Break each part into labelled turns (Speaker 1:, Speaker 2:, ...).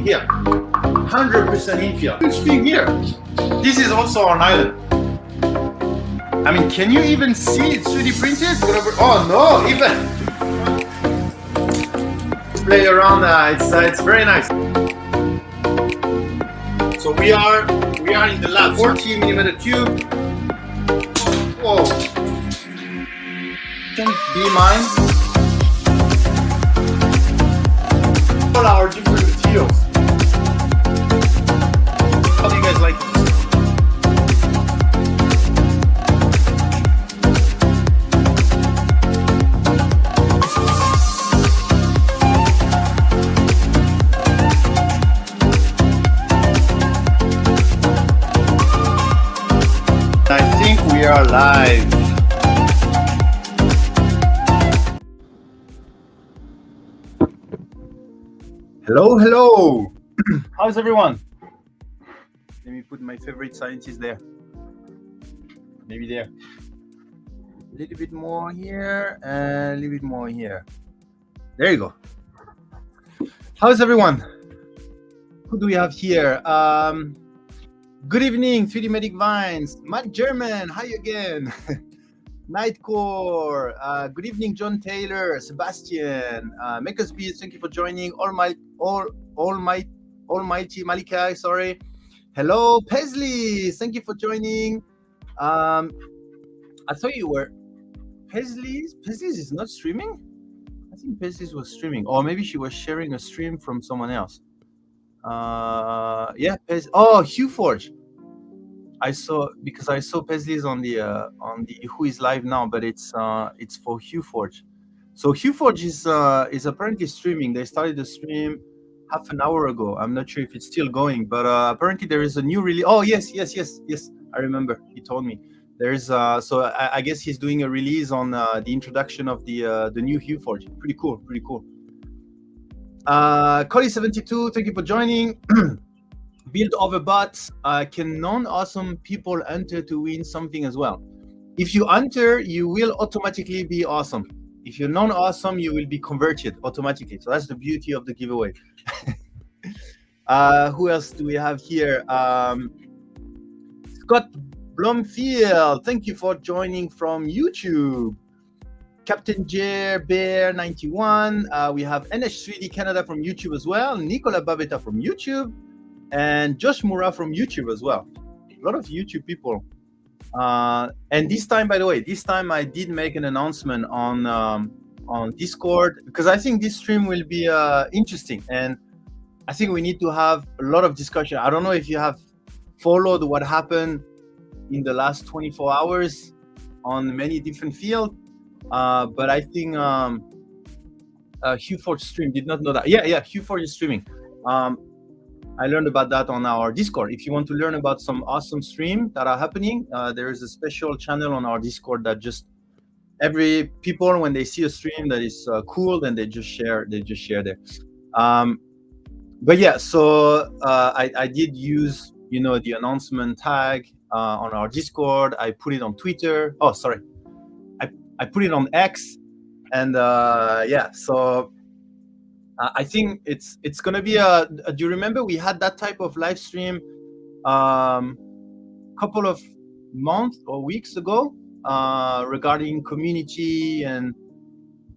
Speaker 1: thing here. 100% infill. Huge thing here. This is also on island. I mean, can you even see it 3D printed? Oh no, even play around. It's very nice. So we are in the lab. 40 millimeter tube. Whoa. Be mine. All our different materials. How do you guys like it? I think we are live. Hello. How's everyone? Let me put my favorite scientist there. Maybe there. A little bit more here and a little bit more here. There you go. How's everyone? Who do we have here? Good evening, 3D Medic Vines. Matt German, hi again. Nightcore, good evening, John Taylor, Sebastian, Makers Beats, thank you for joining. Almighty Malika, sorry. Hello, Paisley, thank you for joining. I thought you were Paisley's is not streaming? I think Paisley's was streaming, or maybe she was sharing a stream from someone else. Yeah, oh, Hugh Forge. I saw Paisley's on the Who is live now, but it's for Hugh Forge. So Hugh Forge is apparently streaming. They started the stream half an hour ago. I'm not sure if it's still going, but apparently there is a new release. Oh yes, I remember. He told me there's so I guess he's doing a release on the introduction of the new Hugh Forge. Pretty cool. Collie72, thank you for joining. Build over bots. Can non-awesome people enter to win something as well? If you enter, you will automatically be awesome. If you're non-awesome, you will be converted automatically. So that's the beauty of the giveaway. Who else do we have here? Scott Blomfield, thank you for joining from YouTube. Captain Jer Bear 91. We have NH3D Canada from YouTube as well. Nicola Babetta from YouTube. And Josh Mura from YouTube as well. A lot of YouTube people. And this time, by the way, I did make an announcement on Discord, because I think this stream will be interesting, and I think we need to have a lot of discussion. I don't know if you have followed what happened in the last 24 hours on many different fields, but I think Hugh Forge stream. Did not know that. Yeah, Hugh Forge is streaming. I learned about that on our Discord. If you want to learn about some awesome streams that are happening, there is a special channel on our Discord that just every people, when they see a stream that is cool, then they just share there. But yeah, so I did use the announcement tag on our Discord. I put it on Twitter. Oh, sorry, I put it on X, and yeah, so. I think it's gonna be do you remember we had that type of live stream couple of months or weeks ago regarding community and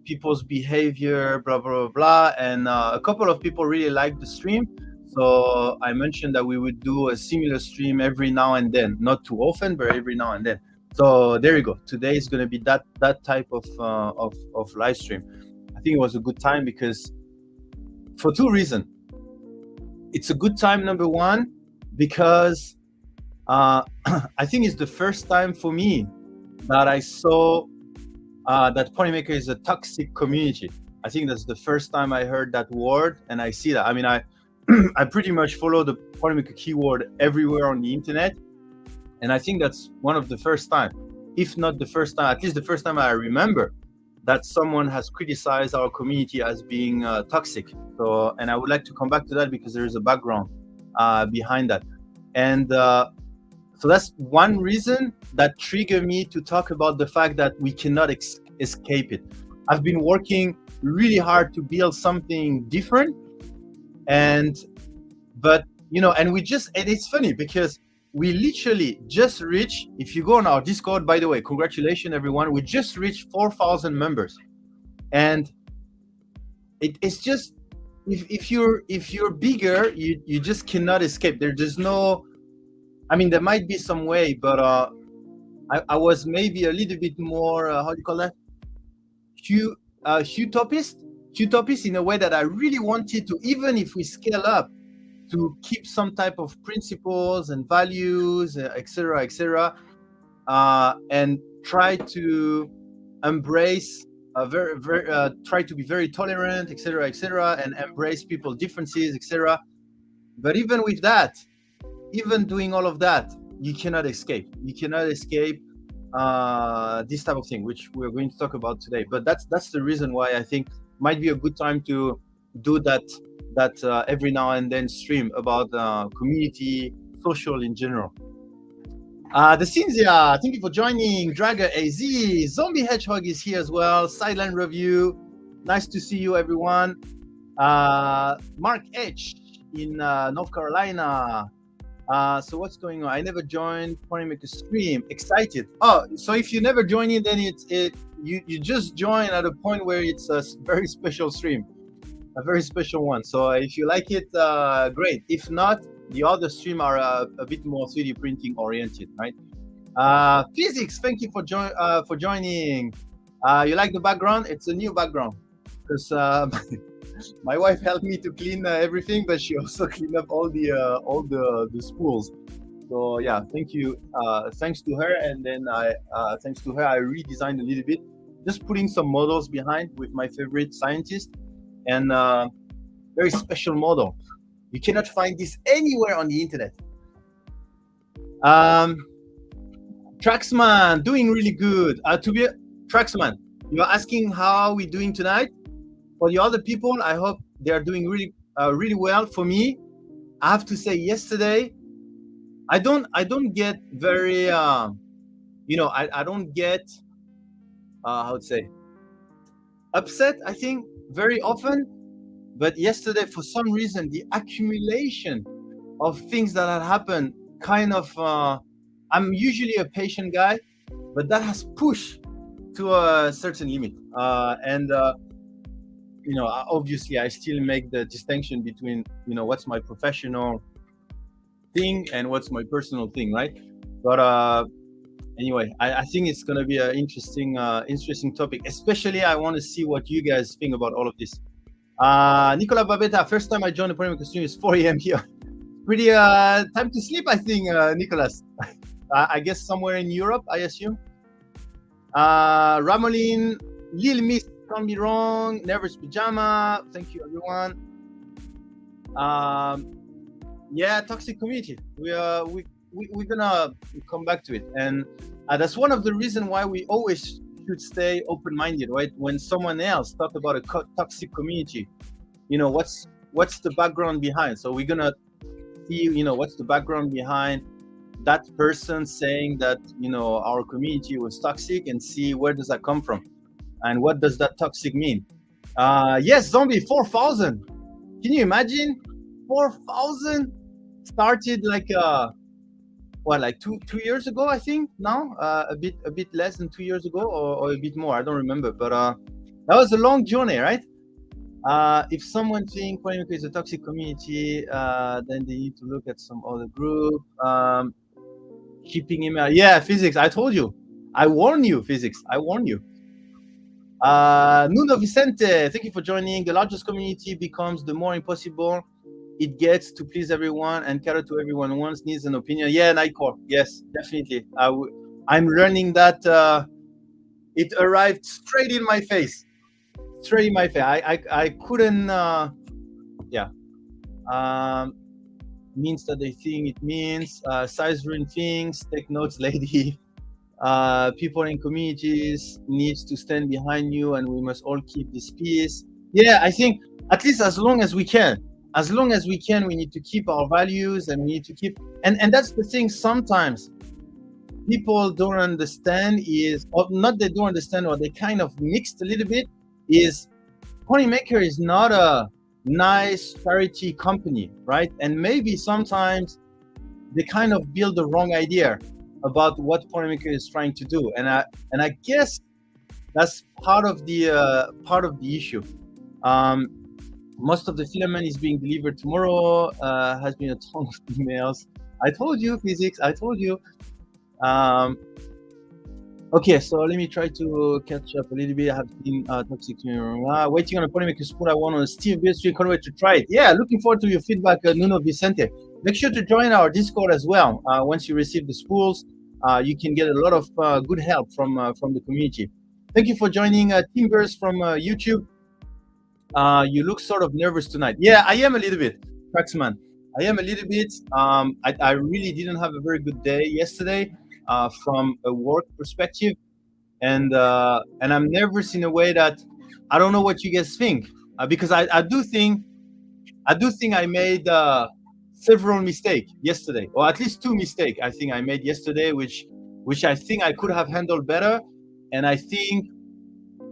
Speaker 1: people's behavior, blah blah blah, and a couple of people really liked the stream, so I mentioned that we would do a similar stream every now and then, not too often, but every now and then. So there you go. Today is going to be that type of live stream. I think it was a good time because for two reasons. It's a good time, number one, because I think it's the first time for me that I saw that Polymaker is a toxic community. I think that's the first time I heard that word, and I see that. I mean, I pretty much follow the Polymaker keyword everywhere on the internet, and I think that's one of the first time, if not the first time, at least the first time I remember that someone has criticized our community as being toxic. So, and I would like to come back to that because there is a background behind that. And so that's one reason that triggered me to talk about the fact that we cannot escape it. I've been working really hard to build something different. And But and it's funny because we literally just reached, if you go on our Discord, by the way, congratulations everyone, we just reached 4,000 members. And it's just, if you're bigger, you just cannot escape. There's just no, there might be some way, but I was maybe a little bit more, how do you call that? Utopist in a way that I really wanted to, even if we scale up, to keep some type of principles and values, etc., and try to embrace try to be very tolerant, etc., and embrace people's differences, etc. But even with that, even doing all of that, you cannot escape. You cannot escape this type of thing, which we're going to talk about today. But that's the reason why I think might be a good time to do that every now and then stream about community, social in general. The Cynthia, thank you for joining. Draga AZ, Zombie Hedgehog is here as well. Silent Review, nice to see you, everyone. Mark H in North Carolina. So what's going on? I never joined Ponymaker stream. Excited. Oh, so if you never join it, then you just join at a point where it's a very special stream, a very special one. So if you like it, great. If not, the other stream are a bit more 3D printing oriented, right? Physics, thank you for joining. You like the background? It's a new background because my wife helped me to clean everything, but she also cleaned up all the spools. So yeah, thank you. Thanks to her, and then thanks to her, I redesigned a little bit, just putting some models behind with my favorite scientist, and very special model. You cannot find this anywhere on the internet. Traxman, doing really good. Traxman, you are asking how we're doing tonight. For the other people, I hope they are doing really well. For me, I have to say, yesterday, I don't get very, I don't get, how to say, upset, I think, very often. But yesterday, for some reason, the accumulation of things that had happened kind of, I'm usually a patient guy, but that has pushed to a certain limit. Obviously, I still make the distinction between, what's my professional thing and what's my personal thing, right? But anyway, I think it's going to be an interesting topic. Especially, I want to see what you guys think about all of this. Nicola Babetta, first time I joined the Ponymaker stream is 4 a.m. here. Pretty time to sleep, I think, Nicholas. I guess somewhere in Europe, I assume. Ramolin, Lil Miss, can't be wrong. Nervous Pajama, thank you, everyone. Yeah, toxic community. We're gonna come back to it, and that's one of the reasons why we always should stay open-minded, right? When someone else talk about a toxic community, what's the background behind? So we're gonna see, what's the background behind that person saying that, our community was toxic, and see where does that come from, and what does that toxic mean? Yes, Zombie, 4,000. Can you imagine? 4,000 started like like two years ago, I think. Now a bit less than 2 years ago, or a bit more, I don't remember, but that was a long journey, right? If someone thinks Ponymaker is a toxic community, then they need to look at some other group. Keeping email, yeah, Physics, I told you, I warn you, Physics, I warn you. Nuno Vicente, thank you for joining. The largest community becomes the more impossible it gets to please everyone and cater to everyone wants, needs, and opinion. Yeah, Nightcore. Yes, definitely. I'm learning that it arrived straight in my face. Straight in my face. I couldn't. Means that they think it means. Size ruin things. Take notes, lady. People in communities needs to stand behind you, and we must all keep this peace. Yeah, I think at least as long as we can. As long as we can, we need to keep our values, and we need to keep, and that's the thing. Sometimes people don't understand or not they don't understand, or they kind of mixed a little bit, is Ponymaker is not a nice charity company, right? And maybe sometimes they kind of build the wrong idea about what Polymaker is trying to do, and I guess that's part of the issue. Most of the filament is being delivered tomorrow. Has been a ton of emails. I told you, physics. I told you. Okay, so let me try to catch up a little bit. I have been toxic. Waiting on a Polymaker spool. I want on a Steve Beard stream. Can't wait to try it. Yeah, looking forward to your feedback, Nuno Vicente. Make sure to join our Discord as well. Once you receive the spools, you can get a lot of good help from the community. Thank you for joining, Timbers from YouTube. You look sort of nervous tonight. Yeah, I am a little bit, Traxman. I am a little bit. I really didn't have a very good day yesterday from a work perspective, and I'm nervous in a way that I don't know what you guys think, because I do think I made several mistakes yesterday, or at least 2 mistakes I think I made yesterday, which I think I could have handled better. And I think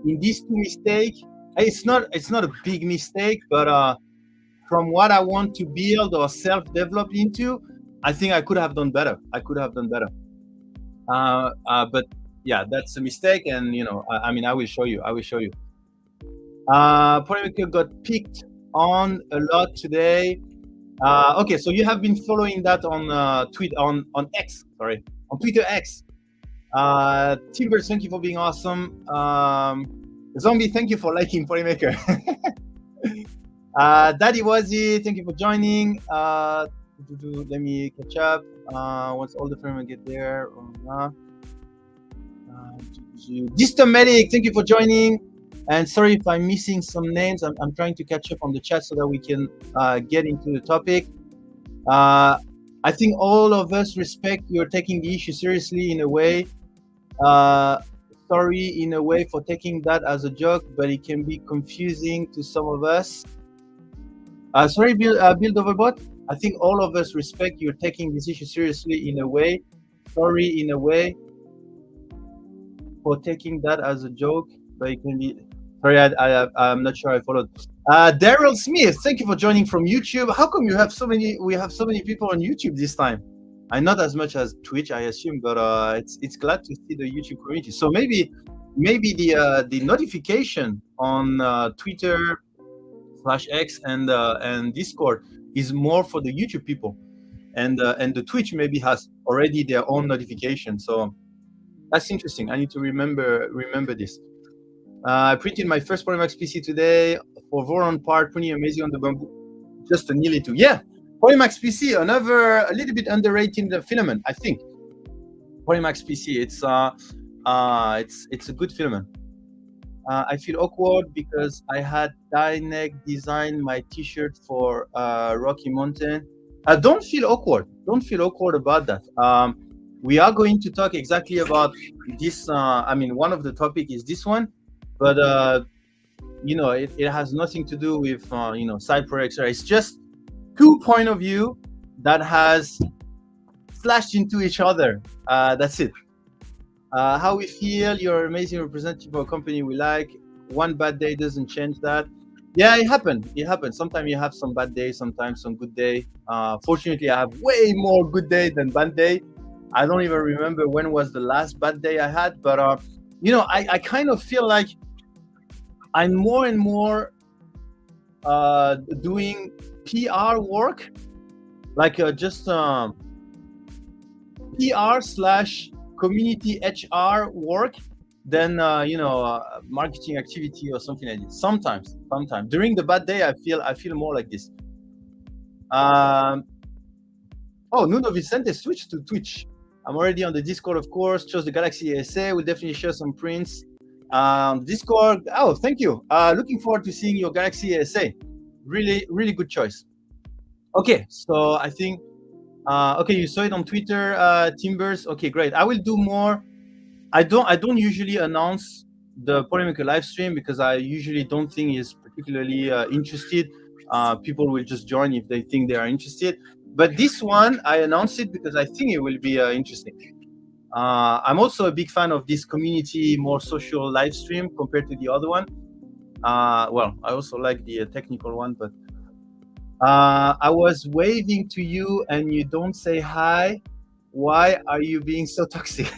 Speaker 1: in these 2 mistakes, it's not a big mistake, but from what I want to build or self-develop into, I think I could have done better. But yeah, that's a mistake, and I mean, I will show you. Polymaker got picked on a lot today. Okay, so you have been following that on X, on Twitter X. Timbers, thank you for being awesome. Zombie, thank you for liking Polymaker. Daddy Wazi, thank you for joining. Let me catch up. Once all the framework get there. Distomedic, thank you for joining. And sorry if I'm missing some names. I'm trying to catch up on the chat so that we can get into the topic. I think all of us respect you're taking the issue seriously in a way. Sorry in a way for taking that as a joke, but it can be confusing to some of us. Sorry, Build Overbot. I think all of us respect you're taking this issue seriously in a way. Sorry in a way for taking that as a joke, but it can be. Sorry, I'm not sure I followed. Daryl Smith, thank you for joining from YouTube. How come you have so many? We have so many people on YouTube this time. Not as much as Twitch, I assume, but it's glad to see the YouTube community. So maybe the notification on Twitter /X and Discord is more for the YouTube people, and the Twitch maybe has already their own notification. So that's interesting. I need to remember this. I printed my first Polymax PC today for Voron part, pretty amazing on the Bamboo. Just a nearly 2. Yeah, Polymax PC, another a little bit underrated filament, I think. Polymax PC, it's a good filament. I feel awkward because I had Dyneck design my T-shirt for Rocky Mountain. Don't feel awkward. Don't feel awkward about that. We are going to talk exactly about this. I mean, one of the topic is this one, but it has nothing to do with side projects. It's just 2 point of view that has slashed into each other. That's it. How we feel, you're an amazing representative of a company we like. One bad day doesn't change that. Yeah, it happened. Sometimes you have some bad days, sometimes some good day. Fortunately, I have way more good day than bad day. I don't even remember when was the last bad day I had, but I kind of feel like I'm more and more doing PR work, like just PR/community HR work than marketing activity or something like this. Sometimes during the bad day, I feel more like this. Oh, Nuno Vicente switched to Twitch. I'm already on the Discord, of course. Chose the Galaxy ASA. We'll definitely share some prints. Discord. Oh, thank you. Looking forward to seeing your Galaxy ASA. Really, really good choice. Okay, so I think. Okay, you saw it on Twitter, Timbers. Okay, great. I will do more. I don't usually announce the Polymaker live stream because I usually don't think is particularly interested. People will just join if they think they are interested. But this one, I announced it because I think it will be interesting. I'm also a big fan of this community, more social live stream compared to the other one. Well, I also like the technical one, but I was waving to you and you don't say hi. Why are you being so toxic?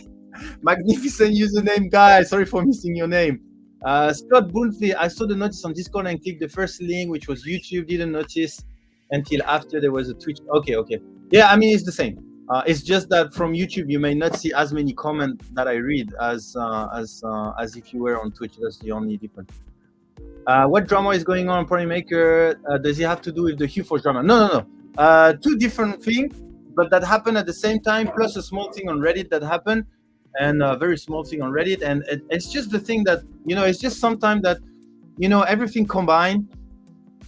Speaker 1: Magnificent username, guy. Sorry for missing your name. Scott Boonfleet, I saw the notice on Discord and clicked the first link, which was YouTube. Didn't notice until after there was a Twitch. Okay. Yeah, I mean, it's the same. It's just that from YouTube, you may not see as many comments that I read as if you were on Twitch. That's the only difference. What drama is going on Polymaker? Does it have to do with the HughForce drama? No. Two different things, but that happened at the same time, plus a small thing on Reddit that happened, and a very small thing on Reddit. And it's just the thing that, it's just sometimes that, everything combined,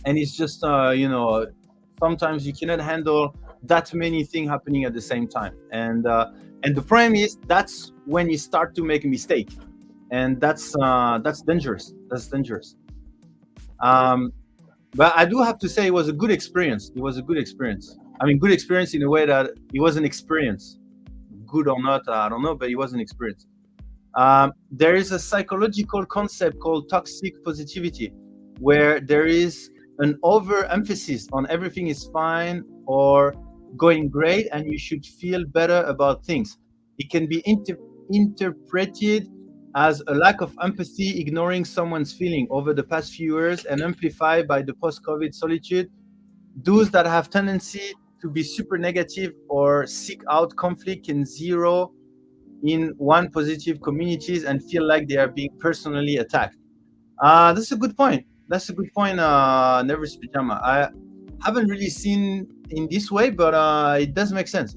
Speaker 1: and it's just, sometimes you cannot handle that many things happening at the same time. And the problem is that's when you start to make a mistake. And that's dangerous. That's dangerous. But I do have to say it was a good experience. It was a good experience. I mean, good experience in a way that it was an experience. Good or not, I don't know, but it was an experience. There is a psychological concept called toxic positivity, where there is an overemphasis on everything is fine or going great, and you should feel better about things. It can be interpreted as a lack of empathy, ignoring someone's feeling over the past few years, and amplified by the post-COVID solitude. Those that have tendency to be super negative or seek out conflict can zero in one positive communities and feel like they are being personally attacked. That's a good point. Nervous Pajama. I haven't really seen in this way, but it does make sense.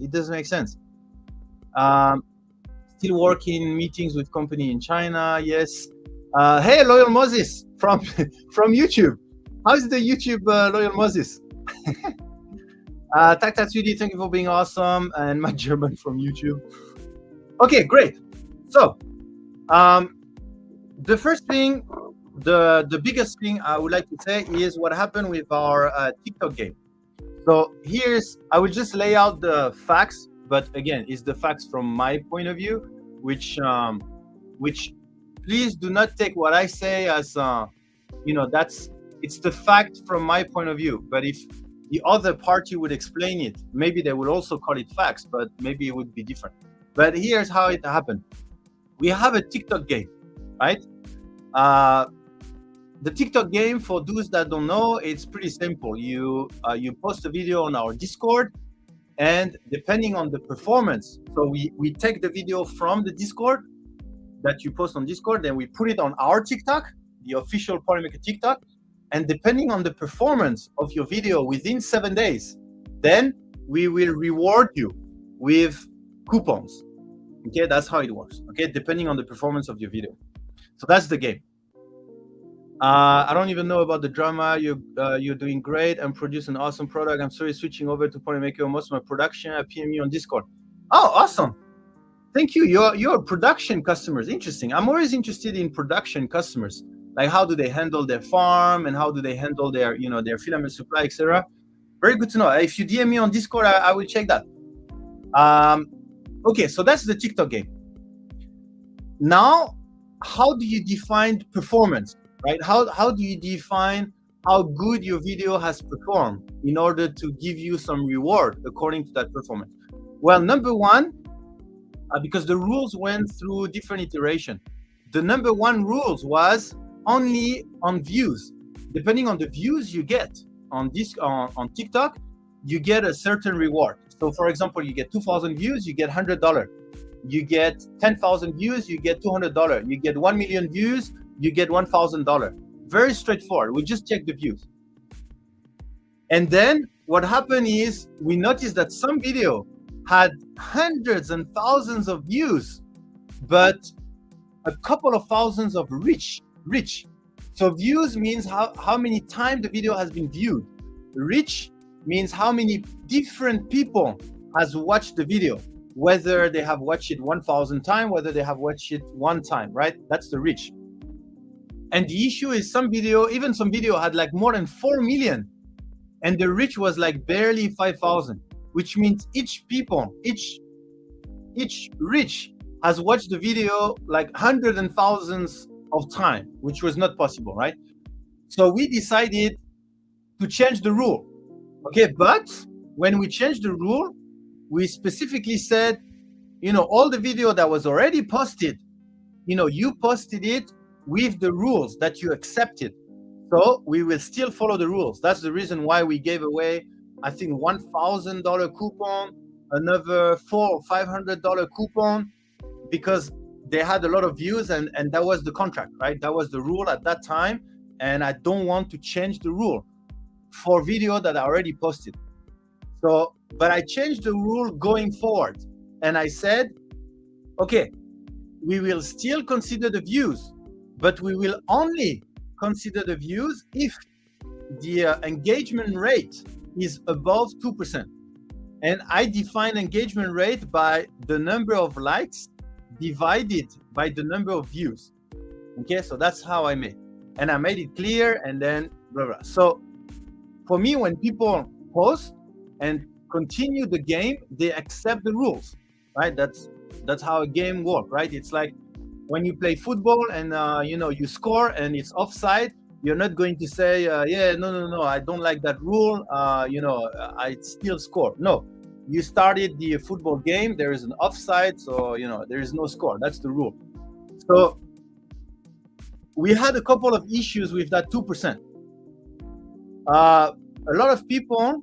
Speaker 1: Still working meetings with company in China. Yes. Hey, Loyal Moses from YouTube. How's the YouTube, Loyal Moses? Taktatsudi, thank you for being awesome. And Matt German from YouTube. Okay, great. So, the first thing, the biggest thing I would like to say is what happened with our TikTok game. So I will just lay out the facts, but again, it's the facts from my point of view, which please do not take what I say as, it's the fact from my point of view. But if the other party would explain it, maybe they would also call it facts, but maybe it would be different. But here's how it happened. We have a TikTok game, right? The TikTok game, for those that don't know, it's pretty simple. You post a video on our Discord, and depending on the performance, so we take the video from the Discord that you post on Discord, then we put it on our TikTok, the official Polymaker TikTok, and depending on the performance of your video within 7 days, then we will reward you with coupons. Okay, that's how it works. Okay, depending on the performance of your video. So that's the game. I don't even know about the drama. You're doing great and produce an awesome product. I'm sorry, switching over to Polymaker. Most of my production at PMU on Discord. Oh, awesome! Thank you. You're production customers. Interesting. I'm always interested in production customers. Like, how do they handle their farm and how do they handle their their filament supply, etc. Very good to know. If you DM me on Discord, I will check that. Okay, so that's the TikTok game. Now, how do you define performance? Right? How do you define how good your video has performed in order to give you some reward according to that performance? Well, number one, because the rules went through different iteration. The number one rules was only on views. Depending on the views you get on TikTok, you get a certain reward. So, for example, you get 2,000 views, you get $100. You get 10,000 views, you get $200. You get 1 million views, you get $1,000. Very straightforward. We just check the views. And then what happened is we noticed that some video had hundreds and thousands of views, but a couple of thousands of reach. So views means how many times the video has been viewed. Reach means how many different people has watched the video, whether they have watched it 1,000 times, whether they have watched it one time, right? That's the reach. And the issue is some video had like more than 4 million, and the reach was like barely 5,000, which means each reach has watched the video like hundreds and thousands of times, which was not possible, right? So we decided to change the rule. Okay, but when we changed the rule, we specifically said, all the video that was already posted, you posted it with the rules that you accepted. So we will still follow the rules. That's the reason why we gave away, I think, $1,000 coupon, another $400 or $500 coupon, because they had a lot of views, and that was the contract, right? That was the rule at that time, and I don't want to change the rule for video that I already posted. So, but I changed the rule going forward, and I said, okay, we will still consider the views, but we will only consider the views if the engagement rate is above 2%. And I define engagement rate by the number of likes divided by the number of views. Okay, so that's how I made. And I made it clear, and then blah, blah. So for me, when people post and continue the game, they accept the rules, right? That's how a game works, right? It's like when you play football and you score and it's offside, you're not going to say, no, I don't like that rule. I still score. No, you started the football game. There is an offside, so there is no score. That's the rule. So we had a couple of issues with that 2%. A lot of people,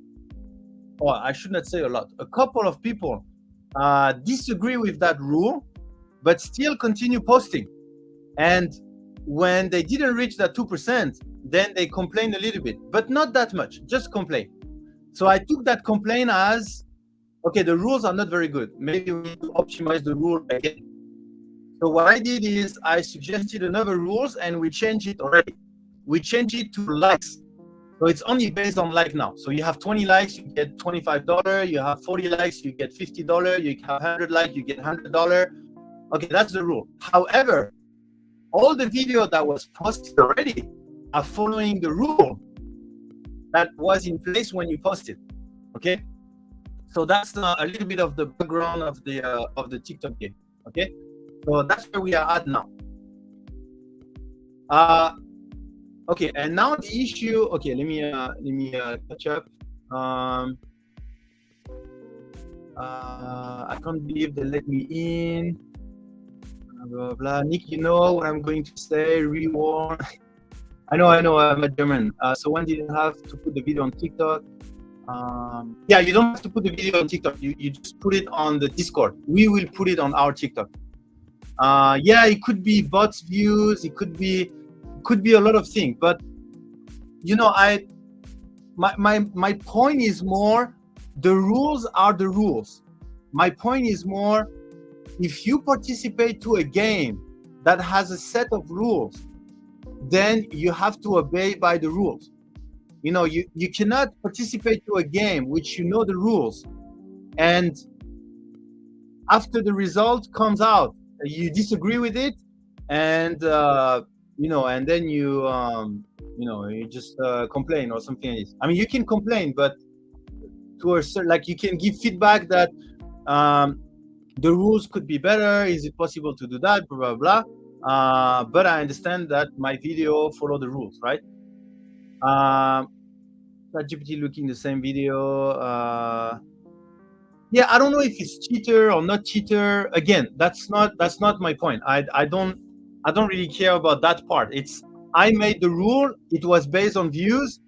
Speaker 1: or I should not say a lot, a couple of people disagree with that rule, but still continue posting. And when they didn't reach that 2%, then they complain a little bit, but not that much, just complain. So I took that complaint as, okay, the rules are not very good. Maybe we need to optimize the rule again. So what I did is I suggested another rules, and we changed it already. We changed it to likes. So it's only based on like now. So you have 20 likes, you get $25. You have 40 likes, you get $50. You have 100 likes, you get $100. Okay, that's the rule. However, all the video that was posted already are following the rule that was in place when you posted. Okay, so that's a little bit of the background of the TikTok game. Okay, so that's where we are at now. Okay, and now the issue. Okay, let me catch up. I can't believe they let me in. Blah, blah, blah. Nick, you know what I'm going to say. Reward. I know. I'm a German. So when did you have to put the video on TikTok? Yeah, you don't have to put the video on TikTok. You just put it on the Discord. We will put it on our TikTok. Yeah, it could be bots views. It could be a lot of things. But my point is more, the rules are the rules. My point is more, if you participate to a game that has a set of rules, then you have to obey by the rules. You cannot participate to a game which the rules, and after the result comes out, you disagree with it, and and then you just complain or something like this. I mean, you can complain, but to a certain, like, you can give feedback that the rules could be better. Is it possible to do that? Blah, blah, blah. But I understand that my video follow the rules, right? ChatGPT looking the same video. Yeah, I don't know if it's cheater or not cheater. Again, that's not my point. I don't really care about that part. I made the rule. It was based on views.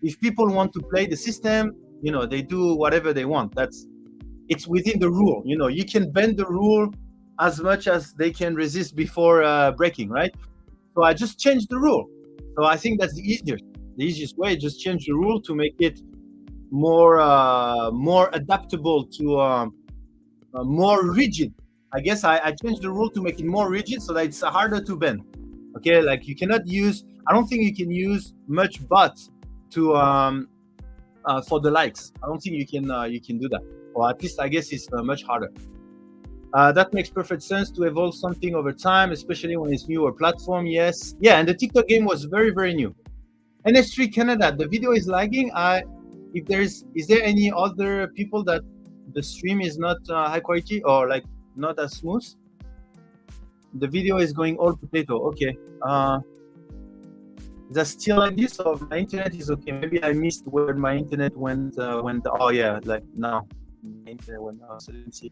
Speaker 1: If people want to play the system, they do whatever they want. It's within the rule. You can bend the rule as much as they can resist before breaking, right? So I just changed the rule. So I think that's the easiest way. Just change the rule to make it more adaptable to more rigid. I guess I changed the rule to make it more rigid so that it's harder to bend. Okay, like you cannot use. I don't think you can use much bots to for the likes. I don't think you can do that. Or at least I guess it's much harder. That makes perfect sense to evolve something over time, especially when it's newer platform. Yes, yeah, and the TikTok game was very, very new. NS3 Canada, the video is lagging. Is there any other people that the stream is not high quality or like not as smooth? The video is going all potato. Okay. Is that still like this, or my internet is okay? Maybe I missed where my internet went. Oh yeah, like now, my internet went out. So let me see.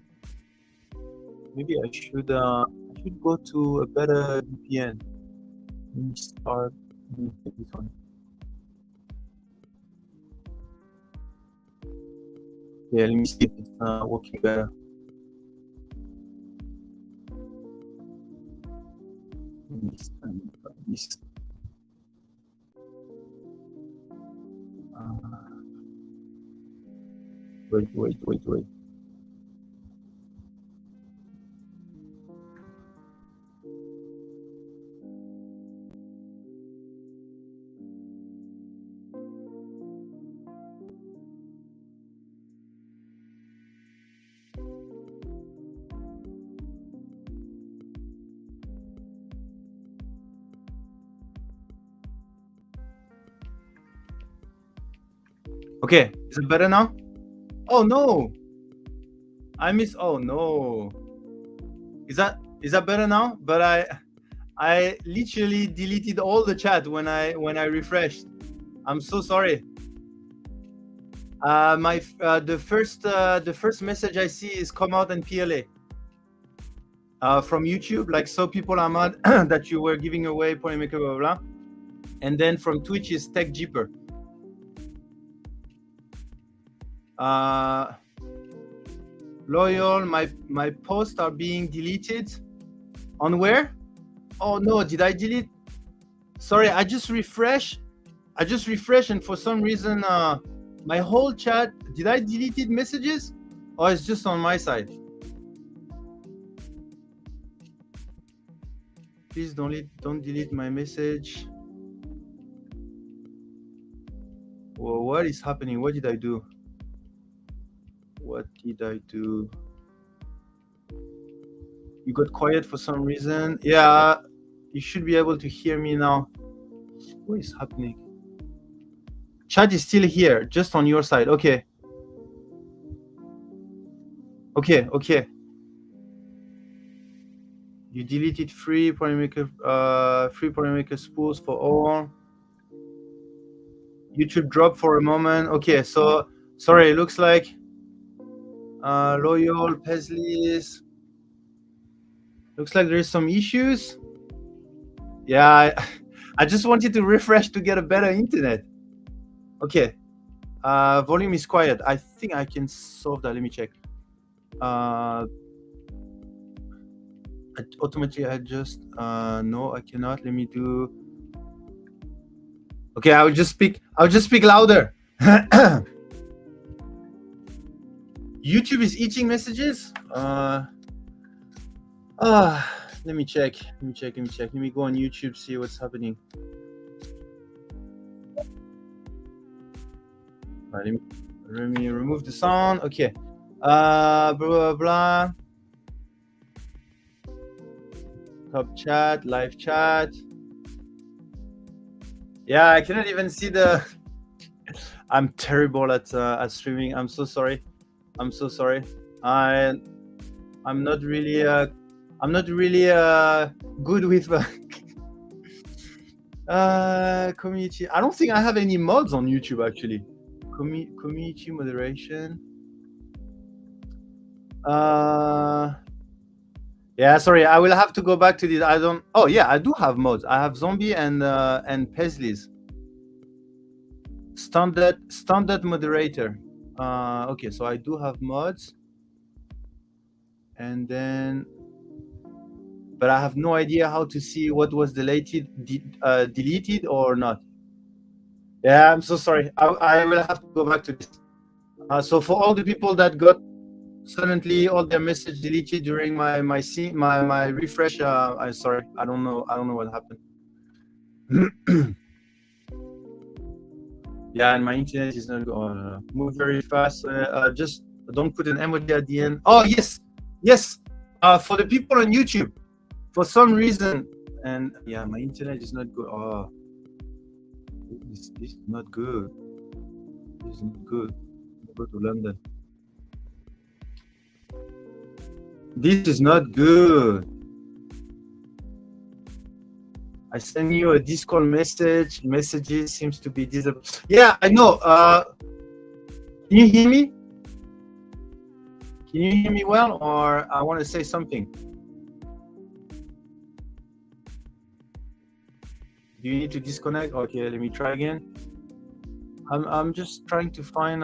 Speaker 1: Maybe I should go to a better VPN. Let me start. Let me take this one. Yeah, let me see if it's working better. This. Wait. Okay, is it better now? Oh no! Oh no! Is that better now? But I literally deleted all the chat when I refreshed. I'm so sorry. The first message I see is come out and PLA from YouTube. Like, so people are mad that you were giving away Polymaker, blah, blah, blah. And then from Twitch is Tech Jeeper. Loyal, my posts are being deleted. On where? Oh no, did I delete? Sorry, I just refreshed, and for some reason my whole chat, did I deleted messages, or it's just on my side? Please don't delete my message. Well, what is happening? What did I do? You got quiet for some reason. Yeah, you should be able to hear me now. What is happening? Chat is still here, just on your side. Okay. You deleted free Polymaker spools for all. YouTube dropped for a moment. Okay, so sorry, it looks like Loyal, Paisley's. Looks like there is some issues. Yeah, I just wanted to refresh to get a better internet. Okay, volume is quiet. I think I can solve that. Let me check. Automatically adjust. No, I cannot. Let me do. Okay, I'll just speak louder. YouTube is eating messages. Let me check. Let me go on YouTube, see what's happening. Let me remove the sound. Okay. Blah blah. Top chat, live chat. Yeah, I cannot even see the. I'm terrible at streaming. I'm so sorry. I'm not really good with community. I don't think I have any mods on YouTube actually. Community moderation. Yeah, sorry. I will have to go back to this. Oh yeah, I do have mods. I have Zombie and Paisley's. Standard moderator. Okay, so I do have mods, and then, but I have no idea how to see what was deleted or not. Yeah, I'm so sorry. I will have to go back to this. So for all the people that got suddenly all their message deleted during my refresh, I'm sorry. I don't know what happened. Yeah, and my internet is not going. Move very fast. Just don't put an emoji at the end. Oh yes. For the people on YouTube, for some reason, and yeah, my internet is not good. Oh, this is not good. This is not good. Go to London. This is not good. I send you a Discord message. Messages seems to be disabled. Yeah, I know. Can you hear me? Can you hear me well, or I want to say something? Do you need to disconnect? Okay, let me try again. I'm just trying to find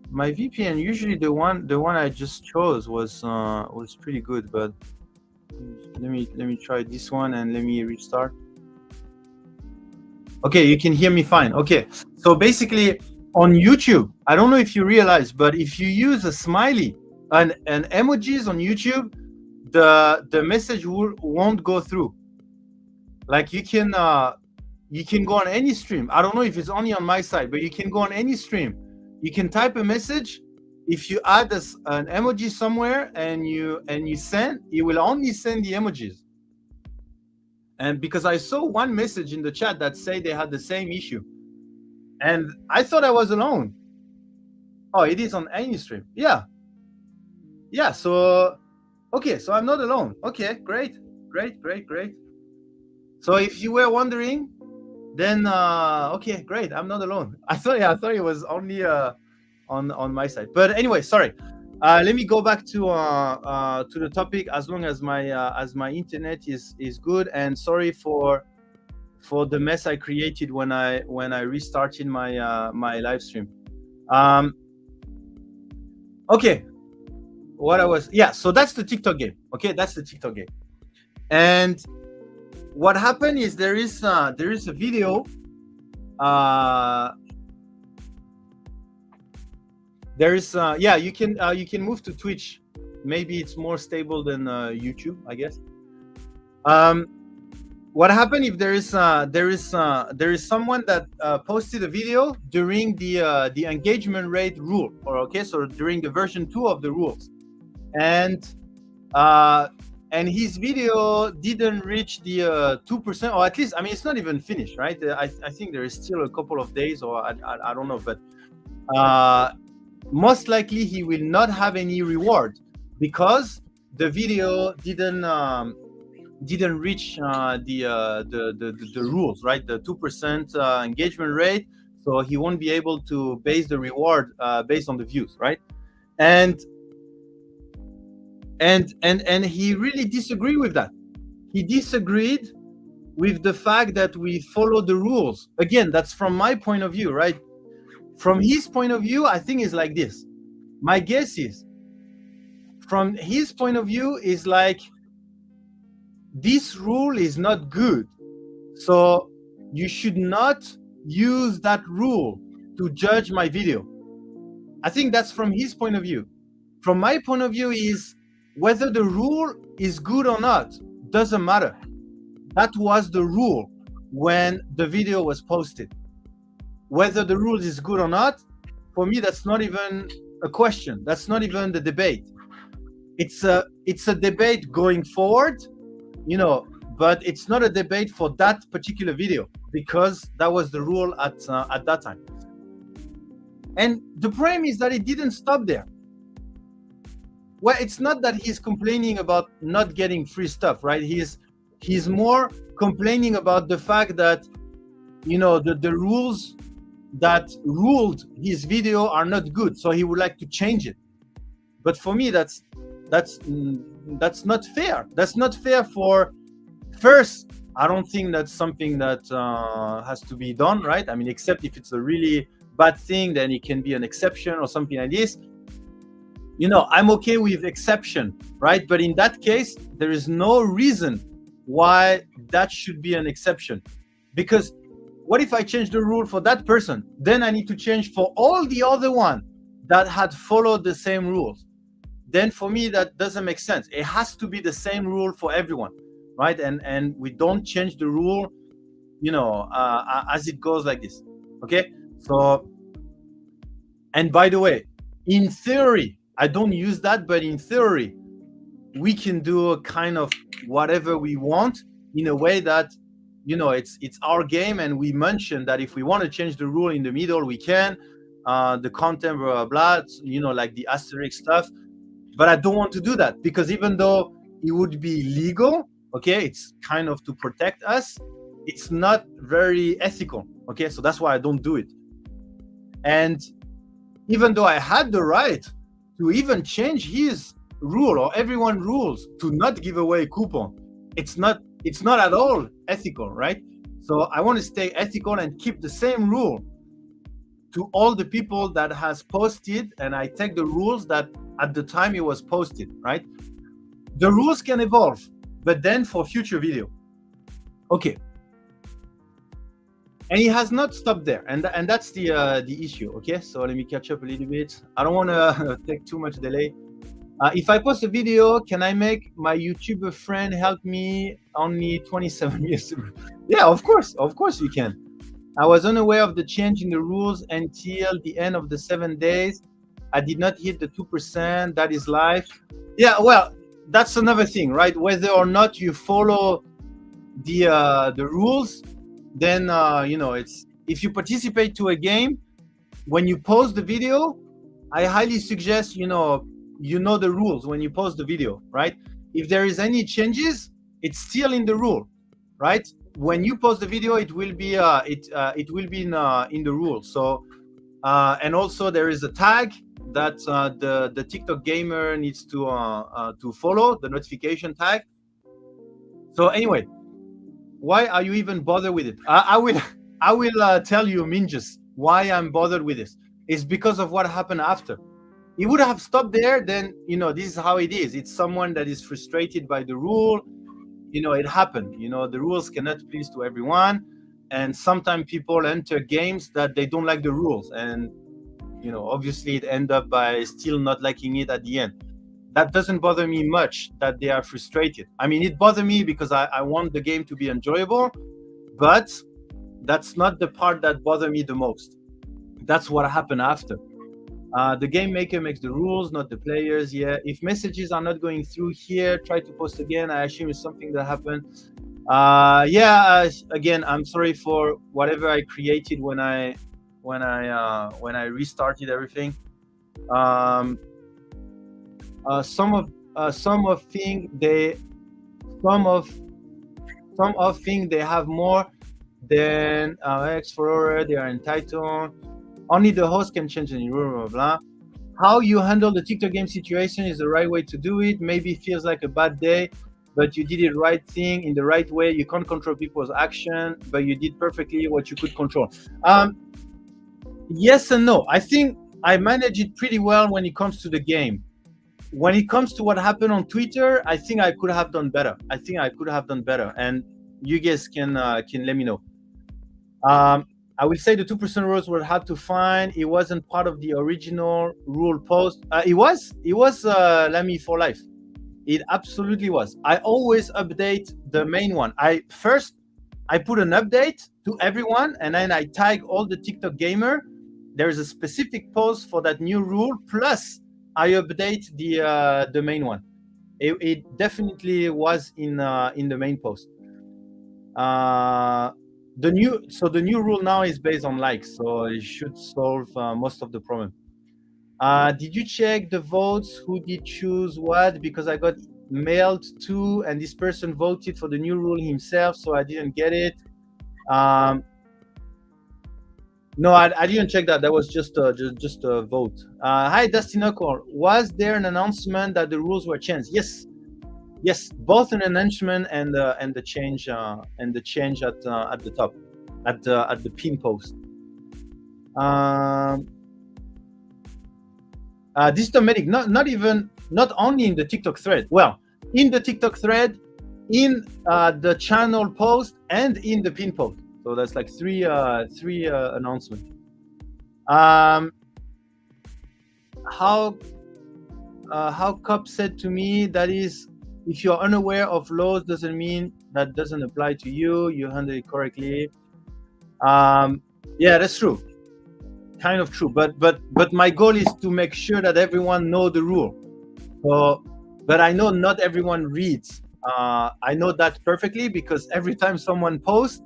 Speaker 1: my VPN. Usually the one I just chose was pretty good, but let me try this one and let me restart. Okay, you can hear me fine. Okay, so basically on YouTube, I don't know if you realize, but if you use a smiley and emojis on YouTube, the message won't go through. Like you can go on any stream. I don't know if it's only on my side, but you can go on any stream. You can type a message. If you add an emoji somewhere and you send, it will only send the emojis. And because I saw one message in the chat that said they had the same issue, and I thought I was alone. Oh, it is on any stream. Yeah. So okay, so I'm not alone. Okay, great. So if you were wondering, then okay, great. I'm not alone. I thought it was only on my side. But anyway, sorry. Let me go back to the topic. As long as my internet is good, and sorry for the mess I created when I restarted my my live stream. Okay, so that's the TikTok game. Okay, that's the TikTok game. And what happened is there is a video. There is you can move to Twitch. Maybe it's more stable than YouTube, I guess. What happened if there is someone that posted a video during the engagement rate rule, or okay, so during the version 2 of the rules, and his video didn't reach the 2%, or at least, I mean, it's not even finished, right? I think there is still a couple of days, or I don't know, but most likely he will not have any reward because the video didn't reach the rules, right? The 2% engagement rate, so he won't be able to base the reward based on the views, right? And he really disagreed with that. He disagreed with the fact that we follow the rules. Again, that's from my point of view, right? From his point of view, I think it's like this. My guess is, from his point of view, is like, this rule is not good, so you should not use that rule to judge my video. I think that's from his point of view. From my point of view is, whether the rule is good or not doesn't matter. That was the rule when the video was posted. Whether the rule is good or not, for me, that's not even a question. That's not even the debate. It's a debate going forward, you know, but it's not a debate for that particular video because that was the rule at that time. And the problem is that it didn't stop there. Well, it's not that he's complaining about not getting free stuff, right? He's more complaining about the fact that, you know, the rules that ruled his video are not good, so he would like to change it. But for me, that's not fair. That's not fair. For first, I don't think that's something that has to be done, right? I mean, except if it's a really bad thing, then it can be an exception or something like this. You know, I'm okay with exception, right? But in that case, there is no reason why that should be an exception. Because what if I change the rule for that person? Then I need to change for all the other one that had followed the same rules. Then for me, that doesn't make sense. It has to be the same rule for everyone, right? And we don't change the rule, you know, as it goes like this, okay? So, and by the way, in theory, I don't use that, but in theory, we can do a kind of whatever we want in a way that, you know, it's our game, and we mentioned that if we want to change the rule in the middle, we can. The content, blah, blah, blah, you know, like the asterisk stuff. But I don't want to do that, because even though it would be legal, okay, it's kind of to protect us. it's not very ethical. Okay, so that's why I don't do it. And even though I had the right to even change his rule or everyone rules to not give away a coupon, it's not at all ethical, right? So I want to stay ethical and keep the same rule to all the people that has posted, and I take the rules that at the time it was posted, right? The rules can evolve, but then for future video. Okay. And he has not stopped there, and that's the issue. Okay, so let me catch up a little bit. I don't want to take too much delay. If I post a video, can I make my YouTuber friend help me? Only 27 years. Yeah, of course you can. I was unaware of the change in the rules until the end of the 7 days. I did not hit the 2%. That is life. Yeah, well, that's another thing, right? Whether or not you follow the rules, then it's, if you participate to a game, when you post the video, I highly suggest you know the rules when you post the video, right? If there is any changes, it's still in the rule, right? When you post the video, it will be it will be in the rules. So and also there is a tag that the TikTok gamer needs to follow, the notification tag. So anyway, why are you even bothered with it? I will tell you, Minjas, why I'm bothered with this. It's because of what happened after. He would have stopped there, then this is how it is. It's someone that is frustrated by the rule. It happened. The rules cannot please to everyone, and sometimes people enter games that they don't like the rules, and obviously it end up by still not liking it at the end. That doesn't bother me much that they are frustrated. I mean, it bothers me because I want the game to be enjoyable, but that's not the part that bothers me the most. That's what happened after. The game maker makes the rules, not the players. Yeah, if messages are not going through here, try to post again. I assume it's something that happened. Again, I'm sorry for whatever I created when I restarted everything. Some of thing they have more than X for horror. They are entitled. Only the host can change any rule, blah, blah. How you handle the TikTok game situation is the right way to do it. Maybe it feels like a bad day, but you did it right thing in the right way. You can't control people's action, but you did perfectly what you could control. Yes and no. I think I managed it pretty well when it comes to the game. When it comes to what happened on Twitter, I think I could have done better. And you guys can let me know. I will say the 2% rules were hard to find. It wasn't part of the original rule post. It was Lamy for life. It absolutely was. I always update the main one. I put an update to everyone, and then I tag all the TikTok gamer. There is a specific post for that new rule. Plus, I update the main one. It definitely was in the main post. The new rule now is based on likes, so it should solve most of the problem. Did you check the votes? Who did choose what? Because I got mailed to, and this person voted for the new rule himself, so I didn't get it. No, I didn't check that. That was just a vote. Hi, Dusty Knuckle. Was there an announcement that the rules were changed? Yes, both an announcement and the change at the top, at the pin post. Dystomatic, not only in the TikTok thread. Well, in the TikTok thread, in the channel post, and in the pin post. So that's like three announcements. How Cop said to me, that is, if you're unaware of laws, doesn't mean that doesn't apply to you. You handle it correctly. Yeah, that's true. Kind of true. But my goal is to make sure that everyone know the rule. So, but I know not everyone reads. I know that perfectly because every time someone posts,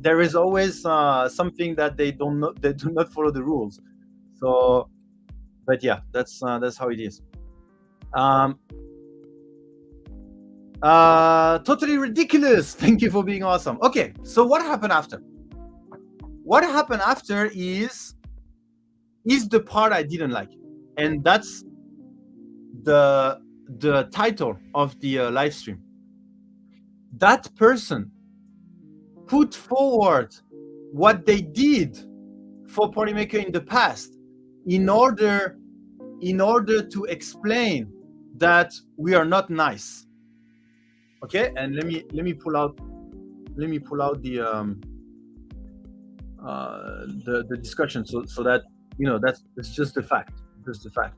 Speaker 1: there is always something that they don't know. They do not follow the rules. So, but yeah, that's how it is. Totally ridiculous. Thank you for being awesome. Okay, so what happened after? What happened after is the part I didn't like, and that's the title of the live stream. That person put forward what they did for Polymaker in the past in order to explain that we are not nice. Okay, and let me pull out the discussion so that that's just the fact. Just the fact.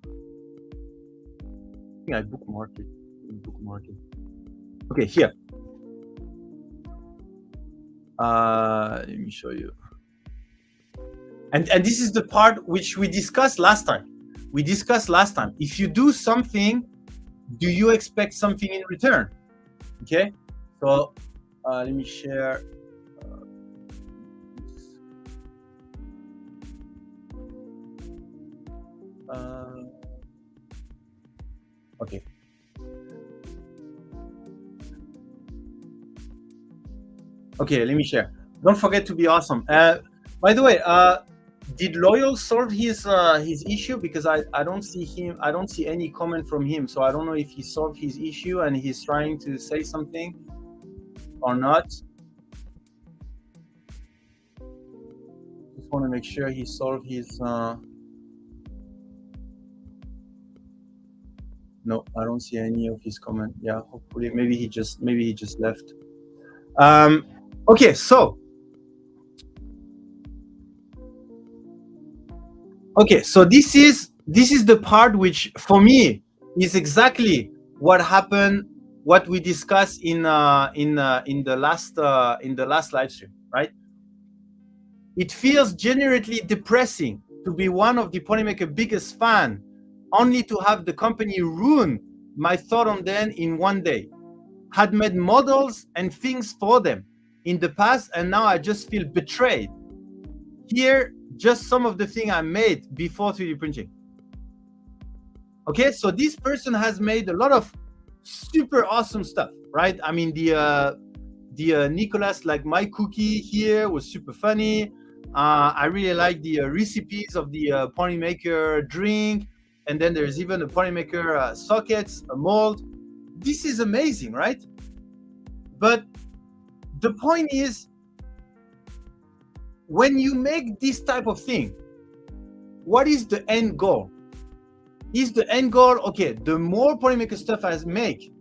Speaker 1: I think I bookmarked it. Okay, here. Let me show you. And this is the part which we discussed last time. If you do something, do you expect something in return? Okay, so let me share. Okay. Okay, let me share. Don't forget to be awesome. By the way, did Loyal solve his issue? Because I don't see him. I don't see any comment from him. So I don't know if he solved his issue and he's trying to say something or not. Just want to make sure he solved his. No, I don't see any of his comment. Yeah, hopefully, maybe he just left. Okay, so. Okay, so this is the part which, for me, is exactly what happened, what we discussed in the last live stream, right? It feels genuinely depressing to be one of the Polymaker biggest fan, only to have the company ruin my thought on them in one day. Had made models and things for them in the past, and now I just feel betrayed. Here, just some of the things I made before 3D printing. Okay, so this person has made a lot of super awesome stuff, right? I mean, the Nicolas, like my cookie here, was super funny. I really like the recipes of the Polymaker drink, and then there's even a Polymaker sockets, a mold. This is amazing, right? But the point is, when you make this type of thing, what is the end goal? Is the end goal, okay, the more Polymaker stuff I make,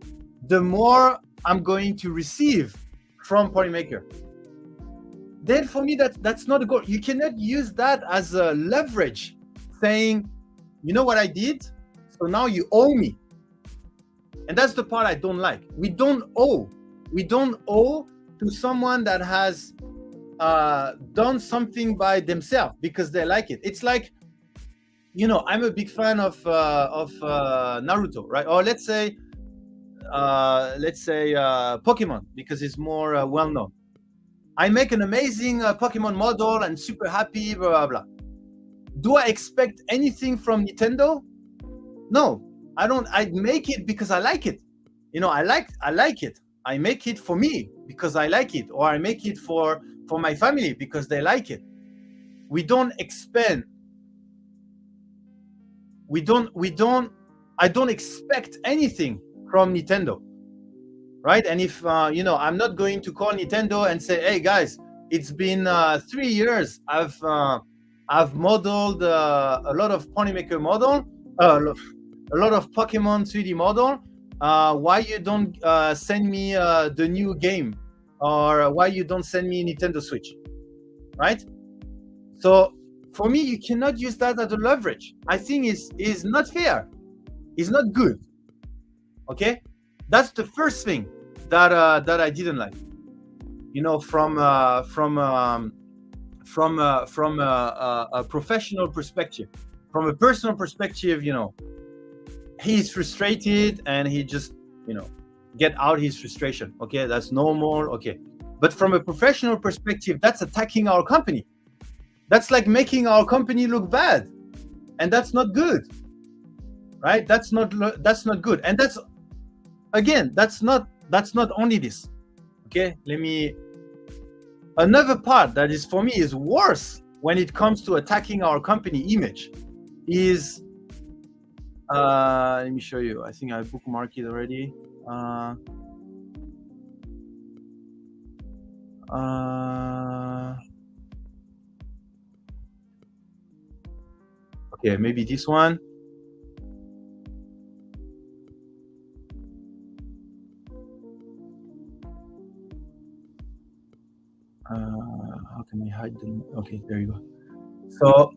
Speaker 1: the more I'm going to receive from Polymaker? Then for me, that's not a goal. You cannot use that as a leverage, saying, you know what I did? So now you owe me. And that's the part I don't like. We don't owe. We don't owe to someone that has done something by themselves because they like it. It's like, I'm a big fan of Naruto, right? Or let's say Pokemon, because it's more well known. I make an amazing Pokemon model and super happy, blah blah blah. Do I expect anything from Nintendo? No, I don't. I make it because I like it. I like it. I make it for me because I like it, or I make it for my family because they like it. We don't expend. I don't expect anything from Nintendo, right? And if I'm not going to call Nintendo and say, hey guys, it's been 3 years. I've modeled a lot of Polymaker model, a lot of Pokemon 3D model. Why you don't send me the new game, or why you don't send me Nintendo Switch, right? So for me, you cannot use that as a leverage. I think is not fair. It's not good. Okay, that's the first thing that I didn't like. From a professional perspective, from a personal perspective, he's frustrated and he just get out his frustration. Okay, that's normal. Okay, but from a professional perspective, that's attacking our company. That's like making our company look bad, and that's not good, right? That's not good, and again, that's not only this. Okay, another part that is for me is worse when it comes to attacking our company image is, let me show you. I think I bookmarked it already. Okay, maybe this one. How can I hide them? Okay, there you go. So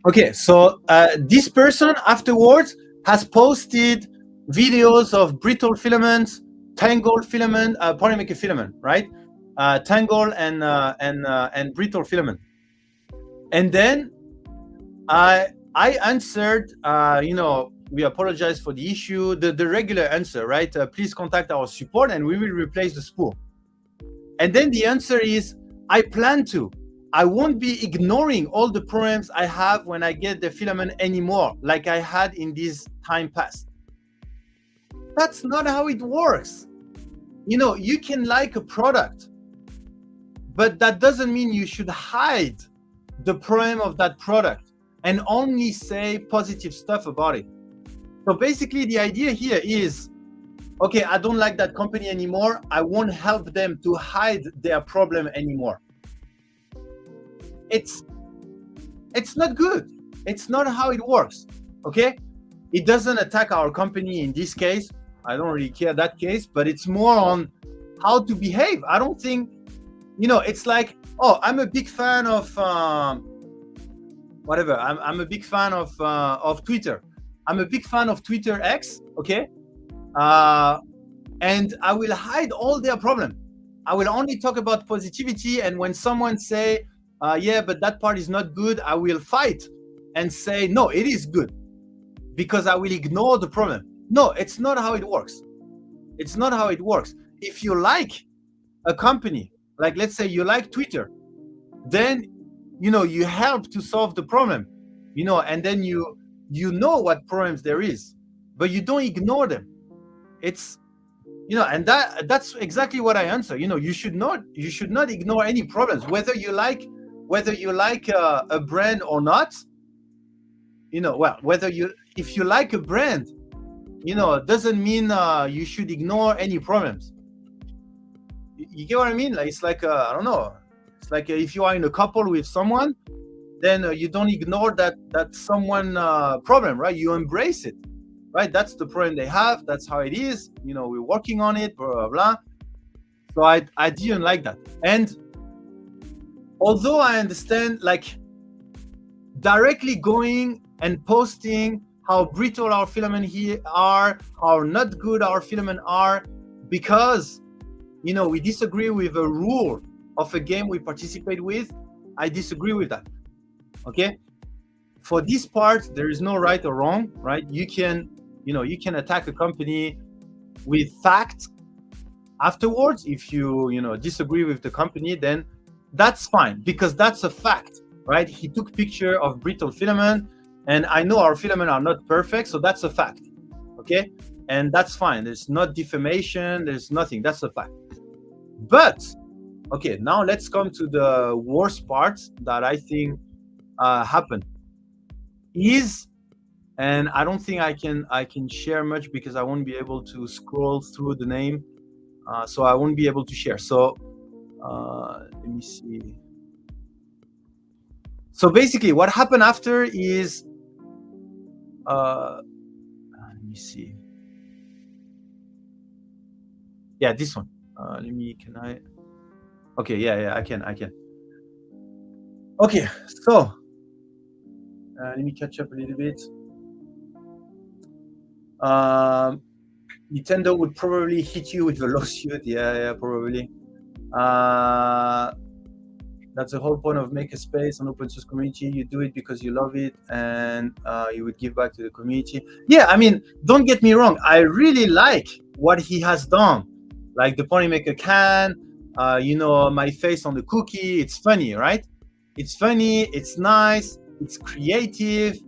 Speaker 1: okay, so this person afterwards has posted videos of brittle filaments, tangled filament, polymaker filament, right? Tangled and brittle filament. And then I answered, we apologize for the issue, the regular answer, right? Please contact our support and we will replace the spool. And then the answer is, I plan to. I won't be ignoring all the problems I have when I get the filament anymore, like I had in this time past. That's not how it works. You can like a product, but that doesn't mean you should hide the problem of that product and only say positive stuff about it. So basically the idea here is, okay, I don't like that company anymore. I won't help them to hide their problem anymore. It's not good. It's not how it works. Okay, it doesn't attack our company in this case. I don't really care that case, but it's more on how to behave. I don't think, it's like, oh, I'm a big fan of whatever. I'm a big fan of Twitter. I'm a big fan of Twitter X. Okay, and I will hide all their problem. I will only talk about positivity, and when someone say, yeah, but that part is not good, I will fight and say, no, it is good, because I will ignore the problem. No, it's not how it works. It's not how it works. If you like a company, like let's say you like Twitter, then you help to solve the problem, and then you know what problems there is, but you don't ignore them. It's and that's exactly what I answer. You should not ignore any problems, whether you like a brand or not. Well, if you like a brand, it doesn't mean you should ignore any problems. You get what I mean? Like, it's like I don't know. It's like if you are in a couple with someone, then you don't ignore that someone problem, right? You embrace it, right? That's the problem they have. That's how it is. We're working on it, blah blah blah. So I didn't like that. And although I understand, like, directly going and posting how brittle our filament here are, how not good our filament are, because we disagree with a rule of a game we participate with, I disagree with that. Okay, for this part, there is no right or wrong, right? You can attack a company with facts afterwards. If you disagree with the company, then that's fine, because that's a fact, right? He took picture of brittle filament, and I know our filament are not perfect, so that's a fact. Okay, and that's fine. There's not defamation, there's nothing. That's a fact. But okay, now let's come to the worst part that I think happened is, and I don't think I can share much because I won't be able to scroll through the name, so I won't be able to share. So let me see. So basically what happened after is, let me see. Yeah, this one. Can I? Okay, yeah, I can. Okay, so let me catch up a little bit. Nintendo would probably hit you with a lawsuit. Yeah, probably. That's the whole point of Makerspace, an open source community. You do it because you love it, and you would give back to the community. Yeah, I mean, don't get me wrong. I really like what he has done, like the Polymaker can, my face on the cookie. It's funny, right? It's funny. It's nice. it's creative,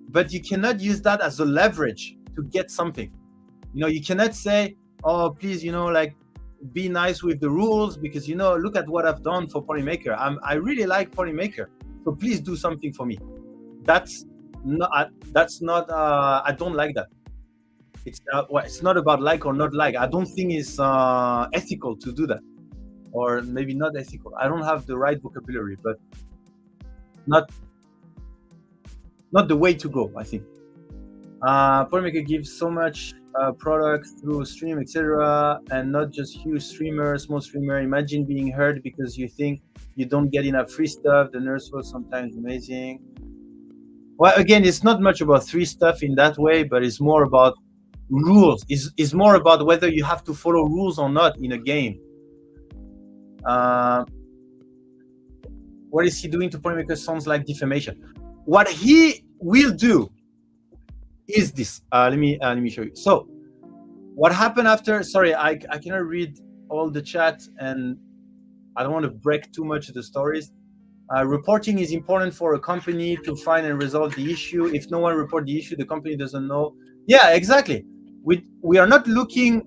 Speaker 1: but you cannot use that as a leverage to get something. You cannot say, oh, please, like, be nice with the rules, because look at what I've done for Polymaker. I really like Polymaker, so please do something for me. That's not I don't like that. It's not about like or not like. I don't think it's ethical to do that, or maybe not ethical. I don't have the right vocabulary, but not the way to go, I think. Polymaker gives so much product through stream, etc., and not just huge streamer, small streamer. Imagine being hurt because you think you don't get enough free stuff. The nurse was sometimes amazing. Well, again, it's not much about free stuff in that way, but it's more about rules. It's more about whether you have to follow rules or not in a game. What is he doing to Polymaker sounds like defamation. What he will do is this. Let me show you. So what happened after, sorry, I cannot read all the chat, and I don't want to break too much of the stories. Reporting is important for a company to find and resolve the issue. If no one report the issue, the company doesn't know. Yeah, exactly. We are not looking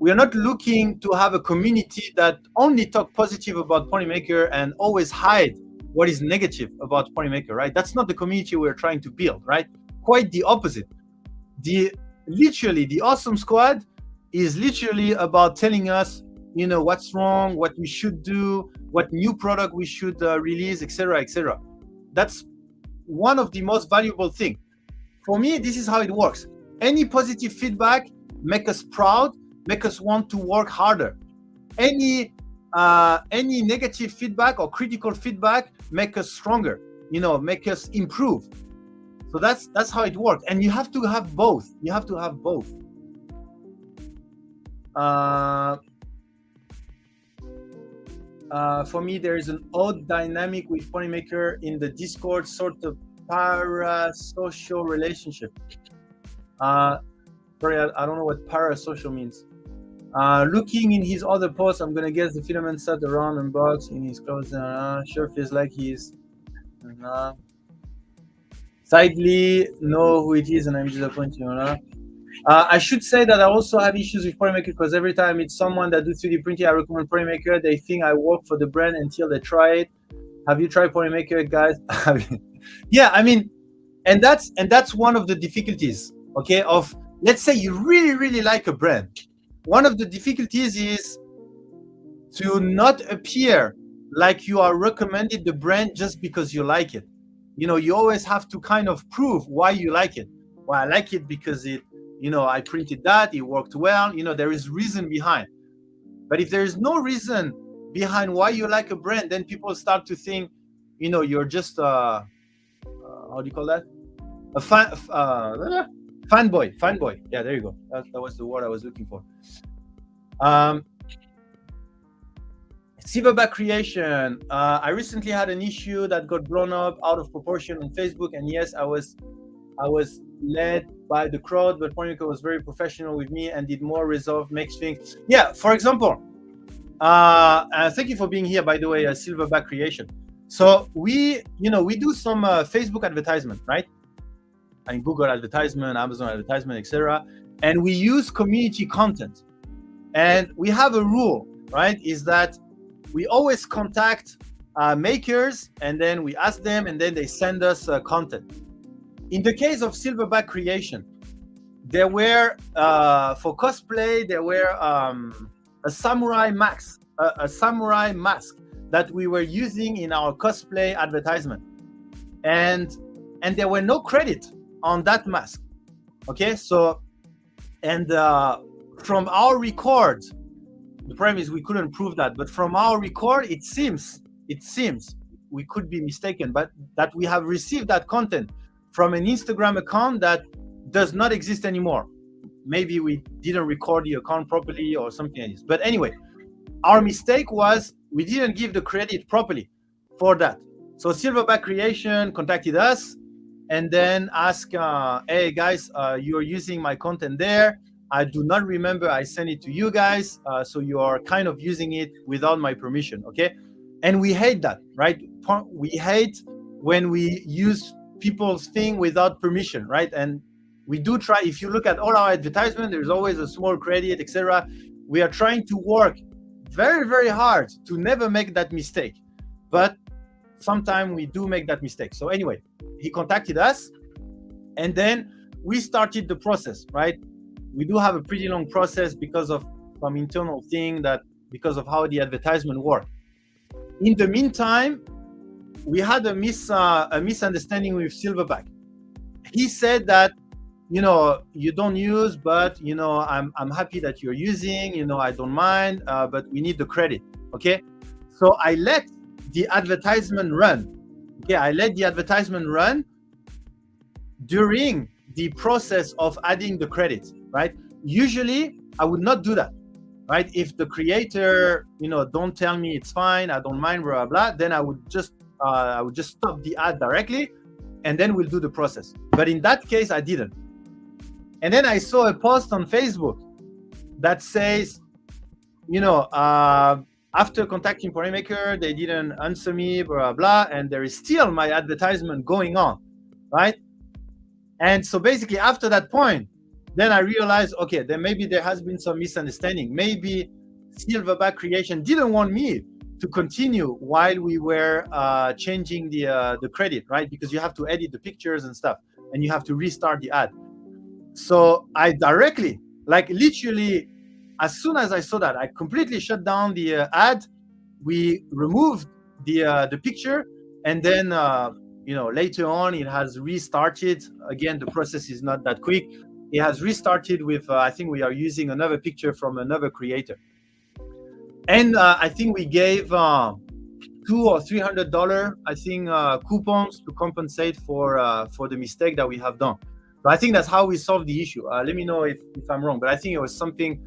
Speaker 1: to have a community that only talk positive about Polymaker and always hide what is negative about Polymaker, right? That's not the community we're trying to build, right? Quite the opposite. The Awesome Squad is literally about telling us, what's wrong, what we should do, what new product we should release, etc., etc. That's one of the most valuable things. For me, this is how it works. Any positive feedback make us proud, make us want to work harder. Any negative feedback or critical feedback make us stronger, make us improve. So that's how it works. And you have to have both. For me, there is an odd dynamic with Polymaker in the Discord, sort of parasocial relationship. Sorry, I don't know what parasocial means. Looking in his other posts, I'm gonna guess the filament sat around and box in his clothes. Sure feels like he's. Sadly, know who it is, and I'm disappointed. I should say that I also have issues with Polymaker, because every time it's someone that do 3D printing, I recommend Polymaker. They think I work for the brand until they try it. Have you tried Polymaker, guys? Yeah, I mean, and that's one of the difficulties. Okay, of, let's say you really, really like a brand. One of the difficulties is to not appear like you are recommended the brand just because you like it. You always have to kind of prove why you like it. Well, I like it because it, I printed that, it worked well. There is reason behind. But if there is no reason behind why you like a brand, then people start to think, you're just how do you call that? A fanboy. Yeah, there you go. That was the word I was looking for. Silverback creation. I recently had an issue that got blown up out of proportion on Facebook, and yes, I was led by the crowd, but Polymaker was very professional with me and did more resolve, makes things. Yeah, for example, thank you for being here, by the way, Silverback creation. So we do some Facebook advertisement, right? And Google advertisement, Amazon advertisement, etc. And we use community content. And we have a rule, right? Is that we always contact makers, and then we ask them, and then they send us content. In the case of Silverback creation, there were for cosplay, there were a samurai mask that we were using in our cosplay advertisement, and there were no credit on that mask. Okay, so and from our record, the problem is we couldn't prove that, but from our record, it seems we could be mistaken, but that we have received that content from an Instagram account that does not exist anymore. Maybe we didn't record the account properly or something like this. But anyway, our mistake was we didn't give the credit properly for that. So Silverback Creation contacted us and then asked, hey guys, you're using my content there. I do not remember I sent it to you guys. So you are kind of using it without my permission, okay? And we hate that, right? We hate when we use people's thing without permission, right? And we do try, if you look at all our advertisement, there's always a small credit, etc. We are trying to work very, very hard to never make that mistake. But sometimes we do make that mistake. So anyway, he contacted us, and then we started the process, right? We do have a pretty long process because of some internal thing, that because of how the advertisement work. In the meantime, we had a misunderstanding with Silverback. He said that, you know, you don't use, but, you know, I'm happy that you're using, you know, I don't mind, but we need the credit, okay? So I let the advertisement run. Okay, I let the advertisement run during the process of adding the credits, right? Usually I would not do that, right? If the creator, you know, don't tell me it's fine, I don't mind, blah, blah, then I would just stop the ad directly, and then we'll do the process. But in that case, I didn't. And then I saw a post on Facebook that says, you know, after contacting Ponymaker, they didn't answer me, blah, blah, and there is still my advertisement going on, right? And so basically after that point, then I realized, okay, then maybe there has been some misunderstanding. Maybe Silverback Creation didn't want me to continue while we were changing the credit, right? Because you have to edit the pictures and stuff, and you have to restart the ad. So I directly, like literally, as soon as I saw that, I completely shut down the ad. We removed the picture, and then you know, later on it has restarted. Again, the process is not that quick. It has restarted with I think we are using another picture from another creator. And I think we gave $200 or $300, I think, coupons to compensate for the mistake that we have done. But I think that's how we solved the issue. Let me know if I'm wrong, but I think it was something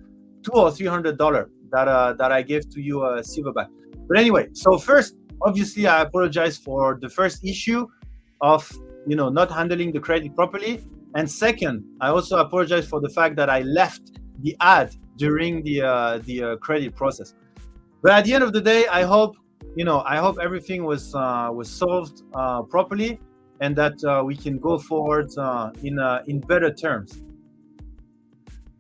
Speaker 1: $200 or $300 that I gave to you, Silverback. But anyway, so first, obviously, I apologize for the first issue of, you know, not handling the credit properly. And second, I also apologize for the fact that I left the ad during the credit process. But at the end of the day, I hope, you know, I hope everything was solved properly, and that we can go forward in better terms.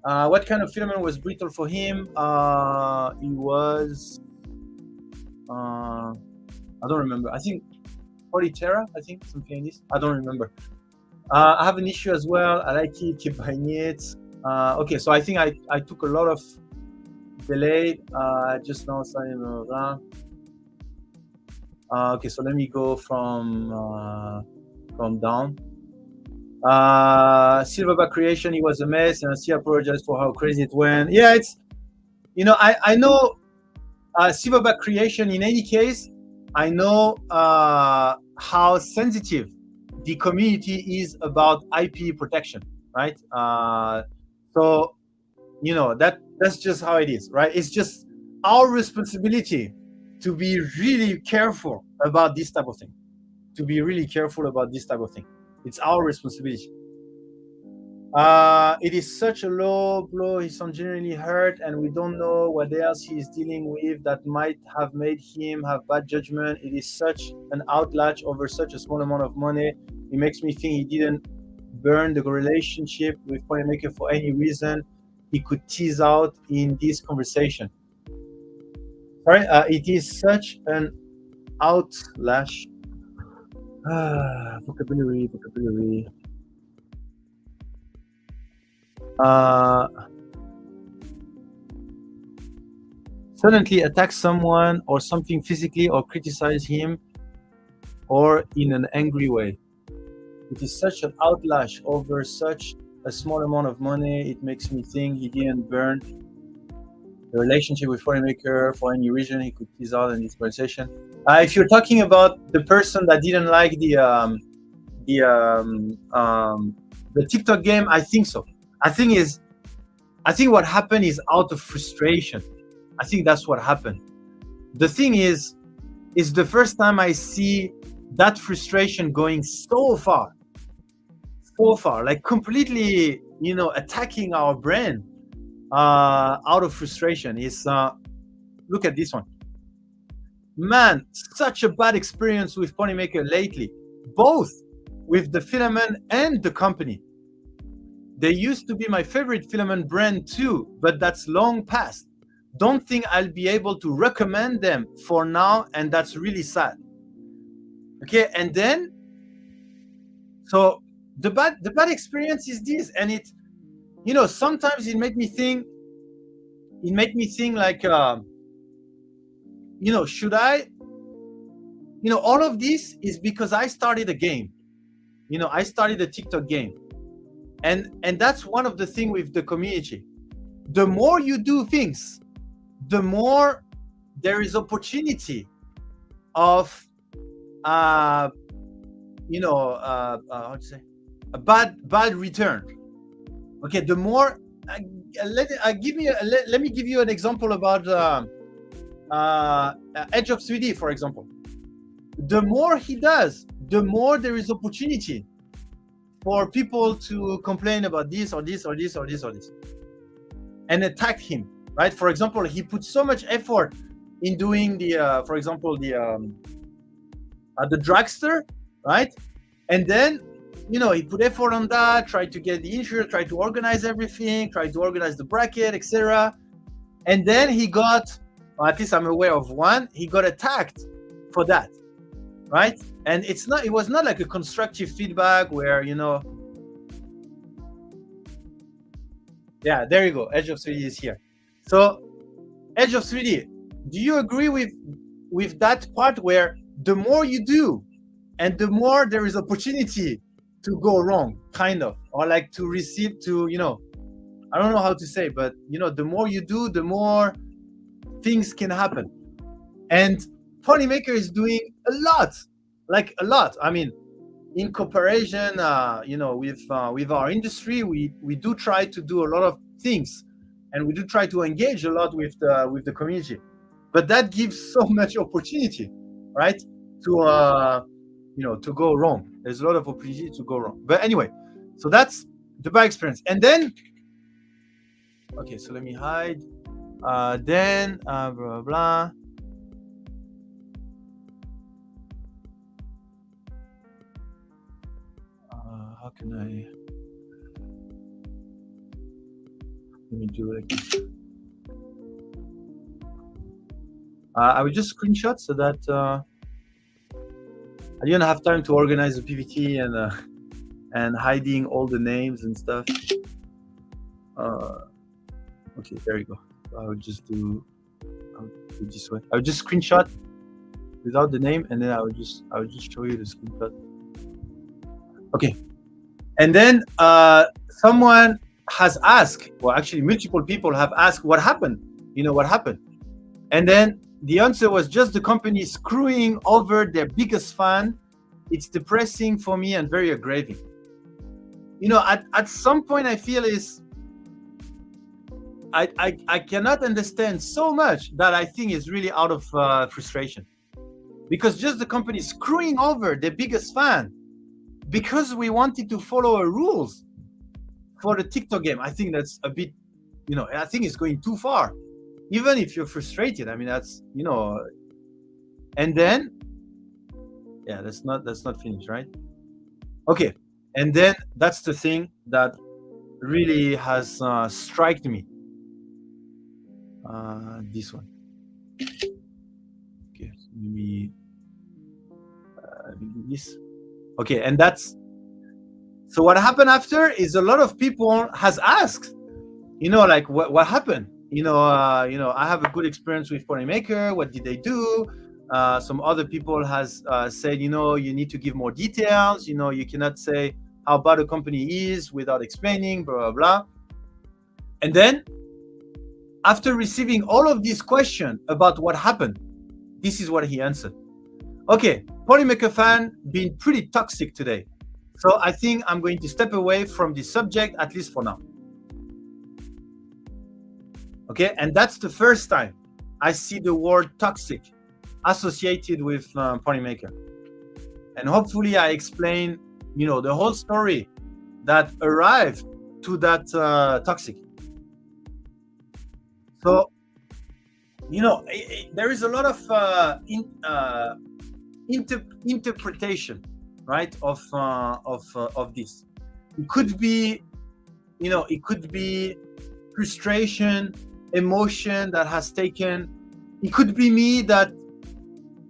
Speaker 1: What kind of filament was brittle for him? It was, I don't remember. I think Polytera, I think, something like this. I don't remember. I have an issue as well. I like it, keep buying it. Okay, so I think I took a lot of delay. Just now starting. Okay, so let me go from down. Silverback Creation, it was a mess, and I still apologize for how crazy it went. Yeah, it's, you know, I know Silverback Creation, in any case, I know how sensitive the community is about IP protection, right? So, you know, that's just how it is, right? It's just our responsibility to be really careful about this type of thing. It's our responsibility. It is such a low blow. He's genuinely hurt, and we don't know what else he's dealing with that might have made him have bad judgment. It is such an outlash over such a small amount of money. It makes me think he didn't burn the relationship with Ponymaker for any reason he could tease out in this conversation. Sorry, it is such an outlash. Vocabulary. Suddenly attack someone or something physically, or criticize him, or in an angry way. It is such an outlash over such a small amount of money. It makes me think he didn't burn the relationship with Ponymaker for any reason he could tease out in this conversation. If you're talking about the person that didn't like the TikTok game, I think so. I think what happened is out of frustration. I think that's what happened. The thing is the first time I see that frustration going so far, like completely, you know, attacking our brand out of frustration. Is look at this one. Man, such a bad experience with Ponymaker lately. both with the filament and the company. They used to be my favorite filament brand too, but that's long past. Don't think I'll be able to recommend them for now, and that's really sad. Okay, and then so the bad experience is this, and it, sometimes it made me think like, should I, all of this is because I started a game. I started a TikTok game, and that's one of the things with the community. The more you do things, the more there is opportunity of how to say, a bad return. Okay, the more let me give you an example about Edge of 3D, for example. The more he does, the more there is opportunity for people to complain about this or this or this or this or this and attack him, right? For example, he put so much effort in doing the for example, the dragster, right? And then he put effort on that, tried to get the insurance, tried to organize everything, tried to organize the bracket, etc. And then he got, or at least I'm aware of one, he got attacked for that, right? And it was not like a constructive feedback where, yeah, there you go, Edge of 3D is here. So Edge of 3D, do you agree with that part where the more you do and the more there is opportunity to go wrong, kind of, or like to receive, to, I don't know how to say, but the more you do, the more things can happen. And Ponymaker is doing a lot. I mean, in comparison, with our industry, we do try to do a lot of things, and we do try to engage a lot with the community. But that gives so much opportunity, right? To to go wrong. There's a lot of opportunity to go wrong. But anyway, so that's the bad experience. And then, okay, so let me hide. Then blah blah blah. How can I? Let me do it like this. I will just screenshot so that I didn't have time to organize the PPT and hiding all the names and stuff. Okay, there you go. I would just do this way. I would just screenshot without the name, and then I would just show you the screenshot. Okay, and then someone has asked, well, actually multiple people have asked, what happened? What happened? And then the answer was just the company screwing over their biggest fan. It's depressing for me and very aggraving. At some point I feel is I cannot understand so much that I think is really out of frustration, because just the company screwing over their biggest fan because we wanted to follow a rules for the TikTok game. I think that's a bit, I think it's going too far. Even if you're frustrated, I mean, that's, and then, yeah, that's not finished, right? Okay, and then that's the thing that really has struck me. This one. Okay, so maybe this. Okay, and that's, so what happened after is a lot of people has asked, like what happened? I have a good experience with Ponymaker. What did they do? Some other people has said, you need to give more details. You cannot say how bad a company is without explaining, blah, blah, blah. And then after receiving all of these questions about what happened, this is what he answered. Okay, Ponymaker fan being pretty toxic today. So I think I'm going to step away from this subject, at least for now. Okay, and that's the first time I see the word toxic associated with Ponymaker. And hopefully I explain, the whole story that arrived to that toxic. So, there is a lot of interpretation right? Of this. It could be, it could be frustration, emotion that has taken. It could be me that,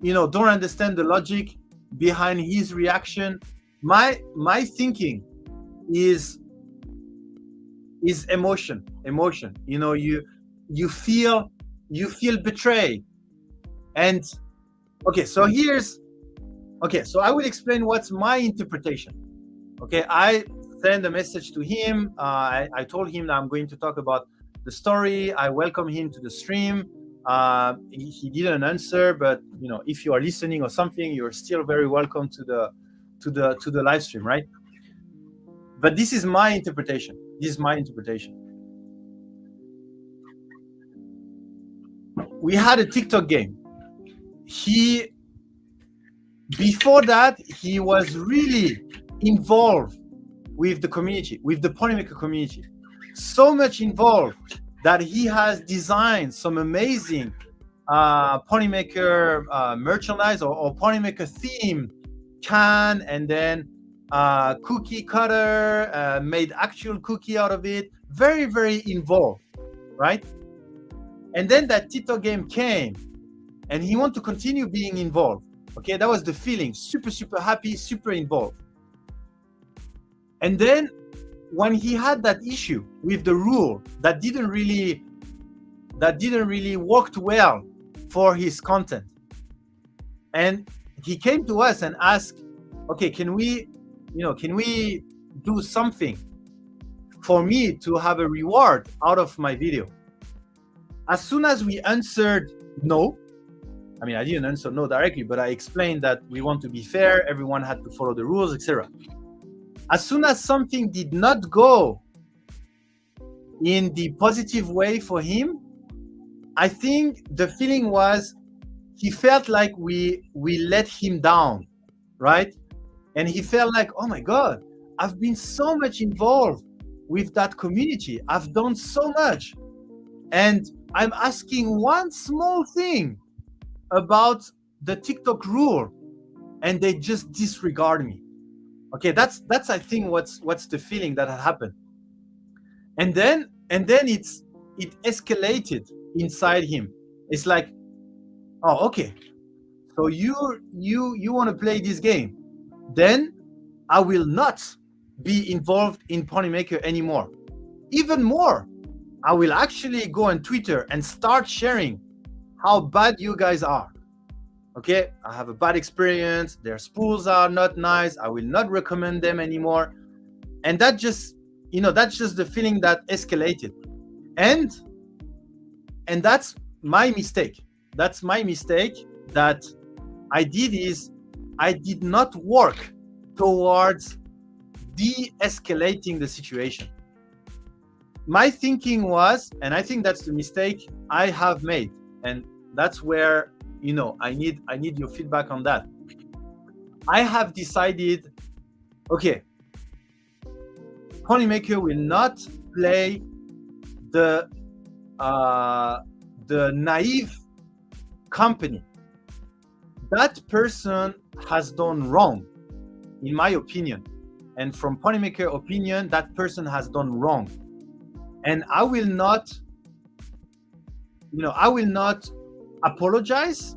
Speaker 1: don't understand the logic behind his reaction. My thinking is emotion. You feel betrayed. And so I will explain what's my interpretation. I sent a message to him. I told him that I'm going to talk about the story. I welcome him to the stream. He didn't answer, but if you are listening or something, you're still very welcome to the live stream, right? But this is my interpretation. We had a TikTok game. Before that, he was really involved with the community, with the Polymaker community. So much involved that he has designed some amazing Polymaker merchandise or Polymaker theme can, and then cookie cutter, made actual cookie out of it. Very, very involved, right? And then that TikTok game came, and he wanted to continue being involved. That was the feeling. Super, super happy, super involved. And then when he had that issue with the rule that didn't really worked well for his content, and he came to us and asked, can we do something for me to have a reward out of my video? As soon as we answered no, I didn't answer no directly, but I explained that we want to be fair, everyone had to follow the rules, etc. As soon as something did not go in the positive way for him, I think the feeling was he felt like we let him down, right? And he felt like, oh my God, I've been so much involved with that community. I've done so much. And I'm asking one small thing about the TikTok rule, and they just disregard me. That's I think what's the feeling that had happened. And then it escalated inside him. It's like, oh, okay, so you want to play this game, then I will not be involved in Polymaker anymore. Even more, I will actually go on Twitter and start sharing how bad you guys are. I have a bad experience. Their spools are not nice. I will not recommend them anymore. And that just, that's just the feeling that escalated. And that's my mistake. That's my mistake that I did is I did not work towards de-escalating the situation. My thinking was, and I think that's the mistake I have made, and that's where I need your feedback on that. I have decided, Polymaker will not play the naive company. That person has done wrong, in my opinion. And from Polymaker opinion, that person has done wrong. And I will not apologize,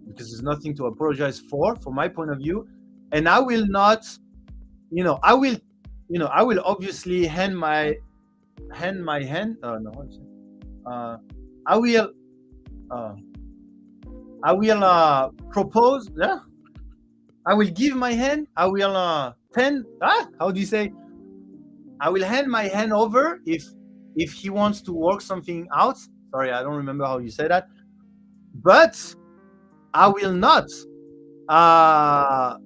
Speaker 1: because there's nothing to apologize for from my point of view. And I will not, I will obviously I will propose, I will give my hand, I will how do you say? I will hand my hand over if he wants to work something out. Sorry, I don't remember how you say that. But I will not I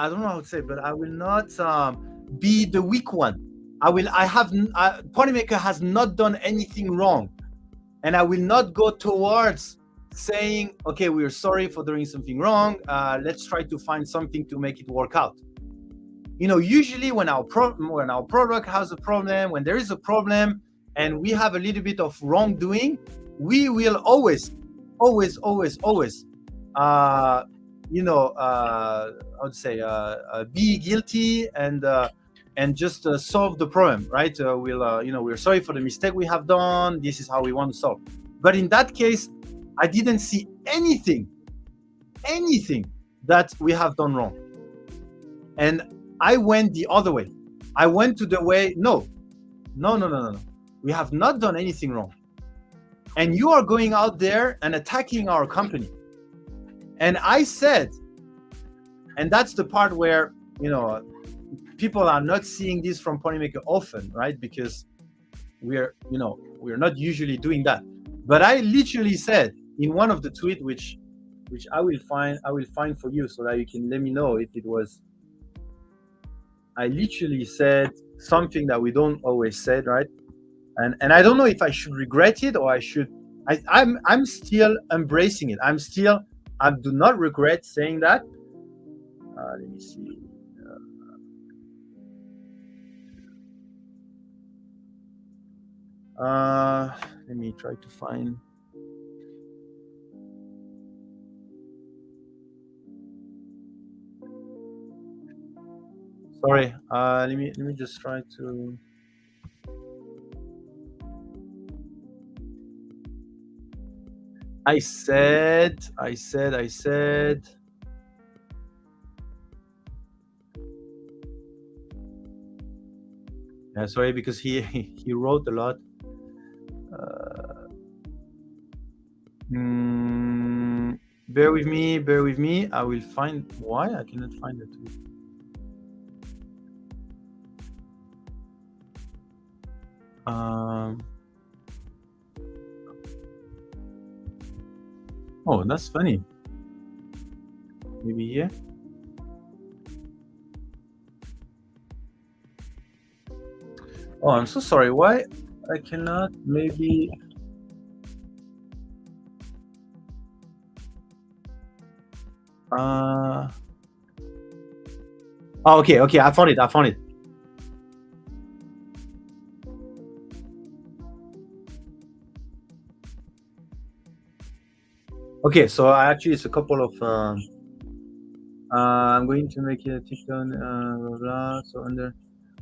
Speaker 1: don't know how to say, but I will not be the weak one. Polymaker has not done anything wrong, and I will not go towards saying, okay, we are sorry for doing something wrong. Let's try to find something to make it work out. Usually when our product has a problem, when there is a problem, and we have a little bit of wrongdoing, we will always be guilty and just solve the problem, right? We're sorry for the mistake we have done. This is how we want to solve. But in that case, I didn't see anything that we have done wrong. And I went the other way. I went to the way, no. We have not done anything wrong. And you are going out there and attacking our company. And I said, and that's the part where, people are not seeing this from Polymaker often, right? Because we're not usually doing that. But I literally said in one of the tweets, which I will find for you so that you can let me know if it was. I literally said something that we don't always say, right? And I don't know if I should regret it or I should. I'm still embracing it. I do not regret saying that. Let me see. Let me try to find. Sorry. Let me just try to. I said. Yeah, sorry, because he wrote a lot. Bear with me. I will find why I cannot find it. Oh, that's funny. Maybe here. Oh, I'm so sorry. Why I cannot? Maybe. Oh, okay. I found it. Okay, so actually it's a couple of. I'm going to make a TikTok. Blah, blah, so under.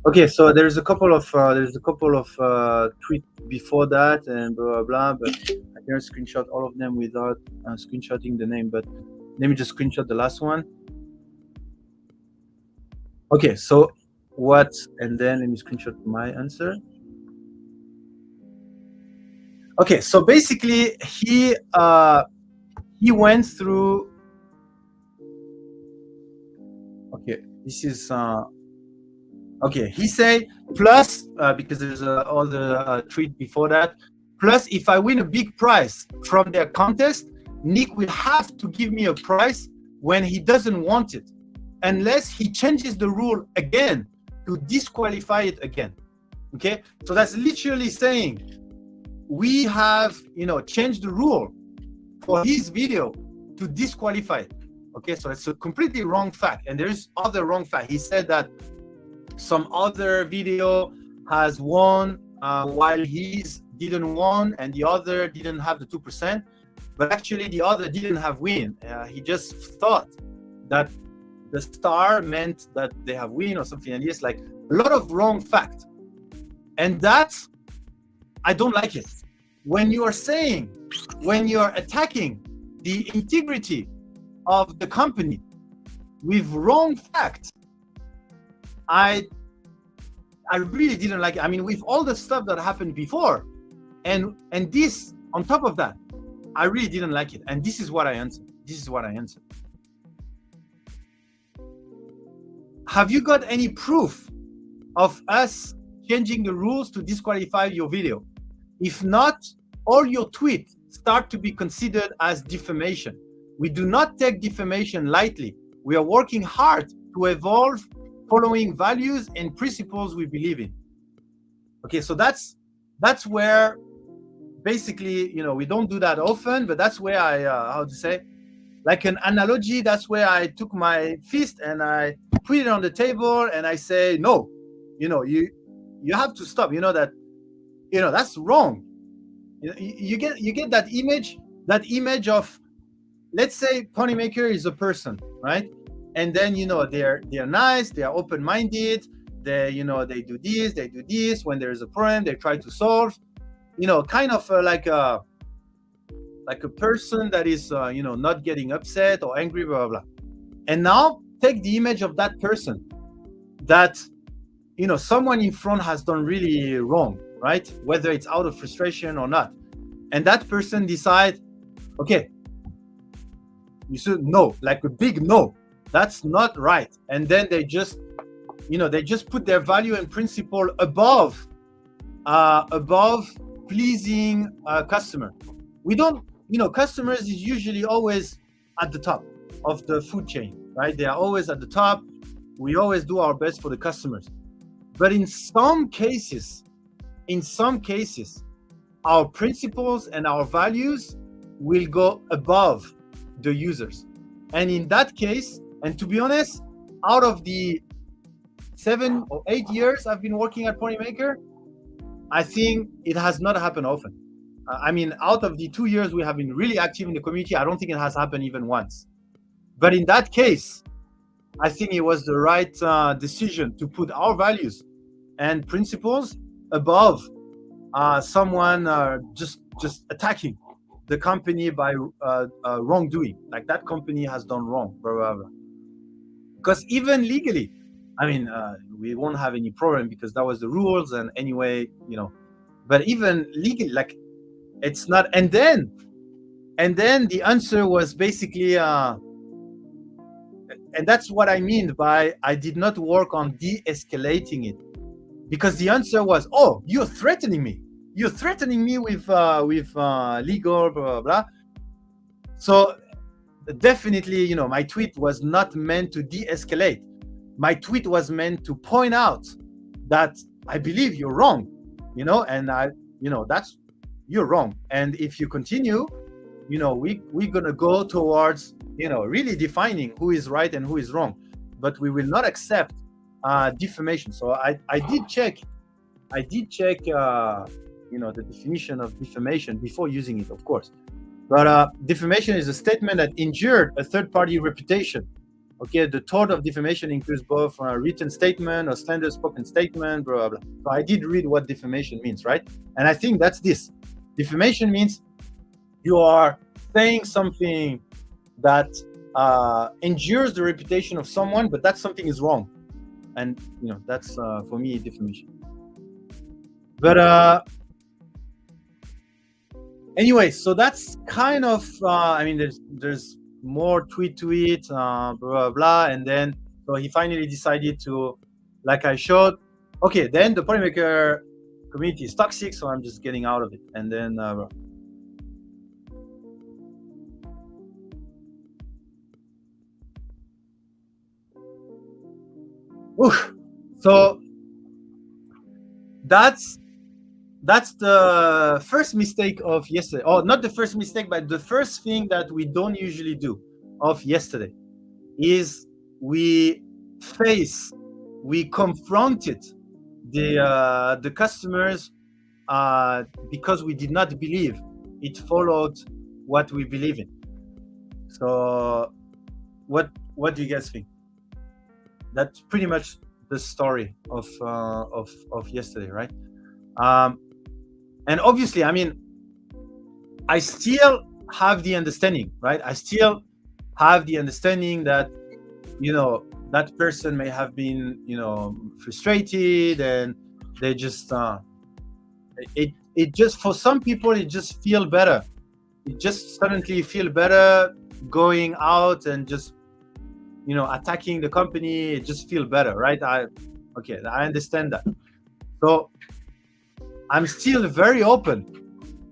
Speaker 1: Okay, so there's a couple of tweets before that and blah blah blah, but I can't screenshot all of them without screenshotting the name. But let me just screenshot the last one. Okay, so what? And then let me screenshot my answer. Okay, so basically he went through. Okay, this is. Okay, he said plus because there's all the tweet before that. Plus, if I win a big prize from their contest, Nick will have to give me a prize when he doesn't want it, unless he changes the rule again to disqualify it again. Okay, so that's literally saying we have changed the rule for his video to disqualify it. Okay, so it's a completely wrong fact, and there's other wrong fact. He said that some other video has won while his didn't won, and the other didn't have the 2%, but actually the other didn't have win. He just thought that the star meant that they have win or something, and it's like a lot of wrong fact. And that, I don't like it. When you are attacking the integrity of the company with wrong facts, I really didn't like it. I mean, with all the stuff that happened before, and this on top of that, I really didn't like it. And this is what I answered. Have you got any proof of us changing the rules to disqualify your video? If not, all your tweets start to be considered as defamation. We do not take defamation lightly. We are working hard to evolve following values and principles we believe in. Okay, so that's where basically, we don't do that often, but that's where I, like an analogy, that's where I took my fist and I put it on the table and I say, no, you have to stop. That that's wrong. You get that image of, let's say Ponymaker is a person, right? And then they're nice, they are open-minded, they they do this. When there is a problem, they try to solve, kind of like a person that is not getting upset or angry, blah blah blah. And now take the image of that person that someone in front has done really wrong, right? Whether it's out of frustration or not. And that person decide, okay, you should no, like a big no, that's not right. And then they just put their value and principle above pleasing customer. We don't, customers is usually always at the top of the food chain, right? They are always at the top. We always do our best for the customers. But in some cases, our principles and our values will go above the users. And in that case, and to be honest, out of the 7 or 8 years I've been working at Ponymaker, I think it has not happened often. I mean, out of the 2 years we have been really active in the community, I don't think it has happened even once. But in that case, I think it was the right decision to put our values and principles above someone just attacking the company by wrongdoing, like that company has done wrong, blah, blah, blah. Because even legally, I mean, we won't have any problem because that was the rules, and anyway, but even legally, like, it's not. And then the answer was basically, and that's what I mean by I did not work on de-escalating it, because the answer was, oh, you're threatening me with legal, blah, blah, blah. So definitely, my tweet was not meant to de-escalate. My tweet was meant to point out that I believe you're wrong, and that's, you're wrong. And if you continue, we're gonna go towards, really defining who is right and who is wrong. But we will not accept defamation. So I did check, the definition of defamation before using it, of course. But defamation is a statement that injured a third-party reputation. Okay, the tort of defamation includes both a written statement or slander spoken statement, blah, blah, blah. So I did read what defamation means, right? And I think that's this. Defamation means you are saying something that injures the reputation of someone, but that something is wrong. And, that's, for me, defamation. But anyway, so that's kind of, I mean, there's more tweet to it, blah, blah, blah. And then, so he finally decided to, like I showed, okay, then the Ponymaker community is toxic, so I'm just getting out of it. And then, so that's the first mistake of yesterday. Oh, not the first mistake, but the first thing that we don't usually do of yesterday is we confronted the customers because we did not believe it followed what we believe in. So what do you guys think? That's pretty much the story of yesterday, right? And obviously, I mean, I still have the understanding, right? I still have the understanding that, that person may have been, frustrated, and they just, it just, for some people, it just feel better. It just suddenly feel better going out and just, attacking the company. It just feel better, right? I understand that. So I'm still very open,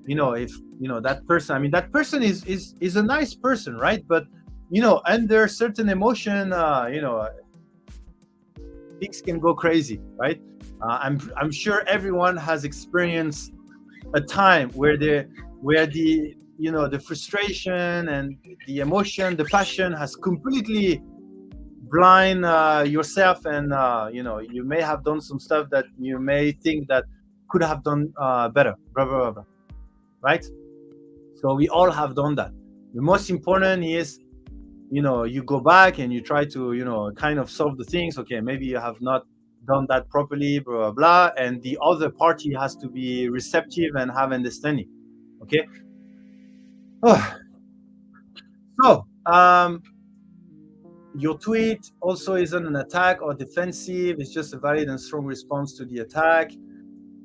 Speaker 1: if, that person, I mean, that person is a nice person, right? But, under certain emotion, things can go crazy, right? I'm sure everyone has experienced a time where the frustration and the emotion, the passion has completely blind yourself, and you may have done some stuff that you may think that could have done better, blah, blah, blah, blah, right? So we all have done that. The most important is, you go back and you try to, kind of solve the things. Okay, maybe you have not done that properly, blah, blah, blah, and the other party has to be receptive and have understanding. Okay. So, your tweet also isn't an attack or defensive. It's just a valid and strong response to the attack.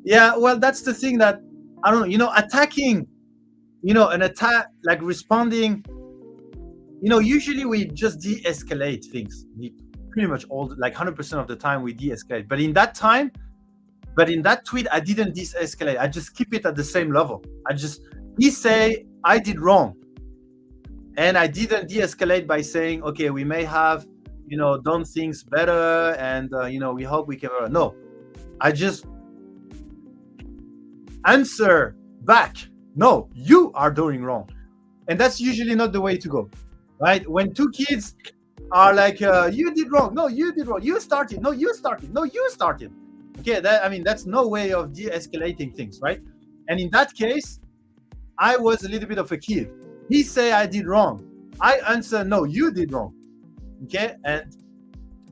Speaker 1: Yeah, well, that's the thing that, I don't know, attacking, an attack, like responding, usually we just de-escalate things. Pretty much all, like 100% of the time we de-escalate. But in that tweet, I didn't de-escalate. I just keep it at the same level. He say, I did wrong. And I didn't de-escalate by saying, okay, we may have, done things better, and we hope we can. No, I just answer back. No, you are doing wrong, and that's usually not the way to go, right? When two kids are like, you did wrong. No, you did wrong. You started. No, you started. No, you started. Okay, that's no way of de-escalating things, right? And in that case, I was a little bit of a kid. He say I did wrong. I answer, no, you did wrong. Okay, and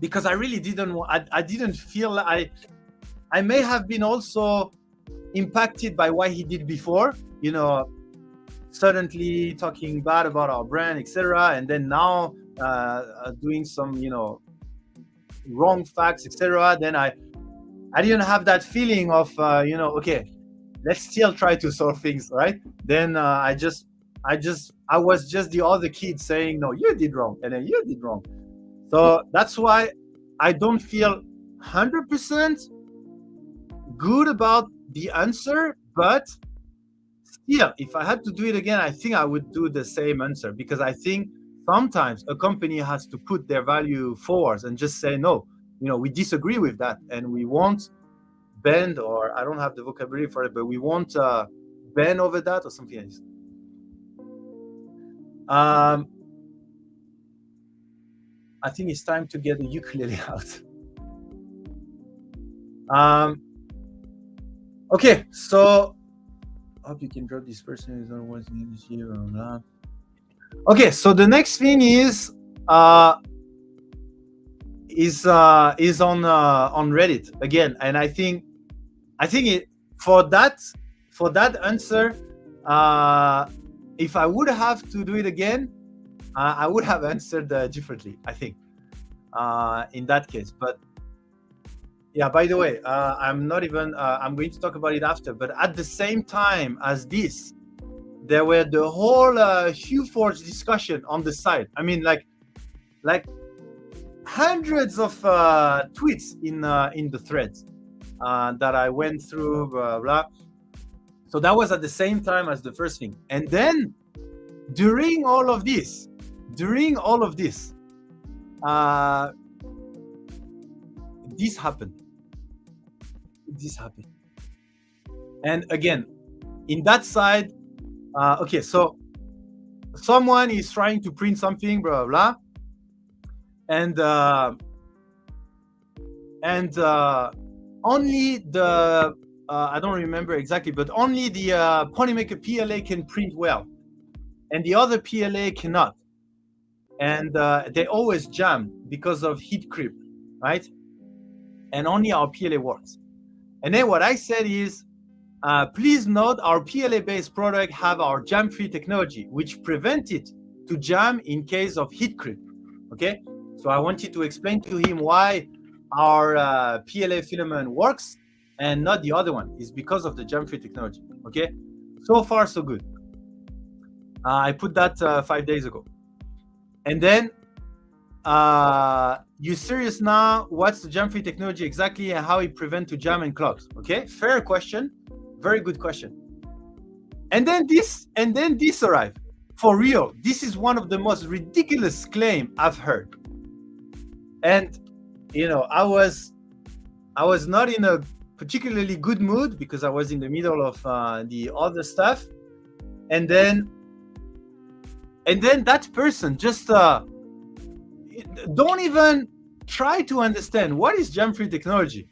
Speaker 1: because I really didn't, I didn't feel I may have been also impacted by what he did before. Suddenly talking bad about our brand, etc., and then now doing some, wrong facts, etc. Then I didn't have that feeling of, okay, let's still try to solve things, right? Then I was just the other kid saying, no, you did wrong, and then you did wrong. So that's why I don't feel 100% good about the answer, but still, if I had to do it again, I think I would do the same answer, because I think sometimes a company has to put their value forward and just say, no, we disagree with that, and we won't bend, or I don't have the vocabulary for it, but we won't bend over that or something else. I think it's time to get the ukulele out. Okay, so I hope you can drop this person who's always in this year or not. Okay, so the next thing is on Reddit again, and I think it for that answer, if I would have to do it again, I would have answered differently, I think, in that case. But yeah, by the way, I'm not even, I'm going to talk about it after, but at the same time as this, there were the whole HueForge discussion on the side. I mean, like hundreds of tweets in the threads that I went through, blah, blah. So that was at the same time as the first thing. And then during all of this, this happened. And again, in that side, okay, so someone is trying to print something, blah, blah, blah. And only the, I don't remember exactly, but only the Ponymaker PLA can print well, and the other PLA cannot. And they always jam because of heat creep, right? And only our PLA works. And then what I said is, please note our PLA-based product have our jam-free technology, which prevent it to jam in case of heat creep. Okay, so I wanted to explain to him why our PLA filament works and not the other one. Is because of the jam-free technology. Okay, so far so good. I put that 5 days ago. And then, you serious now? What's the jam-free technology exactly, and how it prevent to jam and clogs? Okay, fair question, very good question. And then this arrived. For real, this is one of the most ridiculous claim I've heard. And I was not in a particularly good mood because I was in the middle of the other stuff, and then that person just don't even try to understand what is jam-free technology.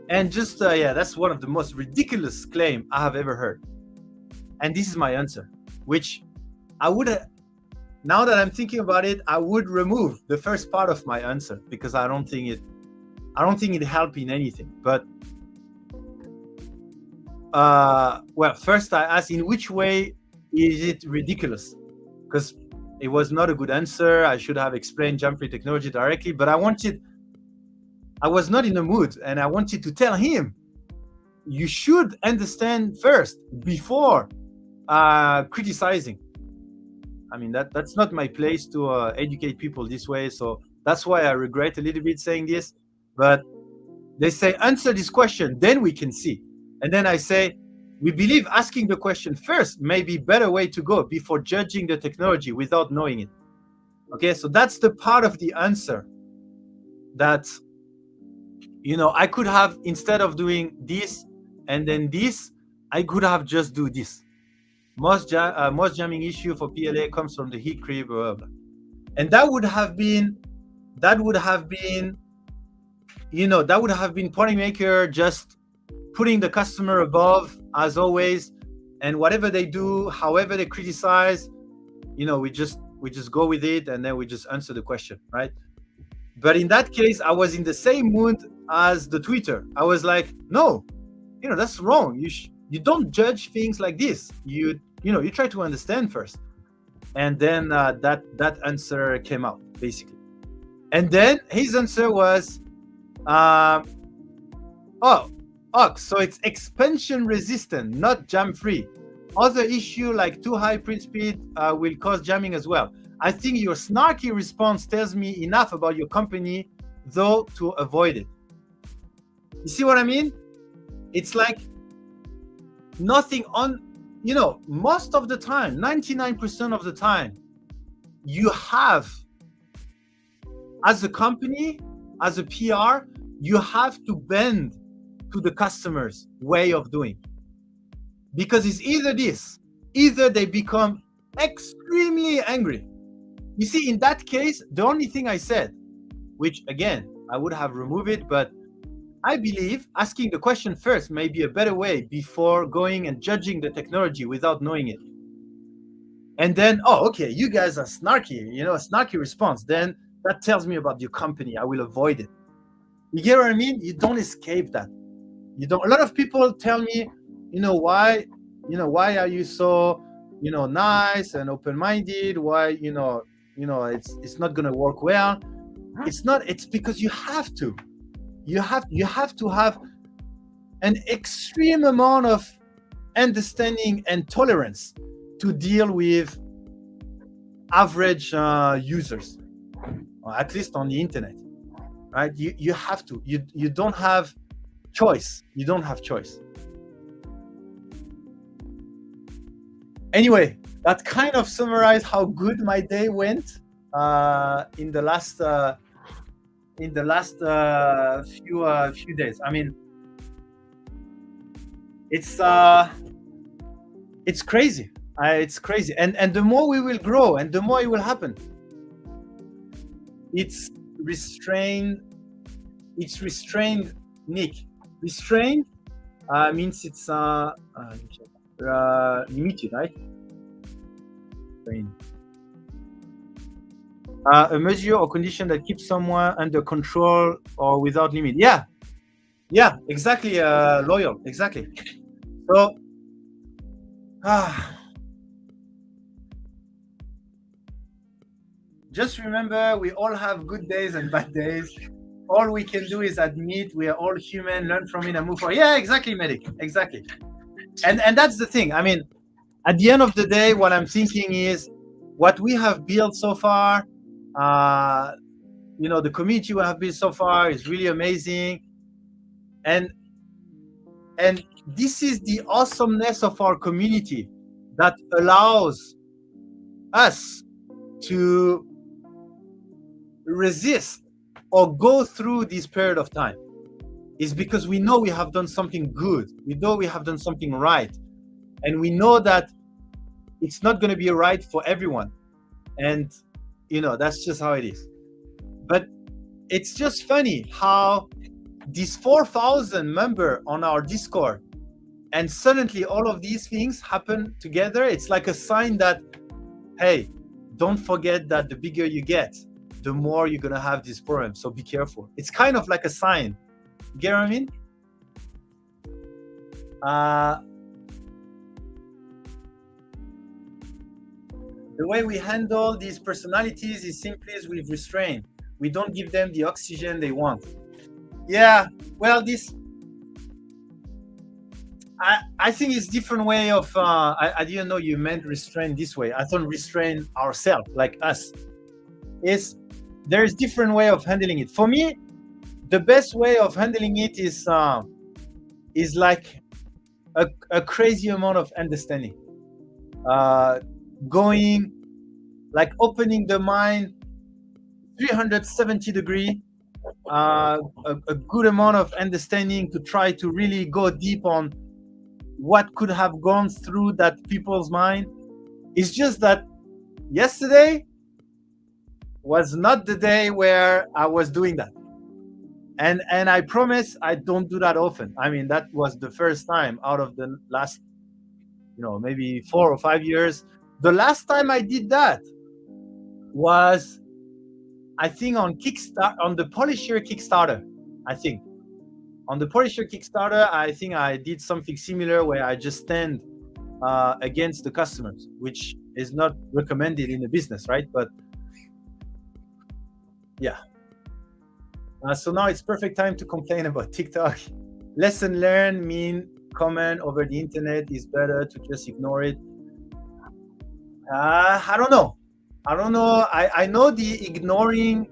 Speaker 1: And just yeah, that's one of the most ridiculous claim I have ever heard. And this is my answer, which I would, now that I'm thinking about it, I would remove the first part of my answer because I don't think it helped in anything. But well, first I asked, in which way is it ridiculous? Because it was not a good answer. I should have explained jam-free technology directly, but I was not in the mood, and I wanted to tell him, you should understand first before criticizing. I mean, that's not my place to educate people this way. So that's why I regret a little bit saying this. But they say, answer this question, then we can see. And then I say, we believe asking the question first may be a better way to go before judging the technology without knowing it. Okay, so that's the part of the answer that, you know, I could have, instead of doing this and then this, I could have just do this. Most jamming issue for PLA comes from the heat creep, blah, blah, blah. And that would have been, you know, that would have been Polymaker just putting the customer above, as always, and whatever they do, however they criticize, you know, we just go with it, and then we just answer the question, right? But in that case, I was in the same mood as the tweeter. I was like, no, you know, that's wrong. You don't judge things like this. You know, you try to understand first. And then that answer came out, basically. And then his answer was, so it's expansion resistant, not jam free. Other issue like too high print speed will cause jamming as well. I think your snarky response tells me enough about your company, though, to avoid it. You see what I mean? It's like nothing on, you know, most of the time, 99% of the time, you have, as a company, as a PR, you have to bend to the customer's way of doing. Because it's either they become extremely angry. You see, in that case, the only thing I said, which again, I would have removed it, but I believe asking the question first may be a better way before going and judging the technology without knowing it. And then, oh, okay, you guys are snarky, you know, a snarky response. Then that tells me about your company. I will avoid it. You get what I mean? You don't escape that. You don't. A lot of people tell me, why are you so, nice and open-minded? Why, it's not gonna work well. It's not. It's because you have to. You have to have an extreme amount of understanding and tolerance to deal with average users, or at least on the internet, right? You have to. You don't have choice. You don't have choice. Anyway, that kind of summarized how good my day went in the last few days. I mean, it's crazy. It's crazy, and the more we will grow, and the more it will happen. It's restrained. It's restrained, Nick. Restrained means it's limited, right? A measure or condition that keeps someone under control or without limit. Yeah, exactly. Loyal, exactly. So, just remember, we all have good days and bad days. All we can do is admit we are all human, learn from it, and move forward. Yeah, exactly, Medic. Exactly. And that's the thing. I mean, at the end of the day, what I'm thinking is what we have built so far. The community we have built so far is really amazing, and this is the awesomeness of our community that allows us to resist or go through this period of time. Is because we know we have done something good, we know we have done something right, and we know that it's not going to be right for everyone, and that's just how it is. But it's just funny how these 4,000 members on our Discord, and suddenly all of these things happen together. It's like a sign that, hey, don't forget that the bigger you get, the more you're gonna have this problem. So be careful. It's kind of like a sign. You get what I mean? The way we handle these personalities is simply with restraint. We don't give them the oxygen they want. Yeah, well, I think it's different way of, I didn't know you meant restrain this way. I thought restrain ourselves, like us. There's different way of handling it. For me, the best way of handling it is like a crazy amount of understanding. Going, like opening the mind 370 degree, a good amount of understanding to try to really go deep on what could have gone through that people's mind. It's just that yesterday was not the day where I was doing that. And I promise I don't do that often. I mean, that was the first time out of the last, maybe 4 or 5 years. The last time I did that was, I think, on the Polisher Kickstarter. On the Polisher Kickstarter, I think I did something similar where I just stand against the customers, which is not recommended in the business, right? But yeah. So now it's perfect time to complain about TikTok. Lesson learned mean comment over the internet is better to just ignore it. I don't know. I know the ignoring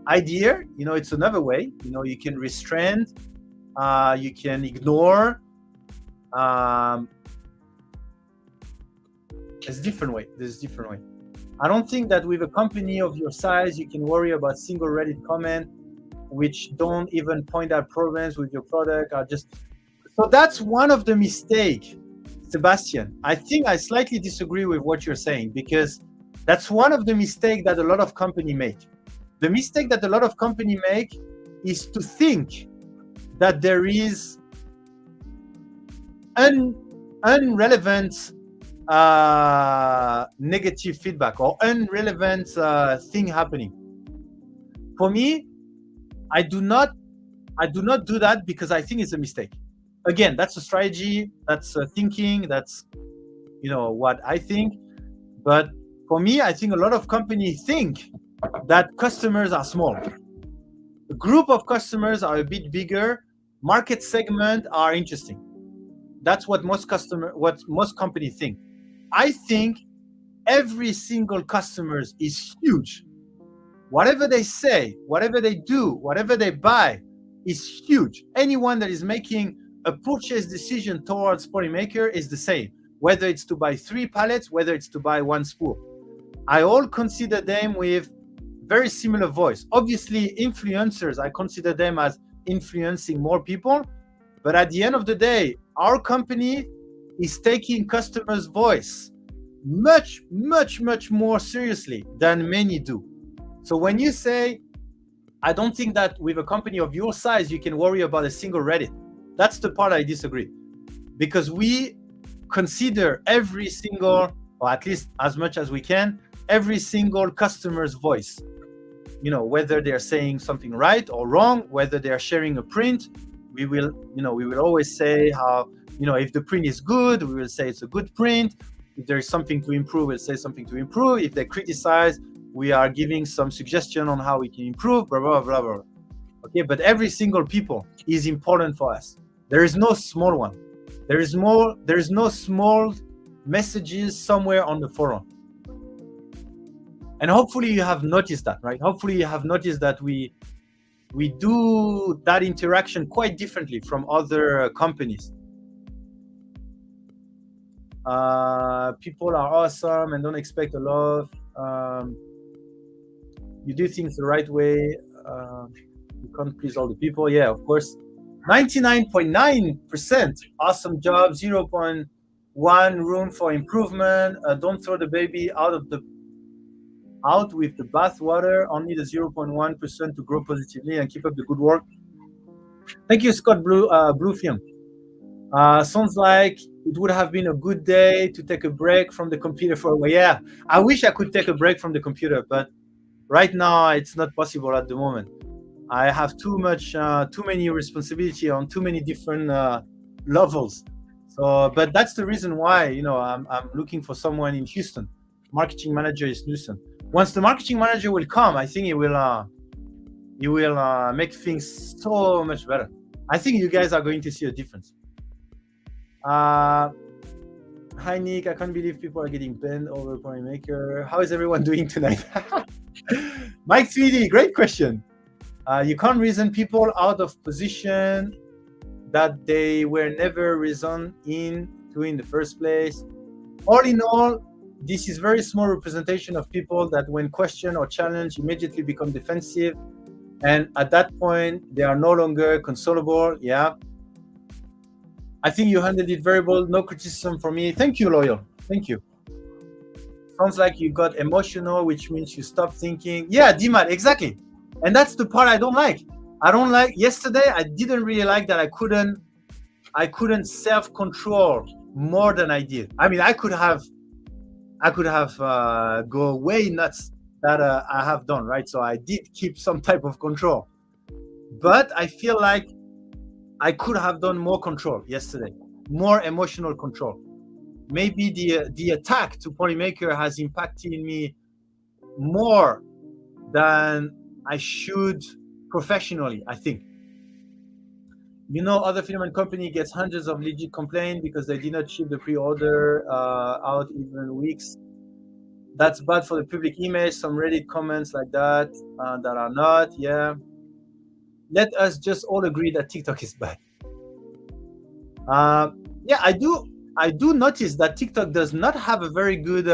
Speaker 1: idea. It's another way. You can restrain. You can ignore. There's a different way. I don't think that with a company of your size, you can worry about single Reddit comment, which don't even point out problems with your product. So that's one of the mistakes, Sebastian. I think I slightly disagree with what you're saying, because that's one of the mistakes that a lot of companies make. The mistake that a lot of companies make is to think that there is unrelevant negative feedback or irrelevant thing happening. For me, I do not do that, because I think it's a mistake. Again, that's a strategy, that's thinking, that's what I think. But for me, I think a lot of companies think that customers are small. The group of customers are a bit bigger. Market segment are interesting. That's what most companies think. I think every single customer is huge. Whatever they say, whatever they do, whatever they buy is huge. Anyone that is making a purchase decision towards Polymaker is the same, whether it's to buy 3 pallets, whether it's to buy 1 spool. I all consider them with very similar voice. Obviously, influencers, I consider them as influencing more people. But at the end of the day, our company is taking customers' voice much, much, much more seriously than many do. So when you say, I don't think that with a company of your size, you can worry about a single Reddit, that's the part I disagree. Because we consider every single, or at least as much as we can, every single customer's voice. Whether they're saying something right or wrong, whether they're sharing a print, we will always say how, if the print is good, we will say it's a good print. If there is something to improve, we'll say something to improve. If they criticize, we are giving some suggestion on how we can improve, blah, blah, blah, blah. Okay, but every single people is important for us. There is no small one. There is no small messages somewhere on the forum. And hopefully you have noticed that, right? Hopefully you have noticed that we do that interaction quite differently from other companies. People are awesome and don't expect a lot. You do things the right way. You can't please all the people. Yeah, of course. 99.9% awesome job. 0.1 room for improvement. Don't throw the baby out with the bath water. Only the 0.1% to grow positively and keep up the good work. Thank you, Scott Bluefilm. Sounds like it would have been a good day to take a break from the computer for a while. Yeah, I wish I could take a break from the computer, but right now it's not possible at the moment. I have too many responsibility on too many different levels. So, but that's the reason why I'm looking for someone in Houston. Marketing manager is Houston. Once the marketing manager will come, I think it will make things so much better. I think you guys are going to see a difference. Hi Nick, I can't believe people are getting banned over Polymaker. How is everyone doing tonight? Mike 3D, great question. You can't reason people out of position that they were never reasoned into in the first place. All in all, this is very small representation of people that when questioned or challenged immediately become defensive, and at that point they are no longer consolable. Yeah, I think you handled it very well. No criticism for me. Thank you, Loyal. Thank you. Sounds like you got emotional, which means you stopped thinking. Yeah, Dimat, exactly. And that's the part I don't like. Yesterday I didn't really like that I couldn't self-control more than I did. I mean, I could have go way nuts that I have done, right? So I did keep some type of control, but I feel like I could have done more control yesterday, more emotional control. Maybe the attack to Polymaker has impacted me more than I should professionally, I think. Other filament company gets hundreds of legit complaints because they did not ship the pre-order out even weeks. That's bad for the public image. Some Reddit comments like that that are not. Yeah. Let us just all agree that TikTok is bad. Yeah, I do notice that TikTok does not have a very good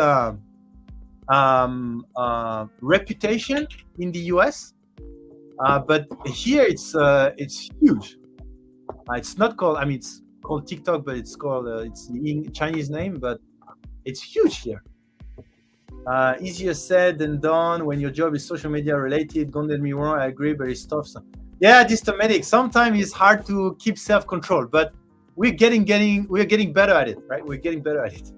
Speaker 1: reputation in the US, but here it's huge. It's not called. I mean, it's called TikTok, but it's called it's the Chinese name, but it's huge here. Easier said than done when your job is social media related. Don't get me wrong, I agree, but it's tough. Yeah, dystematic. Sometimes it's hard to keep self-control, but we're getting better at it, right? We're getting better at it.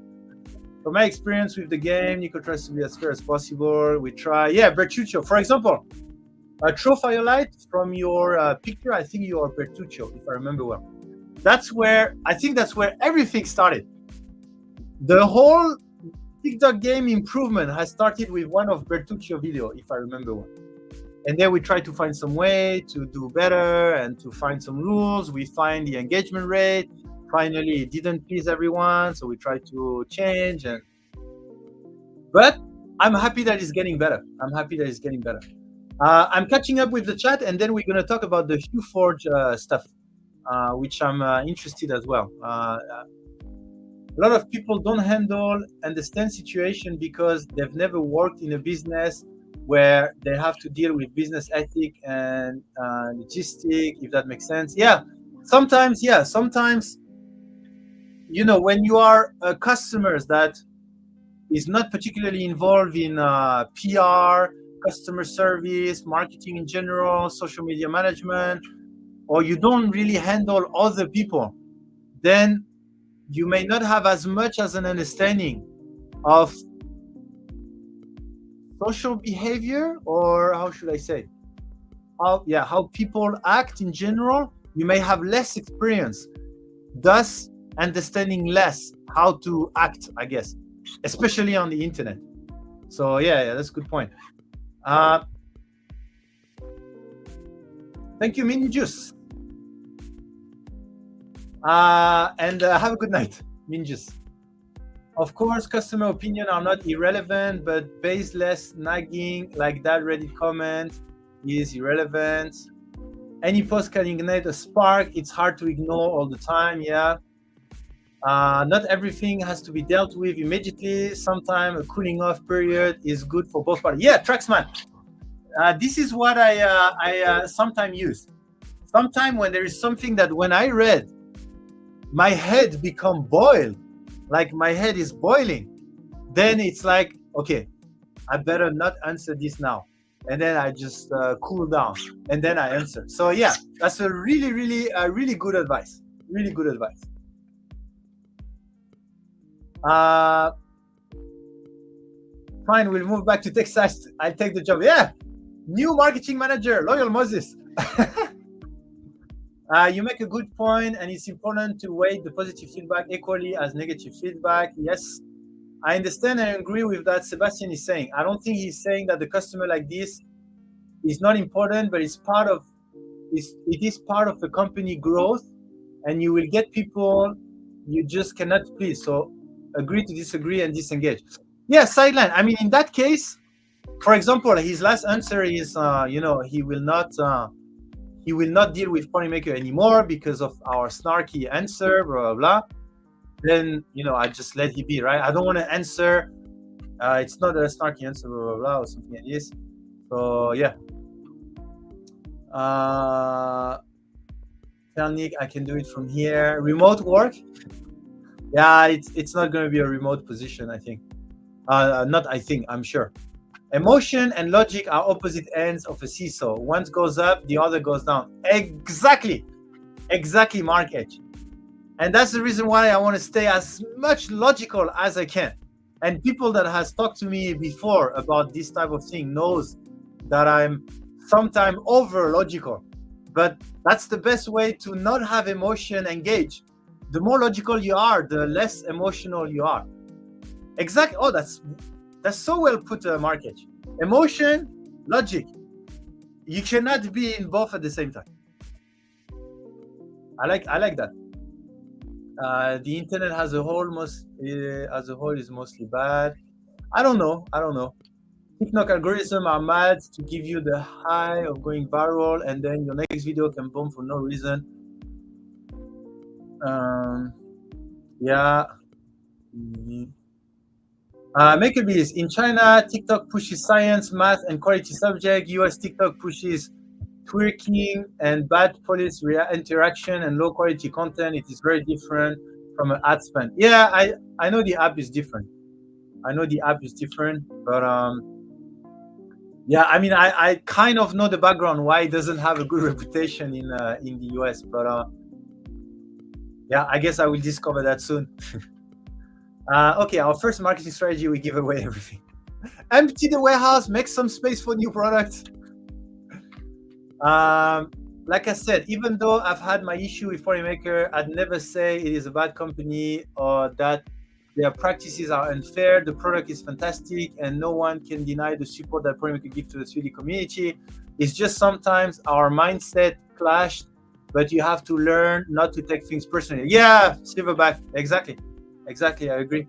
Speaker 1: From my experience with the game, Nico tries to be as fair as possible. We try. Yeah, Bertuccio, for example. Throw Firelight from your picture. I think you are Bertuccio, if I remember well. That's where everything started. The whole TikTok game improvement has started with one of Bertuccio video, if I remember well. And then we try to find some way to do better and to find some rules. We find the engagement rate. Finally, it didn't please everyone, so we try to change. But I'm happy that it's getting better. I'm catching up with the chat, and then we're going to talk about the HueForge stuff, which I'm interested as well. A lot of people don't understand situation because they've never worked in a business where they have to deal with business ethic and logistic, if that makes sense. Yeah, sometimes, when you are a customer that is not particularly involved in PR, customer service, marketing in general, social media management, or you don't really handle other people, then you may not have as much as an understanding of social behavior, or how should I say, how people act in general. You may have less experience, thus understanding less how to act, I guess, especially on the internet. So yeah, that's a good point. Thank you, Min Juice. And have a good night, Min Juice. Of course, customer opinion are not irrelevant, but baseless nagging like that Reddit comment is irrelevant. Any post can ignite a spark. It's hard to ignore all the time. Yeah. Not everything has to be dealt with immediately. Sometimes a cooling off period is good for both parties. Yeah, Traxman. This is what I sometimes use. Sometimes when there is something that when I read, my head become boiled, like my head is boiling, then it's like, okay, I better not answer this now. and then I just cool down, and then I answer. So yeah, that's a really good advice. Really good advice. Fine, we'll move back to Texas. I'll take the job. Yeah, new marketing manager, Loyal Moses. You make a good point, and it's important to weight the positive feedback equally as negative feedback. Yes, I understand and agree with that. Sebastian is saying. I don't think he's saying that the customer like this is not important, but it's part of it is part of the company growth, and you will get people you just cannot please. So agree to disagree and disengage. Yeah, sideline. I mean, in that case, for example, his last answer is, he will not deal with Polymaker anymore because of our snarky answer, blah, blah, blah. Then, I just let it be, right? I don't want to answer. It's not a snarky answer, blah, blah, blah, or something like this. So, yeah. Tell Nick I can do it from here. Remote work? Yeah, it's not going to be a remote position, I think. I'm sure. Emotion and logic are opposite ends of a seesaw. One goes up, the other goes down. Exactly, Mark Edge. And that's the reason why I want to stay as much logical as I can. And people that has talked to me before about this type of thing knows that I'm sometimes over logical. But that's the best way to not have emotion engage. The more logical you are, the less emotional you are. Exactly. Oh, that's so well put, Mark Edge. Emotion, logic. You cannot be in both at the same time. I like that. The internet as a whole is mostly bad. I don't know. TikTok algorithms are mad to give you the high of going viral, and then your next video can boom for no reason. Yeah. Makeabees, in China, TikTok pushes science, math, and quality subject. US TikTok pushes twerking and bad police interaction and low quality content. It is very different from an ad spend. Yeah, I know the app is different. But yeah, I mean, I kind of know the background why it doesn't have a good reputation in the US. But yeah, I guess I will discover that soon. Okay, our first marketing strategy, we give away everything. Empty the warehouse, make some space for new products. Like I said, even though I've had my issue with Polymaker, I'd never say it is a bad company or that their practices are unfair. The product is fantastic, and no one can deny the support that Polymaker gives to the 3D community. It's just sometimes our mindset clashed, but you have to learn not to take things personally. Yeah, Silverback, exactly, I agree.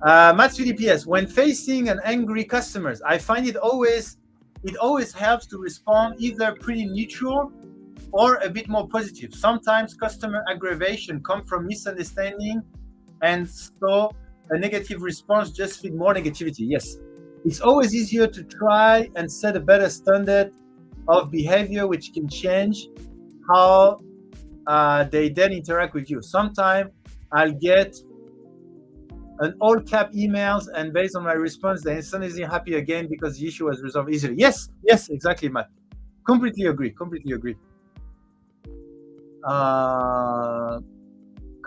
Speaker 1: Matt 3DPS, when facing an angry customers, I find it always helps to respond either pretty neutral or a bit more positive. Sometimes customer aggravation comes from misunderstanding, and so a negative response just feeds more negativity. Yes, it's always easier to try and set a better standard of behavior, which can change how they then interact with you. Sometimes I'll get an all cap emails, and based on my response, they're instantly happy again because the issue was resolved easily. Yes, exactly, Matt. Completely agree.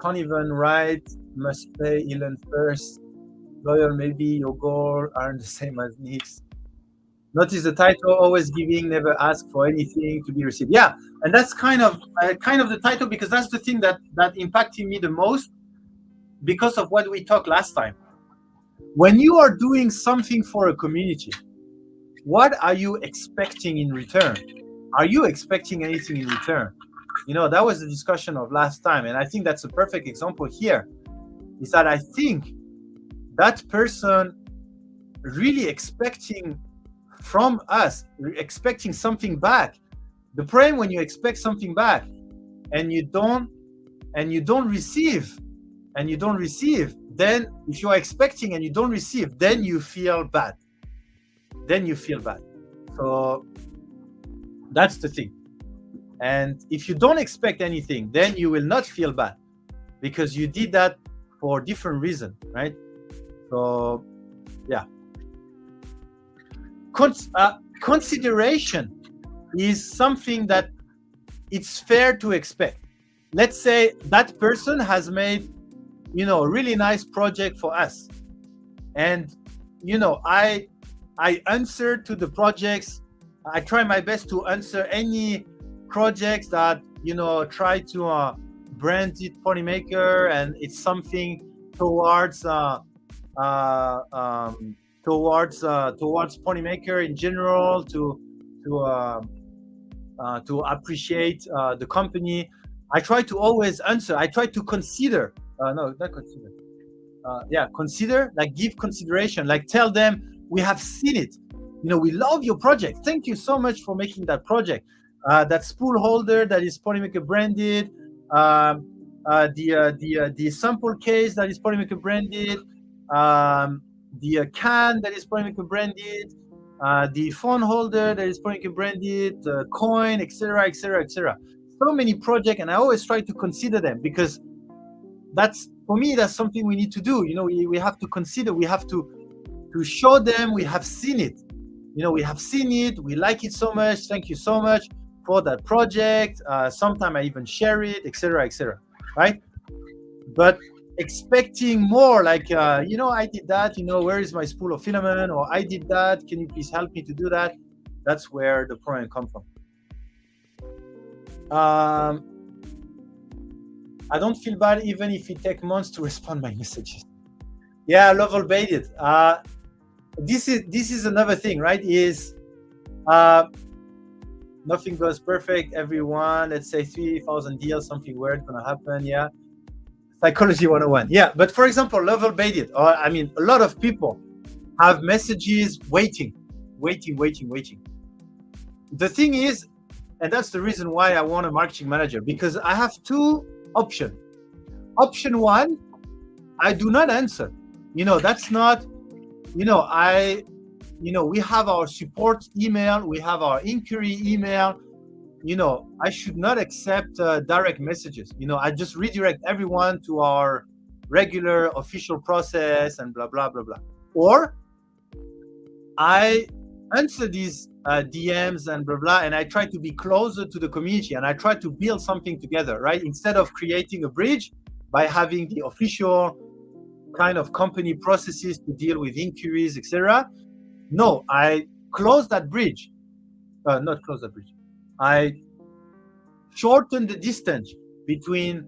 Speaker 1: Can't even write, must pay Elon first. Loyal, maybe your goal aren't the same as needs. Notice the title, always giving, never ask for anything to be received. Yeah, and that's kind of the title, because that's the thing that impacted me the most, because of what we talked last time. When you are doing something for a community, what are you expecting in return? Are you expecting anything in return? That was the discussion of last time, and I think that's a perfect example here, is that I think that person really expecting from us, expecting something back. The problem when you expect something back and you don't receive, then if you are expecting and you don't receive, then you feel bad. So that's the thing. And if you don't expect anything, then you will not feel bad, because you did that for different reason, right? So yeah. consideration is something that it's fair to expect. Let's say that person has made, a really nice project for us, and I answer to the projects. I try my best to answer any projects that try to brand it Polymaker, and it's something towards towards Polymaker in general, to appreciate the company. I try to always answer. I try to consider. No, not consider. Consider, like give consideration, like tell them we have seen it. We love your project. Thank you so much for making that project. That spool holder that is Polymaker branded. The sample case that is Polymaker branded. The can that is Polymaker branded. The phone holder that is Polymaker branded. The coin, etc., etc., etc. So many projects, and I always try to consider them, because for me that's something we need to do. We have to consider. We have to show them we have seen it. We have seen it. We like it so much. Thank you so much for that project. Sometimes I even share it, etc., etc. Right? But expecting more, like I did that. Where is my spool of filament? Or I did that. Can you please help me to do that? That's where the problem comes from. I don't feel bad even if it takes months to respond my messages. Yeah, Lovell baited. This is another thing, right? Is nothing goes perfect. Everyone, let's say 3,000 deals, something weird gonna happen. Yeah, psychology 101. Yeah, but for example, Lovell baited, or a lot of people have messages waiting. The thing is, and that's the reason why I want a marketing manager, because I have two options. Option one, I do not answer. That's not, we have our support email, we have our inquiry email. I should not accept direct messages. I just redirect everyone to our regular official process and blah, blah, blah, blah. Or I answer these DMs and blah, blah, and I try to be closer to the community, and I try to build something together, right? Instead of creating a bridge by having the official kind of company processes to deal with inquiries, etc. No, I close that bridge. Not close that bridge. I shorten the distance between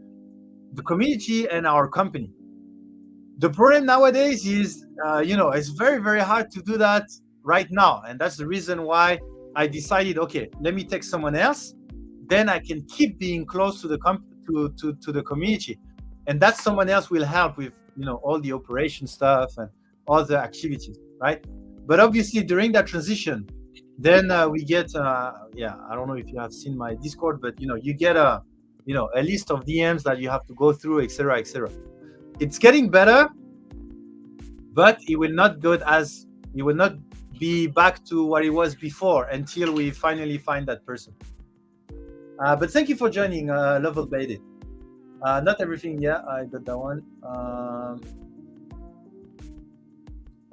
Speaker 1: the community and our company. The problem nowadays is, it's very, very hard to do that right now, and that's the reason why I decided, okay, let me take someone else, then I can keep being close to the to the community, and that someone else will help with all the operation stuff and other activities, right? But obviously during that transition, then we get I don't know if you have seen my Discord, but you get a list of DMs that you have to go through, etc., etc. It's getting better, but it will not be back to what it was before until we finally find that person. But thank you for joining, Lovell baited. Not everything, yeah, I got that one.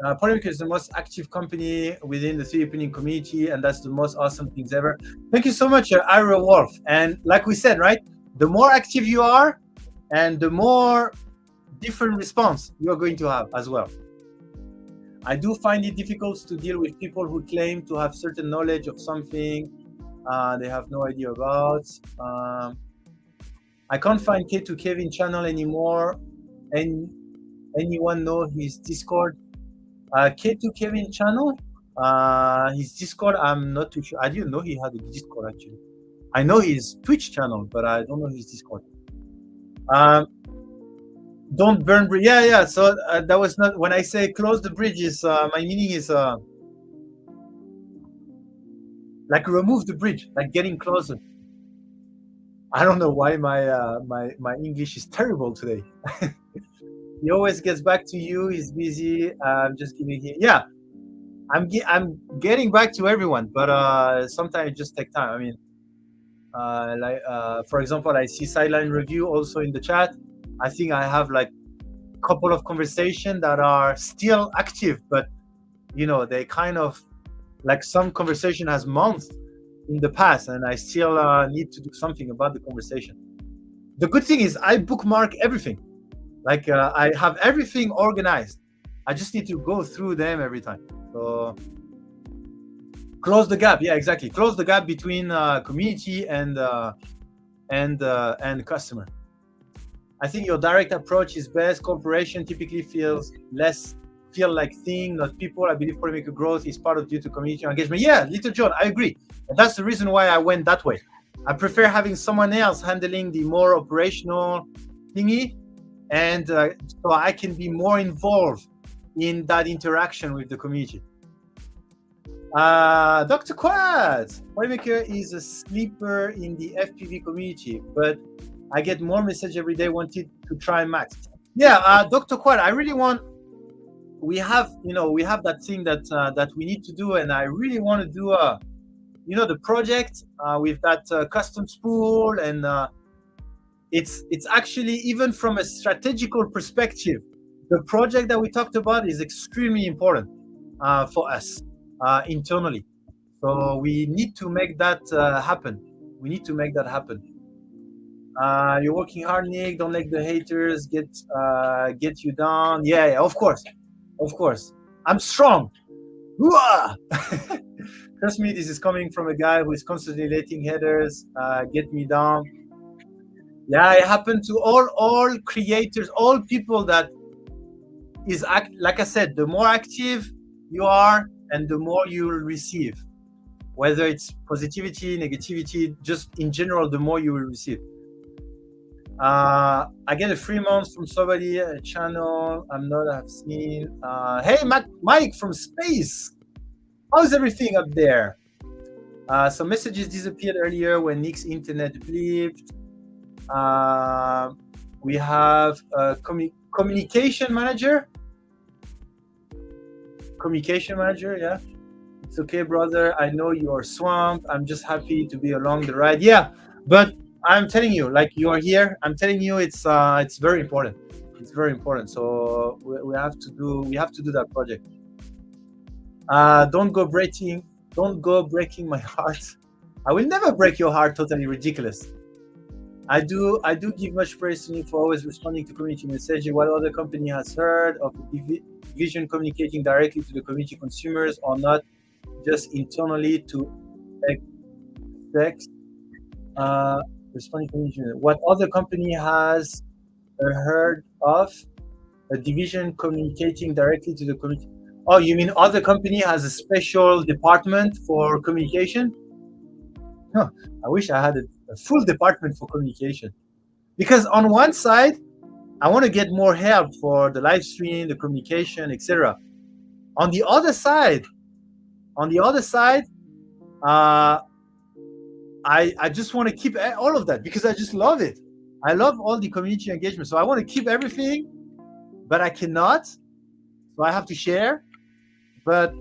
Speaker 1: Polymaker is the most active company within the 3D printing community, and that's the most awesome things ever. Thank you so much, Ira Wolf. And like we said, right, the more active you are, and the more different response you're going to have as well. I do find it difficult to deal with people who claim to have certain knowledge of something they have no idea about. I can't find K2 Kevin channel anymore. And anyone know his Discord? K2 Kevin channel, his Discord, I'm not too sure. I didn't know he had a Discord actually. I know his Twitch channel, but I don't know his Discord. Don't burn bridge. Yeah. So that was not, when I say close the bridges, my meaning is like remove the bridge, like getting closer. I don't know why my English is terrible today. He always gets back to you. He's busy. I'm just giving him. Yeah, I'm getting back to everyone, but sometimes it just takes time. I mean, for example, I see Sideline Review also in the chat. I think I have like a couple of conversations that are still active, but they kind of Like some conversation has months in the past, and I still need to do something about the conversation. The good thing is I bookmark everything. Like I have everything organized. I just need to go through them every time. So close the gap. Yeah, exactly. Close the gap between community and customer. I think your direct approach is best. Corporation typically feel like thing, not people. I believe Polymaker growth is part of due to community engagement. Yeah, Little John, I agree. And that's the reason why I went that way. I prefer having someone else handling the more operational thingy, and so I can be more involved in that interaction with the community. Dr. Quad, Polymaker is a sleeper in the FPV community, but I get more message every day wanted to try Max. Yeah, Dr. Quad, I really want. We have that thing that we need to do, and I really want to do the project with that custom spool, and it's actually, even from a strategical perspective, the project that we talked about is extremely important for us internally. So we need to make that happen. We need to make that happen. You're working hard, Nick. Don't let the haters get you down. Yeah, of course. I'm strong. Trust me, this is coming from a guy who is constantly letting haters get me down. Yeah, it happened to all creators, all people that is like I said, the more active you are and the more you'll receive. Whether it's positivity, negativity, just in general, the more you will receive. I get a 3 months from somebody, a channel I've seen. Hey, Mike from space. How's everything up there? Some messages disappeared earlier when Nick's internet blipped. We have a communication manager. Yeah. It's okay, brother. I know you are swamped. I'm just happy to be along the ride. Yeah, but I'm telling you, like, you are here. I'm telling you, it's very important. It's very important. So we have to do that project. Don't go breaking my heart. I will never break your heart. Totally ridiculous. I do give much praise to you for always responding to community messages. What other company has heard of division communicating directly to the community consumers, or not just internally to expect responding community? What other company has heard of a division communicating directly to the community? Oh, you mean other company has a special department for communication? Huh, I wish I had a full department for communication. Because on one side, I want to get more help for the live stream, the communication, etc. On the other side, I just want to keep all of that because I just love it. I love all the community engagement. So I want to keep everything, but I cannot. So I have to share. But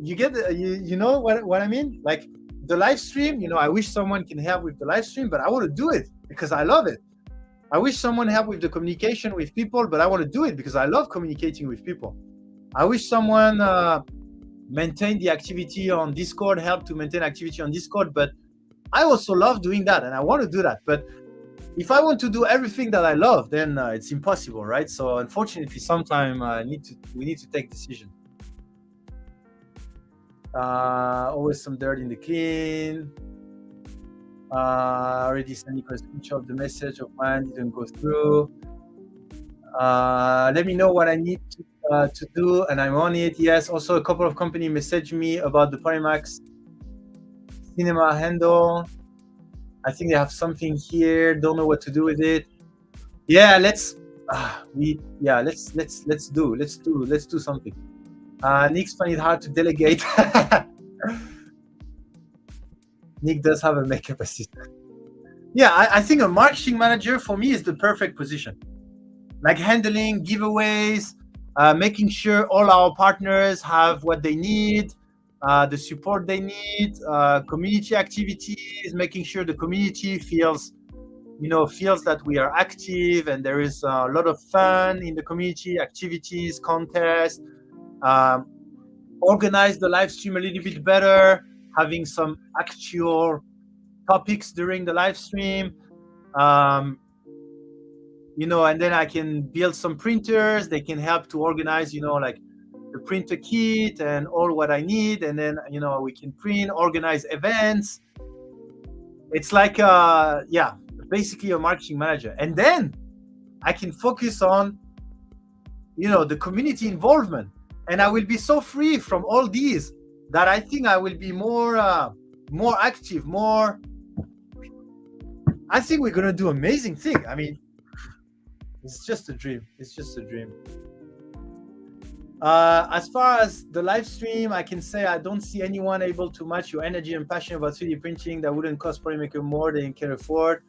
Speaker 1: you get you know what I mean? Like the live stream, I wish someone can help with the live stream, but I want to do it because I love it. I wish someone help with the communication with people, but I want to do it because I love communicating with people. I wish someone maintain the activity on Discord, help to maintain activity on Discord, but I also love doing that and I want to do that. But if I want to do everything that I love, then it's impossible, right? So unfortunately, sometimes we need to take decisions. Always some dirt in the clean. Already sending a screenshot of the message of mine, didn't go through. Let me know what I need to do, and I'm on it. Yes, also a couple of companies messaged me about the Polymax cinema handle. I think they have something here. Don't know what to do with it. Yeah, let's do something. Nick's find it hard to delegate. Nick does have a makeup assistant. Yeah, I think a marketing manager for me is the perfect position. Like handling giveaways, making sure all our partners have what they need, the support they need, community activities, making sure the community feels that we are active and there is a lot of fun in the community, activities, contests. organize the live stream a little bit better, having some actual topics during the live stream. And then I can build some printers. They can help to organize, like the printer kit and all what I need. And then, we can print, organize events. It's like, basically a marketing manager. And then I can focus on, the community involvement. And I will be so free from all these that I think I will be more active, I think we're going to do amazing thing. I mean, it's just a dream. It's just a dream. As far as the live stream, I can say I don't see anyone able to match your energy and passion about 3D printing that wouldn't cost Polymaker more than you can afford.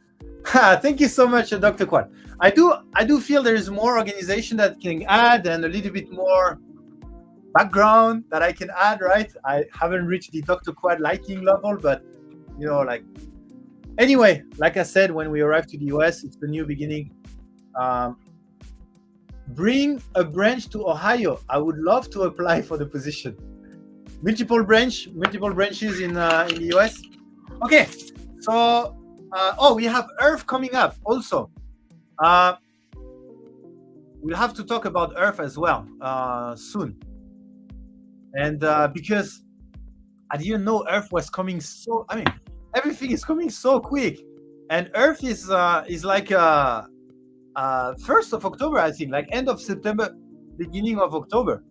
Speaker 1: Thank you so much, Dr. Quad. I do feel there is more organization that can add and a little bit more background that I can add, right? I haven't reached the Dr. Quad liking level, but anyway, like I said, when we arrive to the US, it's the new beginning. Bring a branch to Ohio. I would love to apply for the position. Multiple branches in the US. Okay, so we have Earth coming up also. We'll have to talk about Earth as well soon. And because I didn't know Earth was coming so. I mean, everything is coming so quick, and Earth is like 1st of October, I think, like end of September, beginning of October.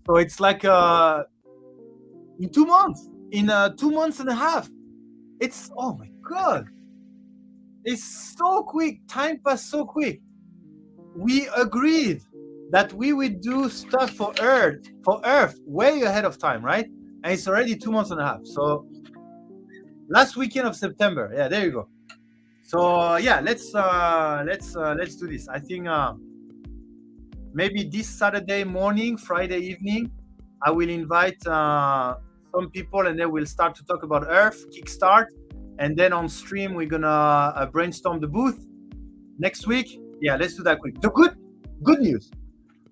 Speaker 1: So it's like in 2 months, in 2 months and a half. It's, oh my God, it's so quick. Time passed so quick. We agreed that we would do stuff for Earth way ahead of time, right? And it's already 2 months and a half. So last weekend of September. Yeah, there you go. So yeah, let's do this. I think maybe this Saturday morning, Friday evening, I will invite some people, and then we'll start to talk about Earth, kickstart, and then on stream we're gonna brainstorm the booth next week. Yeah, let's do that quick. The good news.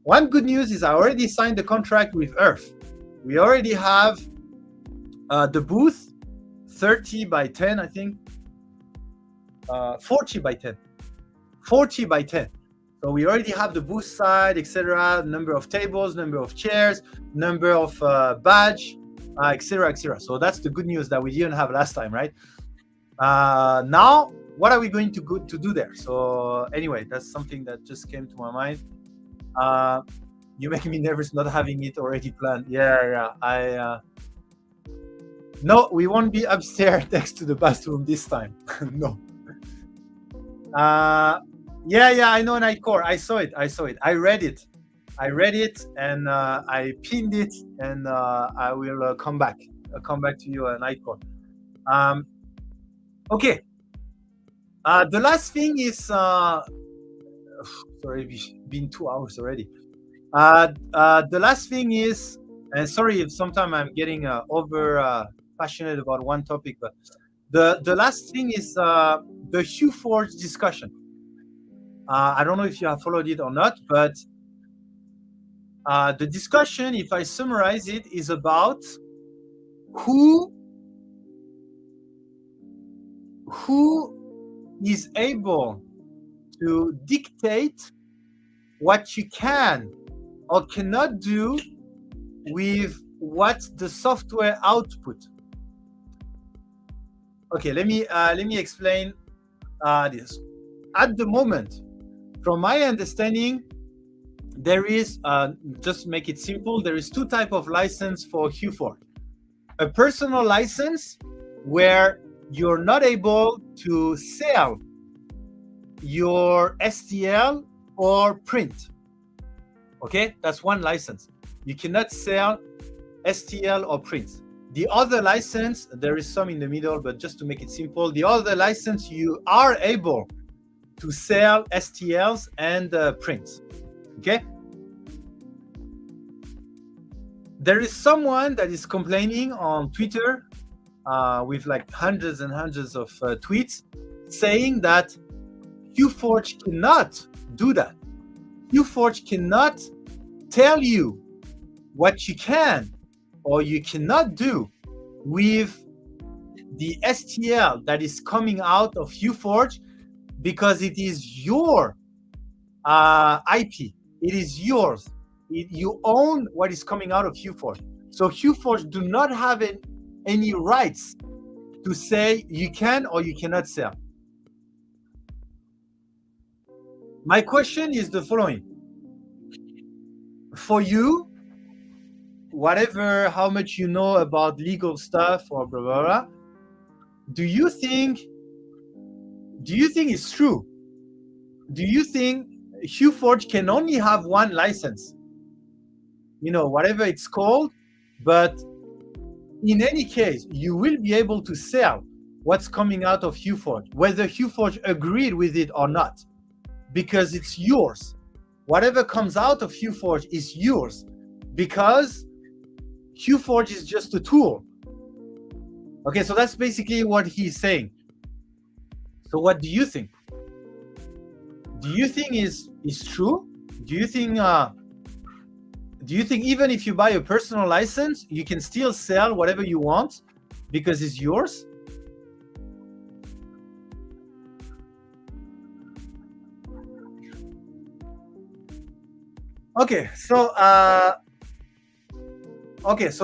Speaker 1: One good news is I already signed the contract with Earth. We already have the booth, 30 by 10, I think. 40 by 10. So we already have the booth side, etc. Number of tables, number of chairs, number of badge, etc. So that's the good news that we didn't have last time, right? Now, what are we going to do there? So anyway, that's something that just came to my mind. You make me nervous not having it already planned. Yeah. No, we won't be upstairs next to the bathroom this time. No. Yeah, I know Nightcore. I saw it. I read it, and I pinned it, and I will come back. I'll come back to you, Nightcore. Okay. The last thing is, sorry, it's been 2 hours already. The last thing is, and sorry if sometimes I'm getting over passionate about one topic, but the last thing is the HueForge discussion. I don't know if you have followed it or not, but the discussion, if I summarize it, is about who is able to dictate what you can or cannot do with what the software output. Okay, let me explain this. At the moment, from my understanding, there is, just to make it simple, there is two types of license for HueForge. A personal license where you're not able to sell your STL or print. Okay, that's one license. You cannot sell STL or print. The other license, there is some in the middle, but just to make it simple, the other license, you are able to sell STLs and prints. Okay? There is someone that is complaining on Twitter with like hundreds and hundreds of tweets saying that HueForge cannot do that. HueForge cannot tell you what you can or you cannot do with the STL that is coming out of HueForge, because it is your IP. It is yours. You own what is coming out of HueForge. So HueForge do not have any rights to say you can or you cannot sell. My question is the following. For you, whatever, how much you know about legal stuff or blah, blah, blah, do you think it's true? Do you think HueForge can only have one license? You know, whatever it's called, but in any case, you will be able to sell what's coming out of HueForge, whether HueForge agreed with it or not, because it's yours. Whatever comes out of HueForge is yours, because HueForge is just a tool. Okay, so that's basically what he's saying. So what do you think? Do you think is true? Do you think even if you buy a personal license, you can still sell whatever you want because it's yours? Okay, so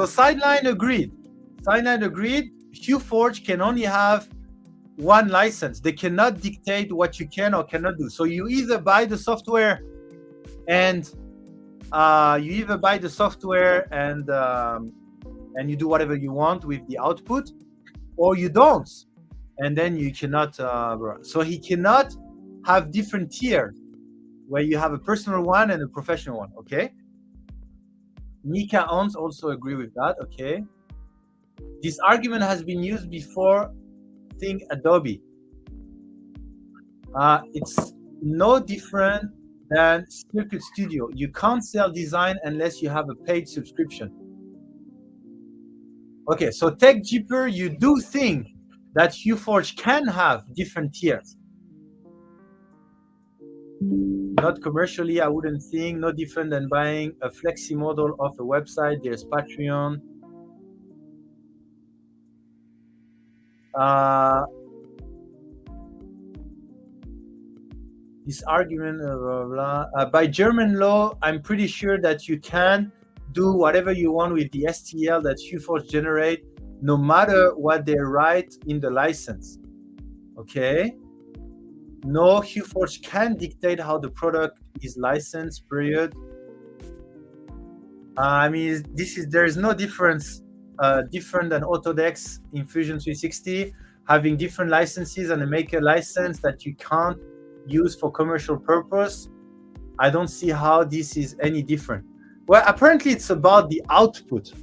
Speaker 1: Sideline agreed. Sideline agreed. HueForge can only have one license. They cannot dictate what you can or cannot do. So you either buy the software and you do whatever you want with the output, or you don't, and then you cannot. So he cannot have different tiers where you have a personal one and a professional one. Okay. Nika Ons also agree with that. Okay. This argument has been used before. Think Adobe. It's no different than Circuit Studio. You can't sell design unless you have a paid subscription. Okay, so TechJeeper, you do think that HueForge can have different tiers? Not commercially, I wouldn't think. No different than buying a flexi model of a website. There's Patreon. This argument, by German law, I'm pretty sure that you can do whatever you want with the STL that HueForge generate, no matter what they write in the license. Okay. No, HueForge can dictate how the product is licensed, period. I mean, there is no difference different than Autodesk in Fusion 360 having different licenses and a maker license that you can't use for commercial purpose. I don't see how this is any different. Well, apparently it's about the output.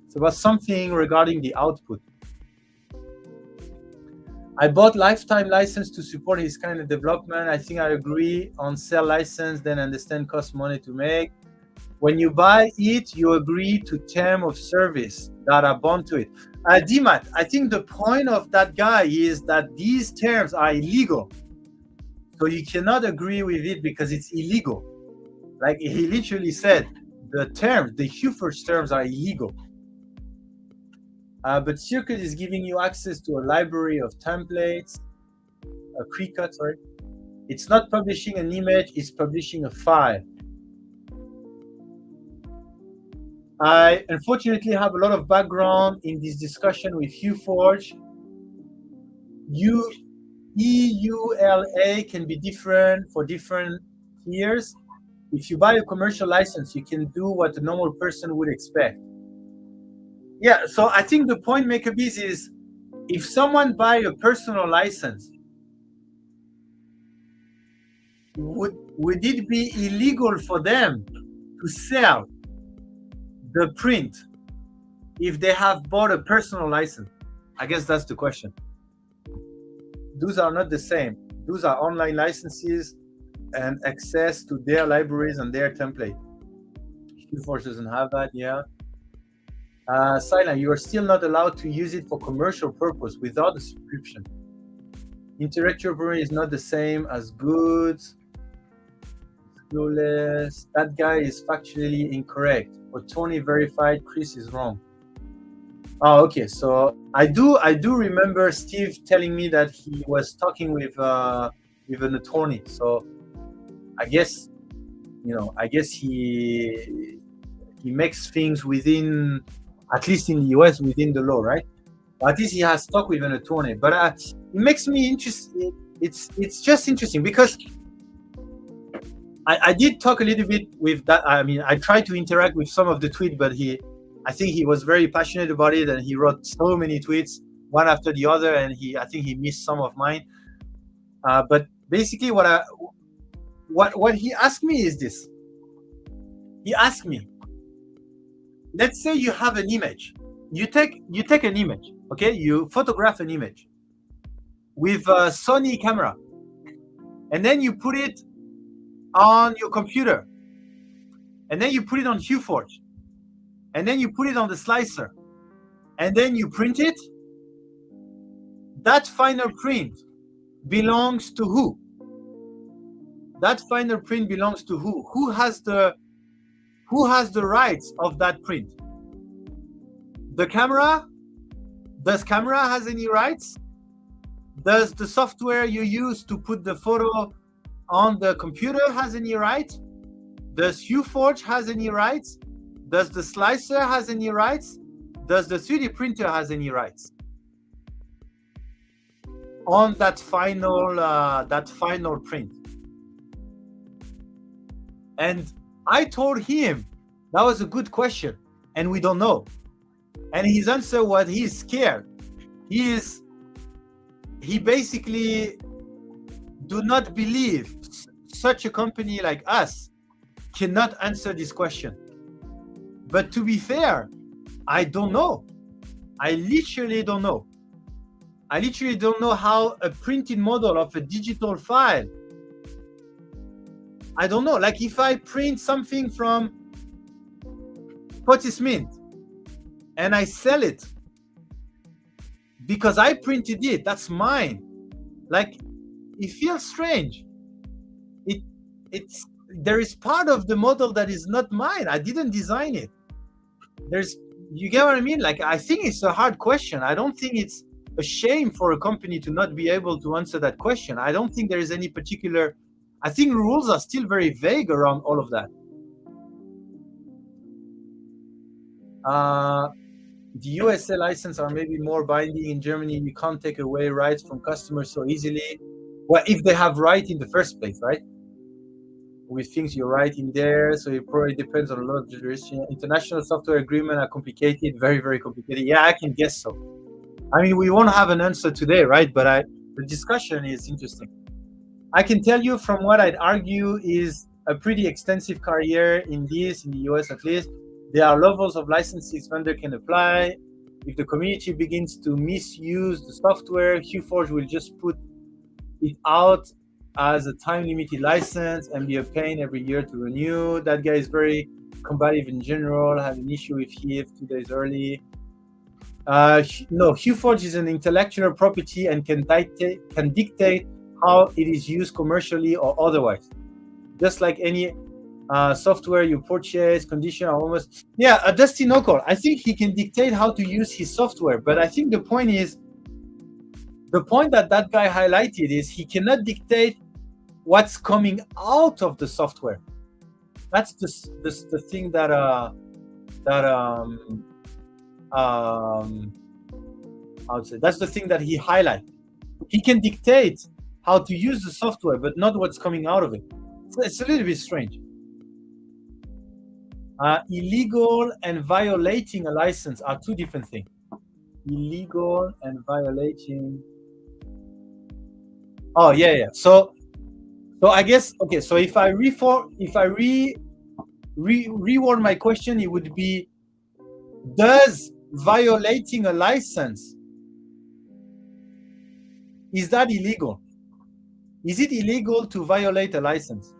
Speaker 1: It's about something regarding the output. I bought lifetime license to support this kind of development. I think I agree on sell license, then understand cost money to make. When you buy it, you agree to term of service that are bound to it. Dimat, I think the point of that guy is that these terms are illegal. So you cannot agree with it because it's illegal. Like he literally said, the HueForge terms are illegal. But Circuit is giving you access to a library of templates, a Cricut, sorry. It's not publishing an image, it's publishing a file. I unfortunately have a lot of background in this discussion with HueForge. EULA can be different for different tiers. If you buy a commercial license, you can do what a normal person would expect. Yeah, so I think the point MakerBees is if someone buy a personal license, would it be illegal for them to sell the print if they have bought a personal license? I guess that's the question. Those are not the same. Those are online licenses and access to their libraries and their template. HueForge doesn't have that, yeah. Silent, you are still not allowed to use it for commercial purpose without a subscription. Interoperability is not the same as goods. Clueless. That guy is factually incorrect. But Tony verified. Chris is wrong. Oh, okay. So I do remember Steve telling me that he was talking with an attorney. So I guess he makes things within, at least in the US, within the law, right? At least he has talked with an attorney. But it makes me interested. It's just interesting because I did talk a little bit with that. I mean, I tried to interact with some of the tweets, but I think he was very passionate about it, and he wrote so many tweets, one after the other, and I think he missed some of mine. But basically, what he asked me is this. He asked me, let's say you have an image. You take an image, okay? You photograph an image with a Sony camera, and then you put it on your computer, and then you put it on HueForge, and then you put it on the slicer, and then you print it. That final print belongs to who? That final print belongs to who? Who has the rights of that print? The camera? Does camera has any rights? Does the software you use to put the photo on the computer has any rights? Does HueForge has any rights? Does the slicer has any rights? Does the 3D printer has any rights on that final print? And I told him that was a good question, and we don't know. And his answer was he's scared. He basically do not believe such a company like us cannot answer this question. But to be fair, I don't know. I literally don't know. I literally don't know how a printed model of a digital file. I don't know. Like if I print something from Potty Mint and I sell it because I printed it, that's mine. Like it feels strange. There is part of the model that is not mine. I didn't design it. You get what I mean? Like I think it's a hard question. I don't think it's a shame for a company to not be able to answer that question. I don't think there is any particular. I think rules are still very vague around all of that. The USA license are maybe more binding. In Germany, you can't take away rights from customers so easily. Well, if they have right in the first place, right? With things you write in there, so it probably depends on a lot of jurisdiction. International software agreements are complicated, very, very complicated. Yeah, I can guess so. I mean, we won't have an answer today, right? But the discussion is interesting. I can tell you from what I'd argue is a pretty extensive career in the US at least. There are levels of licenses vendor can apply. If the community begins to misuse the software, HueForge will just put it out as a time-limited license and be a pain every year to renew. That guy is very combative in general, had an issue with HIF 2 days early. No, HueForge is an intellectual property and can dictate how it is used commercially or otherwise. Just like any software you purchase, condition are almost... Yeah, Dustin O'Connell, I think he can dictate how to use his software, but I think the point that guy highlighted is he cannot dictate what's coming out of the software. That's the thing that I would say that's the thing that he highlighted. He can dictate how to use the software, but not what's coming out of it. So it's a little bit strange. Illegal and violating a license are two different things. Illegal and violating. Oh yeah. So I guess okay. So if I reword my question, it would be: does violating a license, is that illegal? Is it illegal to violate a license?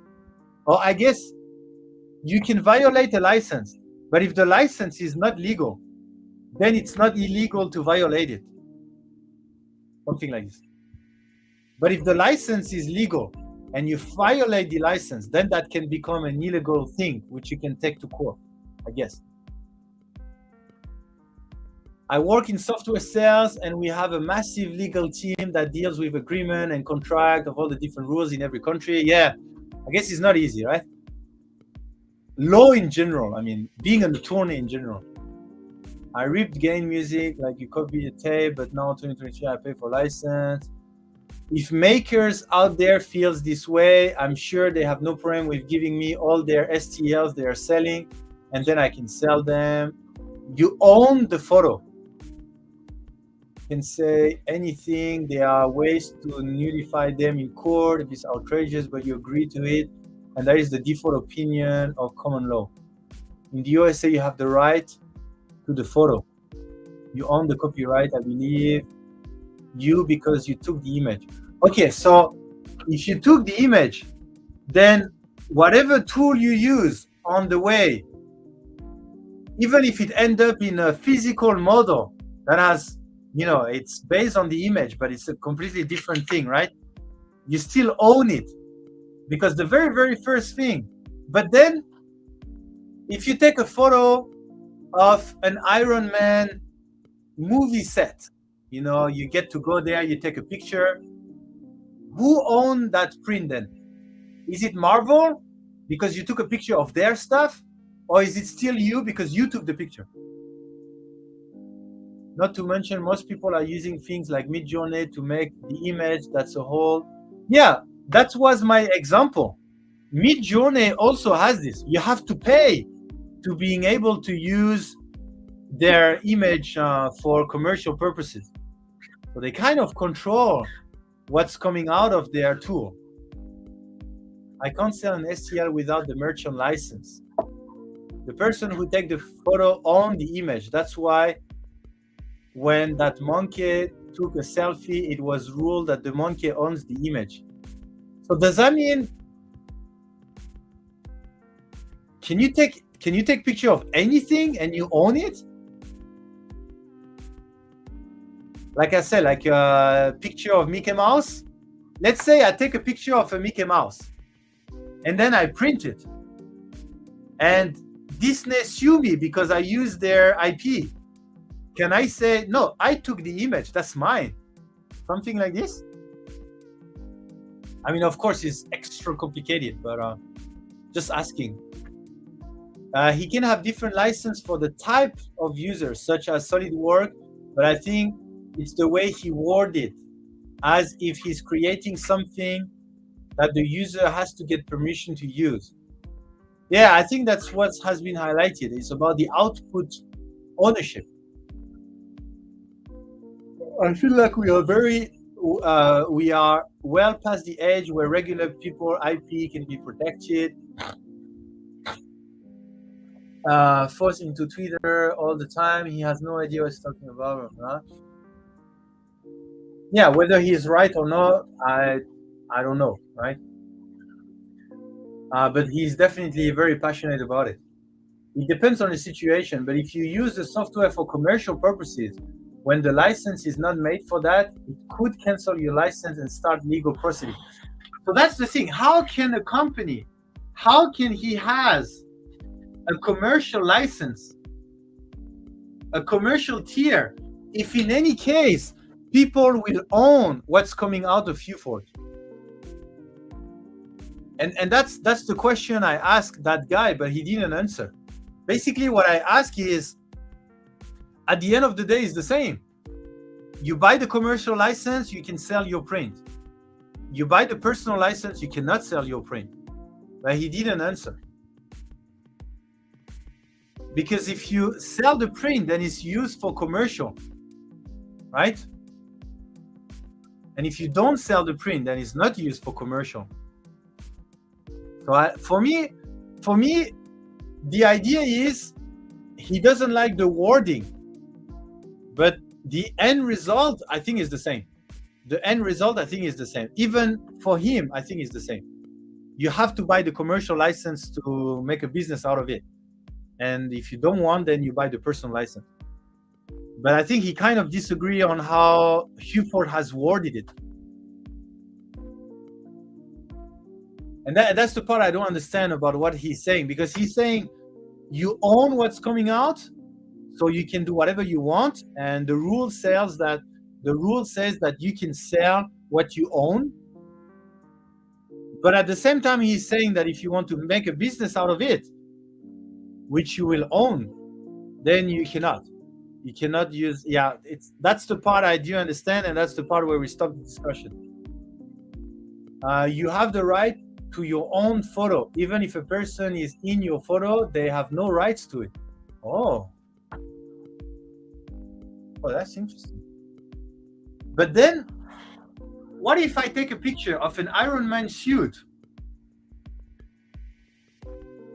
Speaker 1: Or I guess you can violate a license, but if the license is not legal, then it's not illegal to violate it. Something like this. But if the license is legal, and you violate the license, then that can become an illegal thing, which you can take to court, I guess. I work in software sales, and we have a massive legal team that deals with agreement and contract of all the different rules in every country. Yeah, I guess it's not easy, right? Law in general, I mean, being an attorney in general. I ripped gain music, like you copy the tape, but now 2023 I pay for license. If makers out there feels this way, I'm sure they have no problem with giving me all their STLs they are selling, and then I can sell them. You own the photo. You can say anything. There are ways to nullify them in court if it's outrageous, but you agree to it, and that is the default opinion of common law. In the USA, you have the right to the photo. You own the copyright, I believe. You, because you took the image. Okay, so if you took the image, then whatever tool you use on the way, even if it ends up in a physical model that has, it's based on the image, but it's a completely different thing, right? You still own it, because the very, very first thing. But then if you take a photo of an Iron Man movie set, you get to go there, you take a picture. Who owned that print then? Is it Marvel because you took a picture of their stuff? Or is it still you because you took the picture? Not to mention, most people are using things like Midjourney to make the image that's a whole. Yeah, that was my example. Midjourney also has this. You have to pay to being able to use their image for commercial purposes. So they kind of control what's coming out of their tool. I can't sell an STL without the merchant license. The person who takes the photo owns the image. That's why when that monkey took a selfie, it was ruled that the monkey owns the image. So does that mean, can you take picture of anything and you own it? Like I said, like a picture of Mickey Mouse. Let's say I take a picture of a Mickey Mouse and then I print it. And Disney sue me because I used their IP. Can I say, no, I took the image, that's mine? Something like this? I mean, of course, it's extra complicated, but just asking. He can have different license for the type of users, such as SolidWorks, but I think it's the way he worded it, as if he's creating something that the user has to get permission to use. Yeah, I think that's what has been highlighted. It's about the output ownership. I feel like we are well past the age where regular people IP can be protected. Forced into Twitter all the time. He has no idea what he's talking about. Yeah, whether he's right or not, I don't know, right? But he's definitely very passionate about it. It depends on the situation, but if you use the software for commercial purposes, when the license is not made for that, it could cancel your license and start legal proceedings. So that's the thing. How can a company, he has a commercial license, a commercial tier, if in any case, people will own what's coming out of UForge? And that's the question I asked that guy, but he didn't answer. Basically, what I ask is, at the end of the day, it's the same. You buy the commercial license, you can sell your print. You buy the personal license, you cannot sell your print. But he didn't answer. Because if you sell the print, then it's used for commercial, right? And if you don't sell the print, then it's not used for commercial. So for me, the idea is he doesn't like the wording, but the end result, I think, is the same. The end result, I think, is the same. Even for him, I think, is the same. You have to buy the commercial license to make a business out of it. And if you don't want, then you buy the personal license. But I think he kind of disagree on how UForge has worded it. And that's the part I don't understand about what he's saying, because he's saying you own what's coming out, so you can do whatever you want, and the rule says that you can sell what you own. But at the same time, he's saying that if you want to make a business out of it, which you will own, then you cannot. You cannot use. Yeah, that's the part I do understand, and that's the part where we stop the discussion. You have the right to your own photo, even if a person is in your photo, they have no rights to it. Oh, that's interesting. But then, what if I take a picture of an Iron Man suit,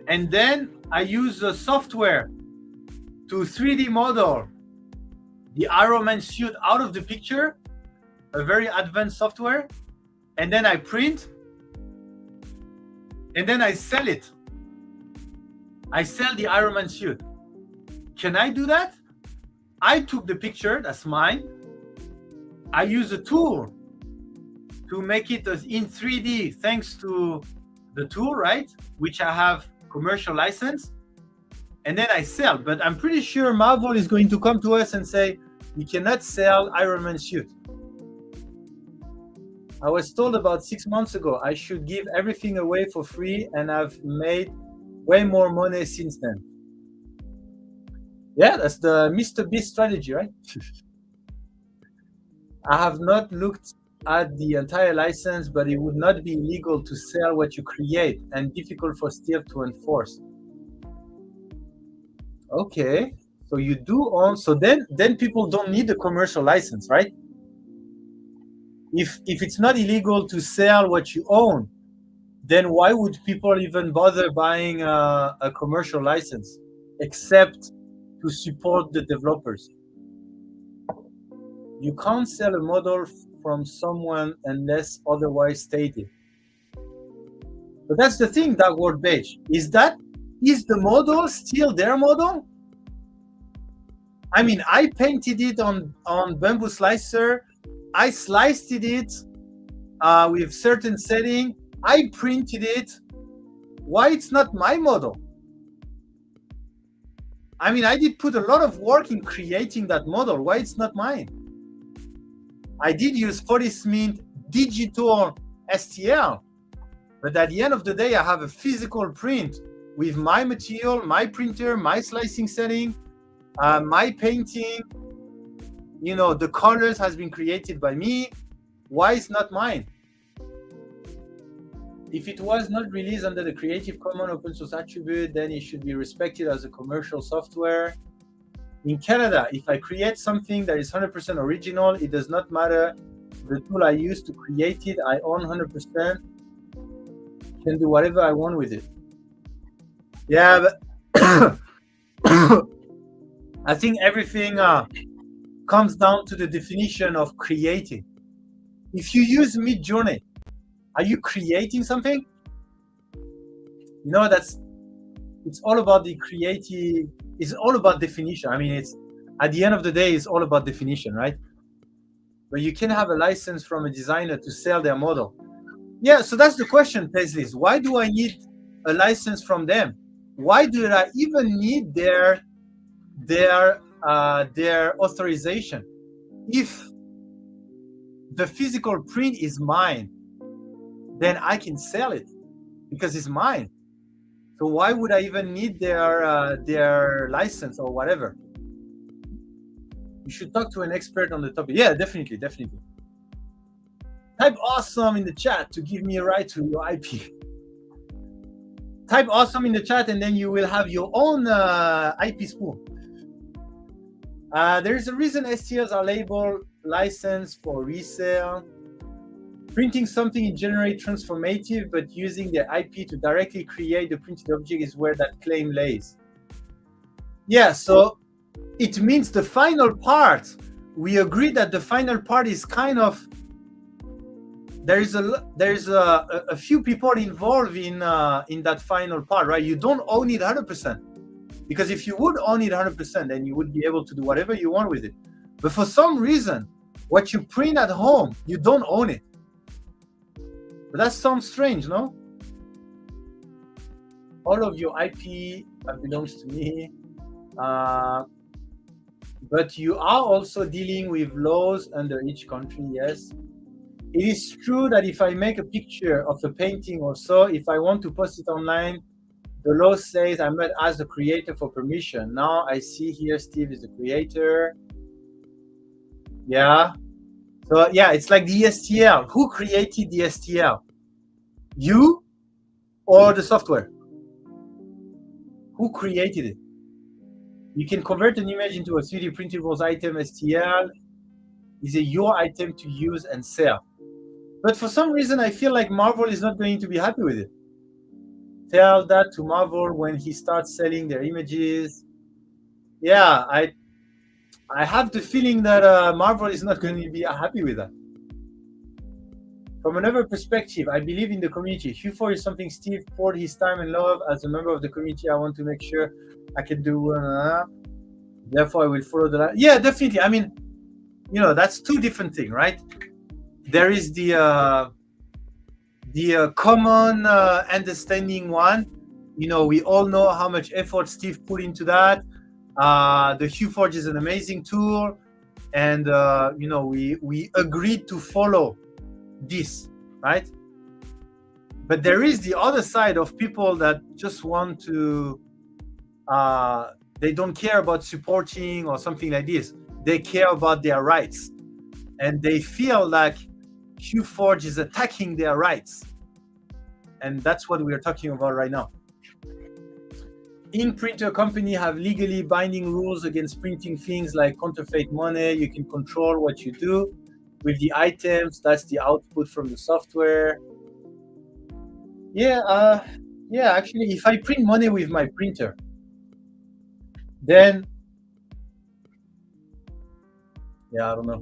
Speaker 1: and then I use the software to 3D model the Iron Man suit out of the picture, a very advanced software, and then I print, and then I sell it. I sell the Iron Man suit. Can I do that? I took the picture, that's mine. I use a tool to make it in 3D thanks to the tool, right? Which I have commercial license. And then I sell. But I'm pretty sure Marvel is going to come to us and say, you cannot sell Iron Man suit. I was told about 6 months ago I should give everything away for free, and I've made way more money since then. Yeah, that's the Mr. Beast strategy, right? I have not looked at the entire license, but it would not be illegal to sell what you create and difficult for Steve to enforce. Okay, so you do own, so then people don't need the commercial license, right? If it's not illegal to sell what you own, then why would people even bother buying a commercial license, except to support the developers? You can't sell a model from someone unless otherwise stated. But that's the thing, Dark World Beige. Is the model still their model? I mean, I painted it on Bamboo Slicer. I sliced it with certain setting. I printed it. Why it's not my model? I mean, I did put a lot of work in creating that model. Why it's not mine? I did use Polysmint digital STL, but at the end of the day, I have a physical print with my material, my printer, my slicing setting, my painting. You know, the colors has been created by me. Why it's not mine? If it was not released under the Creative Commons open source attribute, then it should be respected as a commercial software. In Canada, if I create something that is 100% original, it does not matter the tool I use to create it. I own 100%. Can do whatever I want with it. Yeah, but I think everything comes down to the definition of creating. If you use Midjourney, are you creating something? You know, it's all about the creative. It's all about definition. I mean, it's at the end of the day, it's all about definition, right? But you can have a license from a designer to sell their model. Yeah, so that's the question, Paisley. Why do I need a license from them? Why do I even need their authorization? If the physical print is mine, then I can sell it because it's mine. So why would I even need their license or whatever? You should talk to an expert on the topic. Yeah, definitely. Type awesome in the chat to give me a right to your IP. Type awesome in the chat and then you will have your own IP spool. There is a reason STLs are labeled licensed for resale. Printing something in generate transformative, but using the IP to directly create the printed object is where that claim lays. Yeah, so it means the final part. We agree that the final part is kind of, there's a few people involved in that final part, right? You don't own it 100%, because if you would own it 100%, then you would be able to do whatever you want with it. But for some reason, what you print at home, you don't own it. But that sounds strange, no? all of your IP belongs to me. But you are also dealing with laws under each country, yes. It is true that if I make a picture of a painting or so, if I want to post it online, the law says I must ask the creator for permission. Now I see here Steve is the creator. Yeah. So yeah, it's like the STL. Who created the STL? You or the software? Who created it? You can convert an image into a 3D printables item STL. Is it your item to use and sell? But for some reason, I feel like Marvel is not going to be happy with it. Tell that to Marvel when he starts selling their images. Yeah, I have the feeling that Marvel is not going to be happy with that. From another perspective, I believe in the community. Q4 is something Steve poured his time and love. As a member of the community, I want to make sure I can do. Therefore, I will follow the. Yeah, definitely. I mean, that's two different things, right? There is the common understanding one. We all know how much effort Steve put into that. The HueForge is an amazing tool, and we agreed to follow this, right? But there is the other side of people that just want to they don't care about supporting or something like this. They care about their rights, and they feel like HueForge is attacking their rights, and that's what we're talking about right now. Ink printer company have legally binding rules against printing things like counterfeit money. You can control what you do with the items. That's the output from the software. Yeah, actually, if I print money with my printer, then I don't know.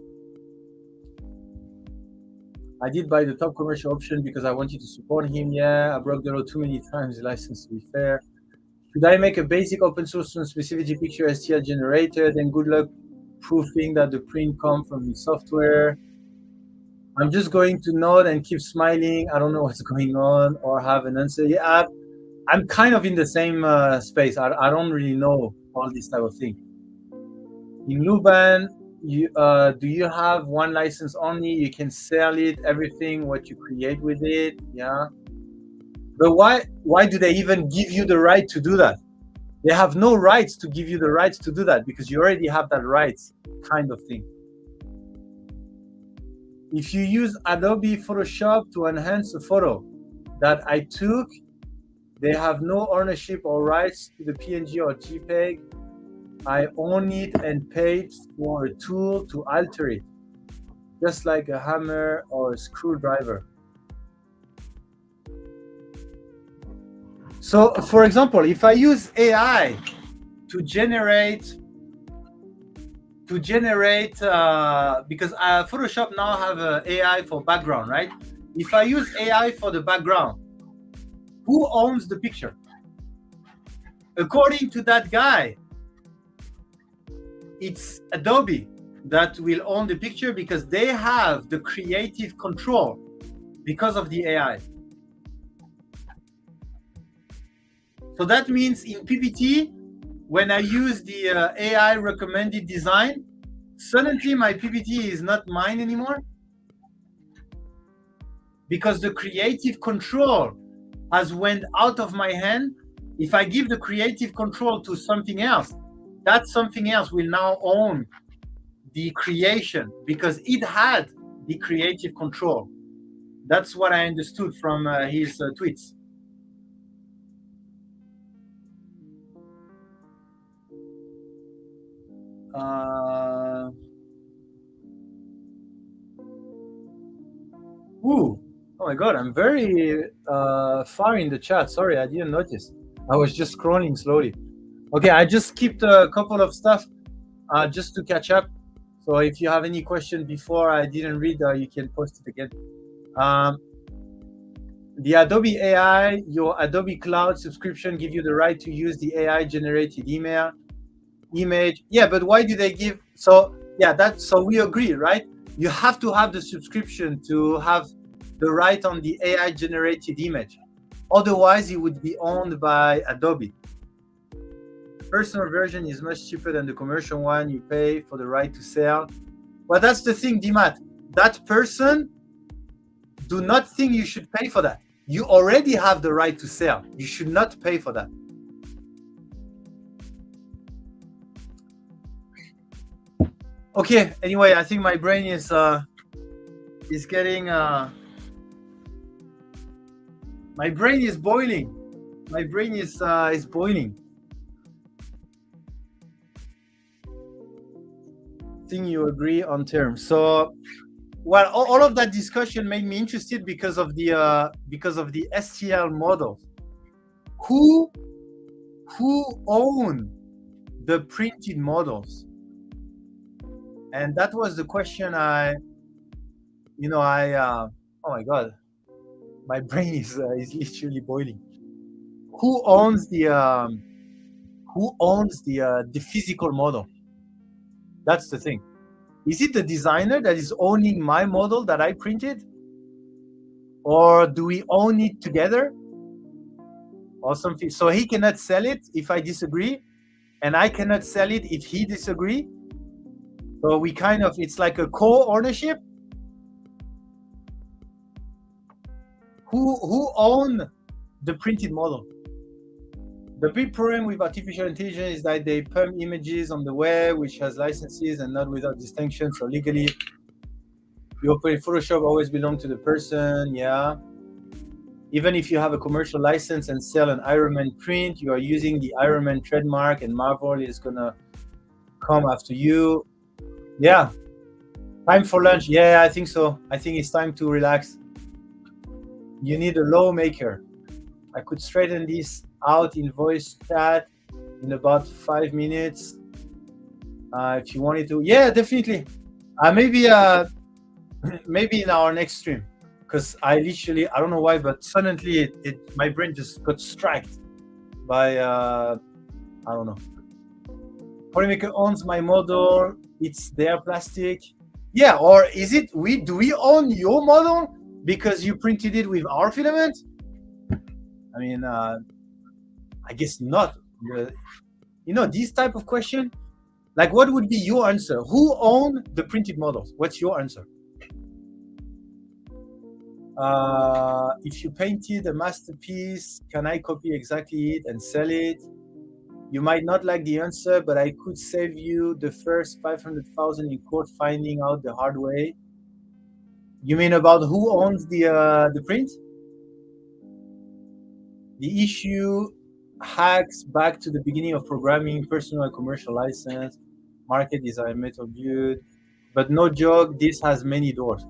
Speaker 1: I did buy the top commercial option because I wanted to support him. Yeah, I broke the law too many times. The license to be fair. Should I make a basic open source specificity picture STL generator? Then good luck proving that the print comes from the software. I'm just going to nod and keep smiling. I don't know what's going on or have an answer. Yeah, I'm kind of in the same space. I don't really know all this type of thing. In Luban, do you have one license only? You can sell it, everything, what you create with it. Yeah. But why do they even give you the right to do that? They have no rights to give you the rights to do that because you already have that rights kind of thing. If you use Adobe Photoshop to enhance a photo that I took, they have no ownership or rights to the PNG or JPEG. I own it and paid for a tool to alter it, just like a hammer or a screwdriver. So, for example, if I use AI to generate because Photoshop now have AI for background, right? If I use AI for the background, who owns the picture? According to that guy, it's Adobe that will own the picture because they have the creative control because of the AI. So that means in PPT, when I use the AI recommended design, suddenly my PPT is not mine anymore because the creative control has went out of my hand. If I give the creative control to something else, that something else will now own the creation because it had the creative control. That's what I understood from his tweets. Oh my god, I'm very far in the chat. Sorry, I didn't notice. I was just scrolling slowly. Okay, I just skipped a couple of stuff just to catch up. So if you have any question before I didn't read, you can post it again. The Adobe AI, your Adobe Cloud subscription give you the right to use the AI generated image. Yeah, but why do they give? So yeah, so we agree, right? You have to have the subscription to have the right on the AI generated image. Otherwise, it would be owned by Adobe. The personal version is much cheaper than the commercial one. You pay for the right to sell. Well, that's the thing, Dimat. That person do not think you should pay for that. You already have the right to sell. You should not pay for that. Okay, anyway, I think my brain is getting my brain is boiling. My brain is boiling. I think you agree on terms. So, well, all of that discussion made me interested because of the STL models. Who own the printed models? And that was the question oh my God, my brain is literally boiling. Who owns the physical model? That's the thing. Is it the designer that is owning my model that I printed? Or do we own it together? Or something. So he cannot sell it if I disagree, and I cannot sell it if he disagree. So we it's like a co-ownership. Who own the printed model? The big problem with artificial intelligence is that they perm images on the web, which has licenses and not without distinction. So legally, you operate Photoshop always belong to the person. Yeah. Even if you have a commercial license and sell an Iron Man print, you are using the Iron Man trademark, and Marvel is gonna come after you. Yeah. Time for lunch. Yeah, I think so. I think it's time to relax. You need a lawmaker. I could straighten this out in voice chat in about 5 minutes. If you wanted to. Yeah, definitely. Maybe in our next stream. Because I don't know why, but suddenly my brain just got struck by, I don't know. Polymaker owns my model. It's their plastic. Yeah, or is it do we own your model because you printed it with our filament? I mean, I guess not. This type of question, like what would be your answer? Who own the printed models? What's your answer? If you painted a masterpiece, can I copy exactly it and sell it? You might not like the answer, but I could save you the first 500,000 in court finding out the hard way. You mean about who owns the print? The issue hacks back to the beginning of programming, personal and commercial license, market design, method viewed. But no joke, this has many doors.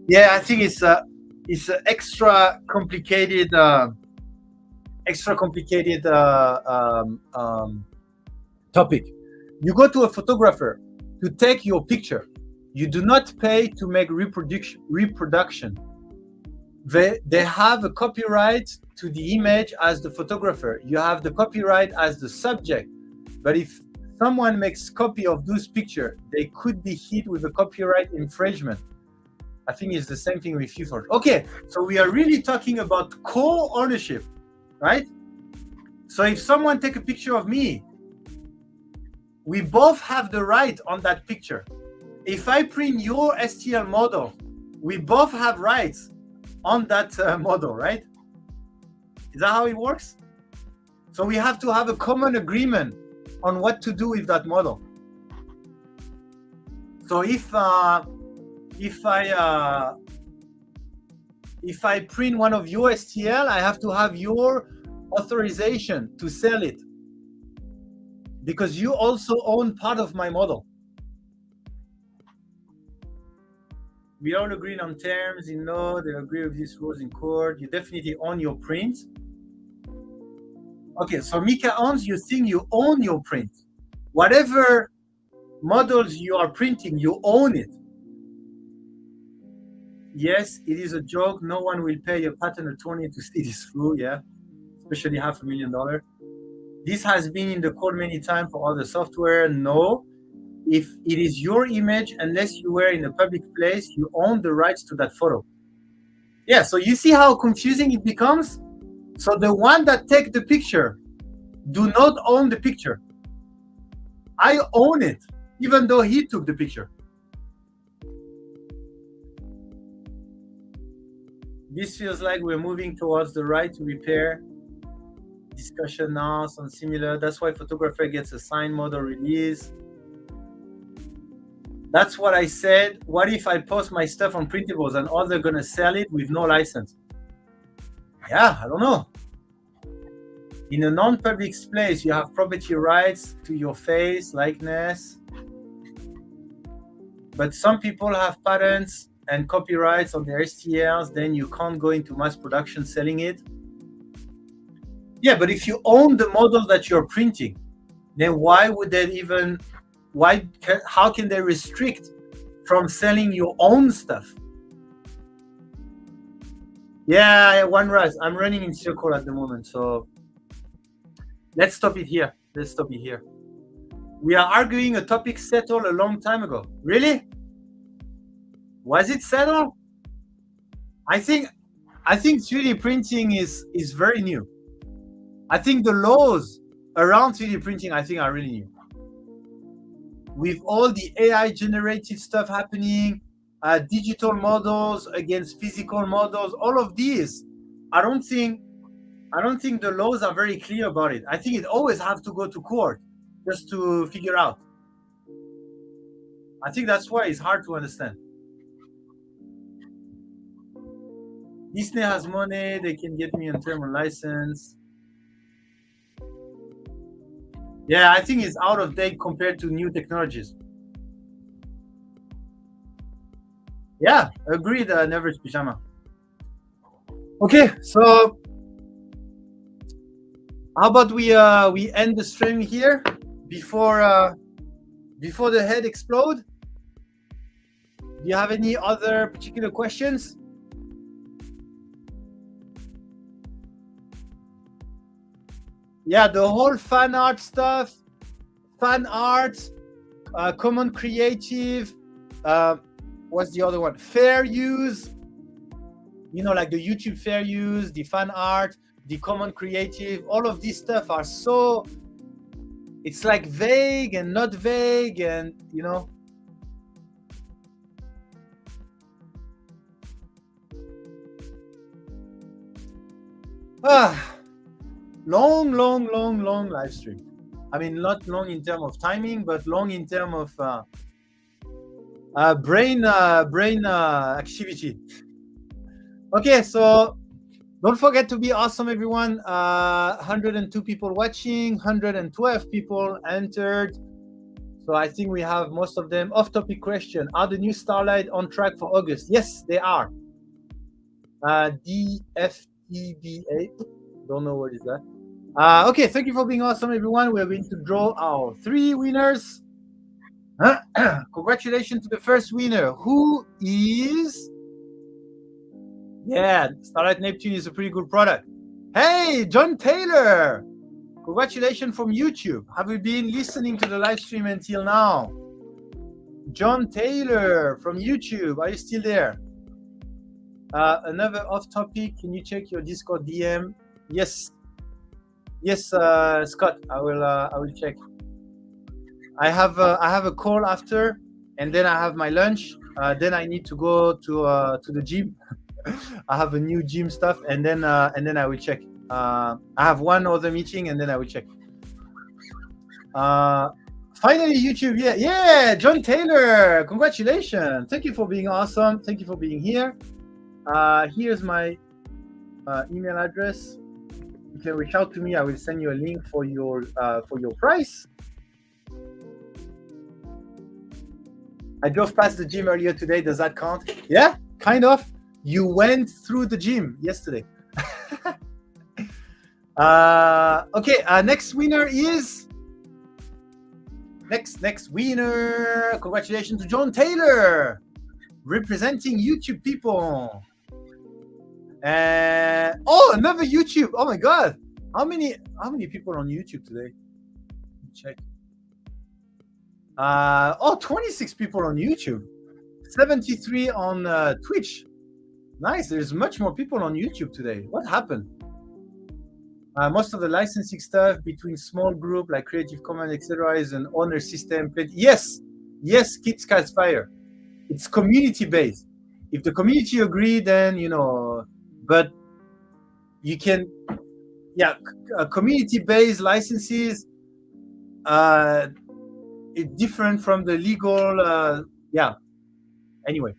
Speaker 1: Yeah, I think it's an extra complicated topic. You go to a photographer to take your picture. You do not pay to make reproduction. They have a copyright to the image as the photographer. You have the copyright as the subject. But if someone makes copy of those pictures, they could be hit with a copyright infringement. I think it's the same thing with you. Okay, so we are really talking about co-ownership, right? So if someone take a picture of me, we both have the right on that picture. If I print your STL model, we both have rights on that model, right? Is that how it works? So we have to have a common agreement on what to do with that model. So if I print one of your STL, I have to have your authorization to sell it because you also own part of my model. We all agreed on terms in law. They agree with these rules in court. You definitely own your print. Okay, so Mika owns, you think you own your print. Whatever models you are printing, you own it. Yes, it is a joke. No one will pay a patent attorney to see this through, yeah, especially $500,000. This has been in the court many times for other software. No, if it is your image, unless you were in a public place, you own the rights to that photo. Yeah, so you see how confusing it becomes? So the one that take the picture do not own the picture. I own it, even though he took the picture. This feels like we're moving towards the right to repair. Discussion now, some similar. That's why photographer gets a signed model release. That's what I said. What if I post my stuff on Printables and others gonna sell it with no license? Yeah, I don't know. In a non-public place, you have property rights to your face, likeness. But some people have patents and copyrights on their STLs, then you can't go into mass production selling it. Yeah, but if you own the model that you're printing, then why would they even, how can they restrict from selling your own stuff? Yeah, one rise. I'm running in circle at the moment, so let's stop it here. We are arguing a topic settled a long time ago. Really? Was it settled? I think 3D printing is very new. I think the laws around 3D printing, I think, are really new. With all the AI generated stuff happening, digital models against physical models, all of these, I don't think the laws are very clear about it. I think it always have to go to court just to figure out. I think that's why it's hard to understand. Disney has money, they can get me a term license. Yeah, I think it's out of date compared to new technologies. Yeah, agreed, Never's Pyjama. Okay, so how about we end the stream here before the head explode? Do you have any other particular questions? Yeah, the whole fan art stuff, common creative, what's the other one? Fair use, like the YouTube fair use, the fan art, the common creative, all of this stuff are so, it's like vague and not vague, and long live stream. I mean, not long in terms of timing, but long in terms of brain activity. Okay, so don't forget to be awesome, everyone. 102 people watching, 112 people entered. So I think we have most of them. Off-topic question: are the new Starlight on track for August? Yes, they are. DFTBA. Don't know what is that. Okay, thank you for being awesome, everyone. We're going to draw our 3 winners. Congratulations to the first winner, who is... Yeah, Starlight Neptune is a pretty good product. Hey, John Taylor! Congratulations from YouTube. Have you been listening to the live stream until now? John Taylor from YouTube, are you still there? Another off topic, can you check your Discord DM? Yes, Scott, I will check. I have a call after, and then I have my lunch. Then I need to go to the gym. I have a new gym stuff, and then I will check. I have one other meeting, and then I will check. Finally, YouTube, yeah, John Taylor, congratulations! Thank you for being awesome. Thank you for being here. Here's my email address. You can reach out to me. I will send you a link for your price. I drove past the gym earlier today. Does that count? Yeah, kind of. You went through the gym yesterday. Okay, next winner is... Next winner. Congratulations to John Taylor, representing YouTube people. Oh, another YouTube. Oh my God. How many people on YouTube today? Check. 26 people on YouTube. 73 on Twitch. Nice. There's much more people on YouTube today. What happened? Most of the licensing stuff between small group like Creative Commons, etc., is an owner system. Yes, Kit Cat's Fire. It's community based. If the community agree, then but you can, community based licenses. It's different from the legal. Anyway,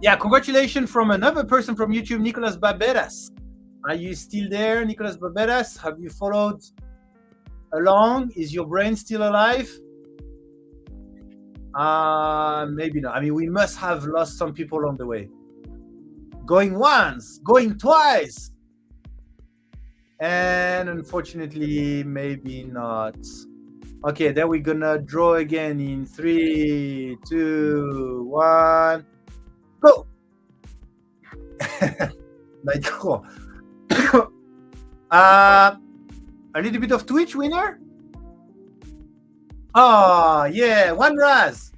Speaker 1: congratulations from another person from YouTube, Nicolas Barberas. Are you still there, Nicolas Barberas? Have you followed along? Is your brain still alive? Maybe not. I mean, we must have lost some people on the way. Going once, going twice. And unfortunately, maybe not. Okay, then we're gonna draw again in 3, 2, 1, go. Cool. A little bit of Twitch winner. Oh yeah, one Raz.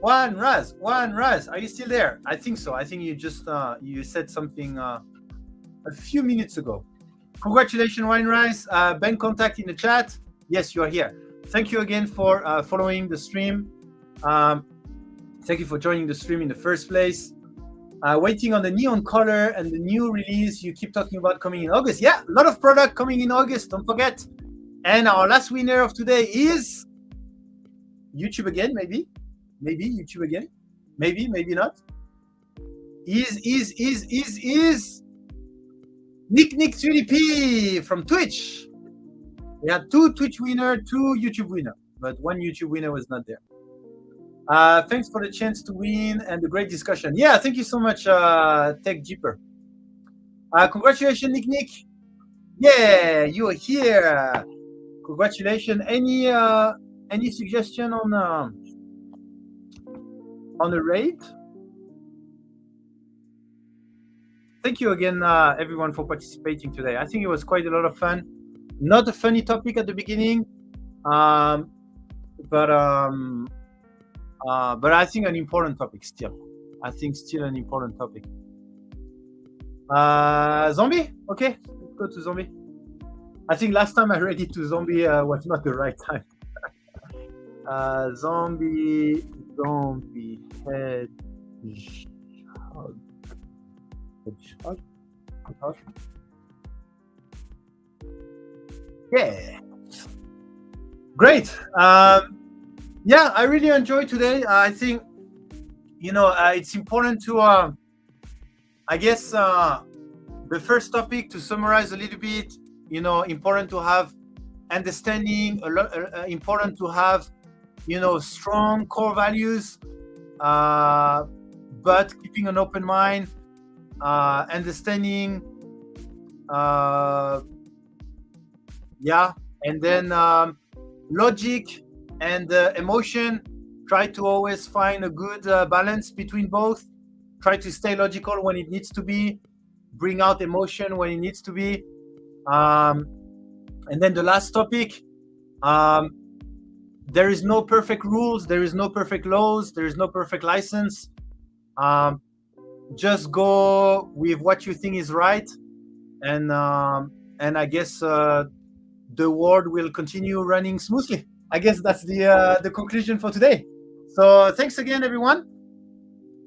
Speaker 1: Are you still there? I think so. I think you just you said something a few minutes ago. Congratulations, Winerise. Ben Contact in the chat. Yes, you are here. Thank you again for following the stream. Thank you for joining the stream in the first place. Waiting on the neon color and the new release you keep talking about coming in August. Yeah, a lot of product coming in August, don't forget. And our last winner of today is YouTube again, maybe YouTube again, maybe not. Is Nick 3DP from Twitch. We had 2 Twitch winner, 2 YouTube winner, but 1 YouTube winner was not there. Thanks for the chance to win and the great discussion. Yeah, thank you so much, Tech Jeeper. Congratulations, Nick. Yeah, you are here. Congratulations. Any suggestion on the raid? Thank you again, everyone, for participating today. I think it was quite a lot of fun. Not a funny topic at the beginning, but I think an important topic still. I think still an important topic. Zombie? Okay, let's go to Zombie. I think last time I read it to Zombie was not the right time. Zombie head. Yeah, great. Yeah, I really enjoyed today. I think it's important to I guess the first topic, to summarize a little bit, important to have understanding, important to have strong core values, but keeping an open mind, understanding, and then logic and emotion. Try to always find a good balance between both. Try to stay logical when it needs to be, bring out emotion when it needs to be. And then the last topic, there is no perfect rules, there is no perfect laws, there is no perfect license. Just go with what you think is right, and I guess the world will continue running smoothly. I guess that's the conclusion for today. So thanks again, everyone.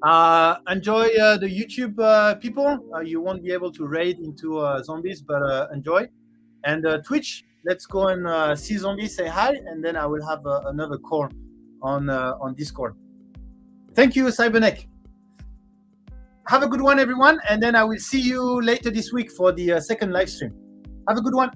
Speaker 1: Enjoy the YouTube people. You won't be able to raid into zombies, but enjoy. And Twitch, let's go and see zombies, say hi, and then I will have another call on Discord. Thank you, Cyberneck. Have a good one, everyone, and then I will see you later this week for the second live stream. Have a good one.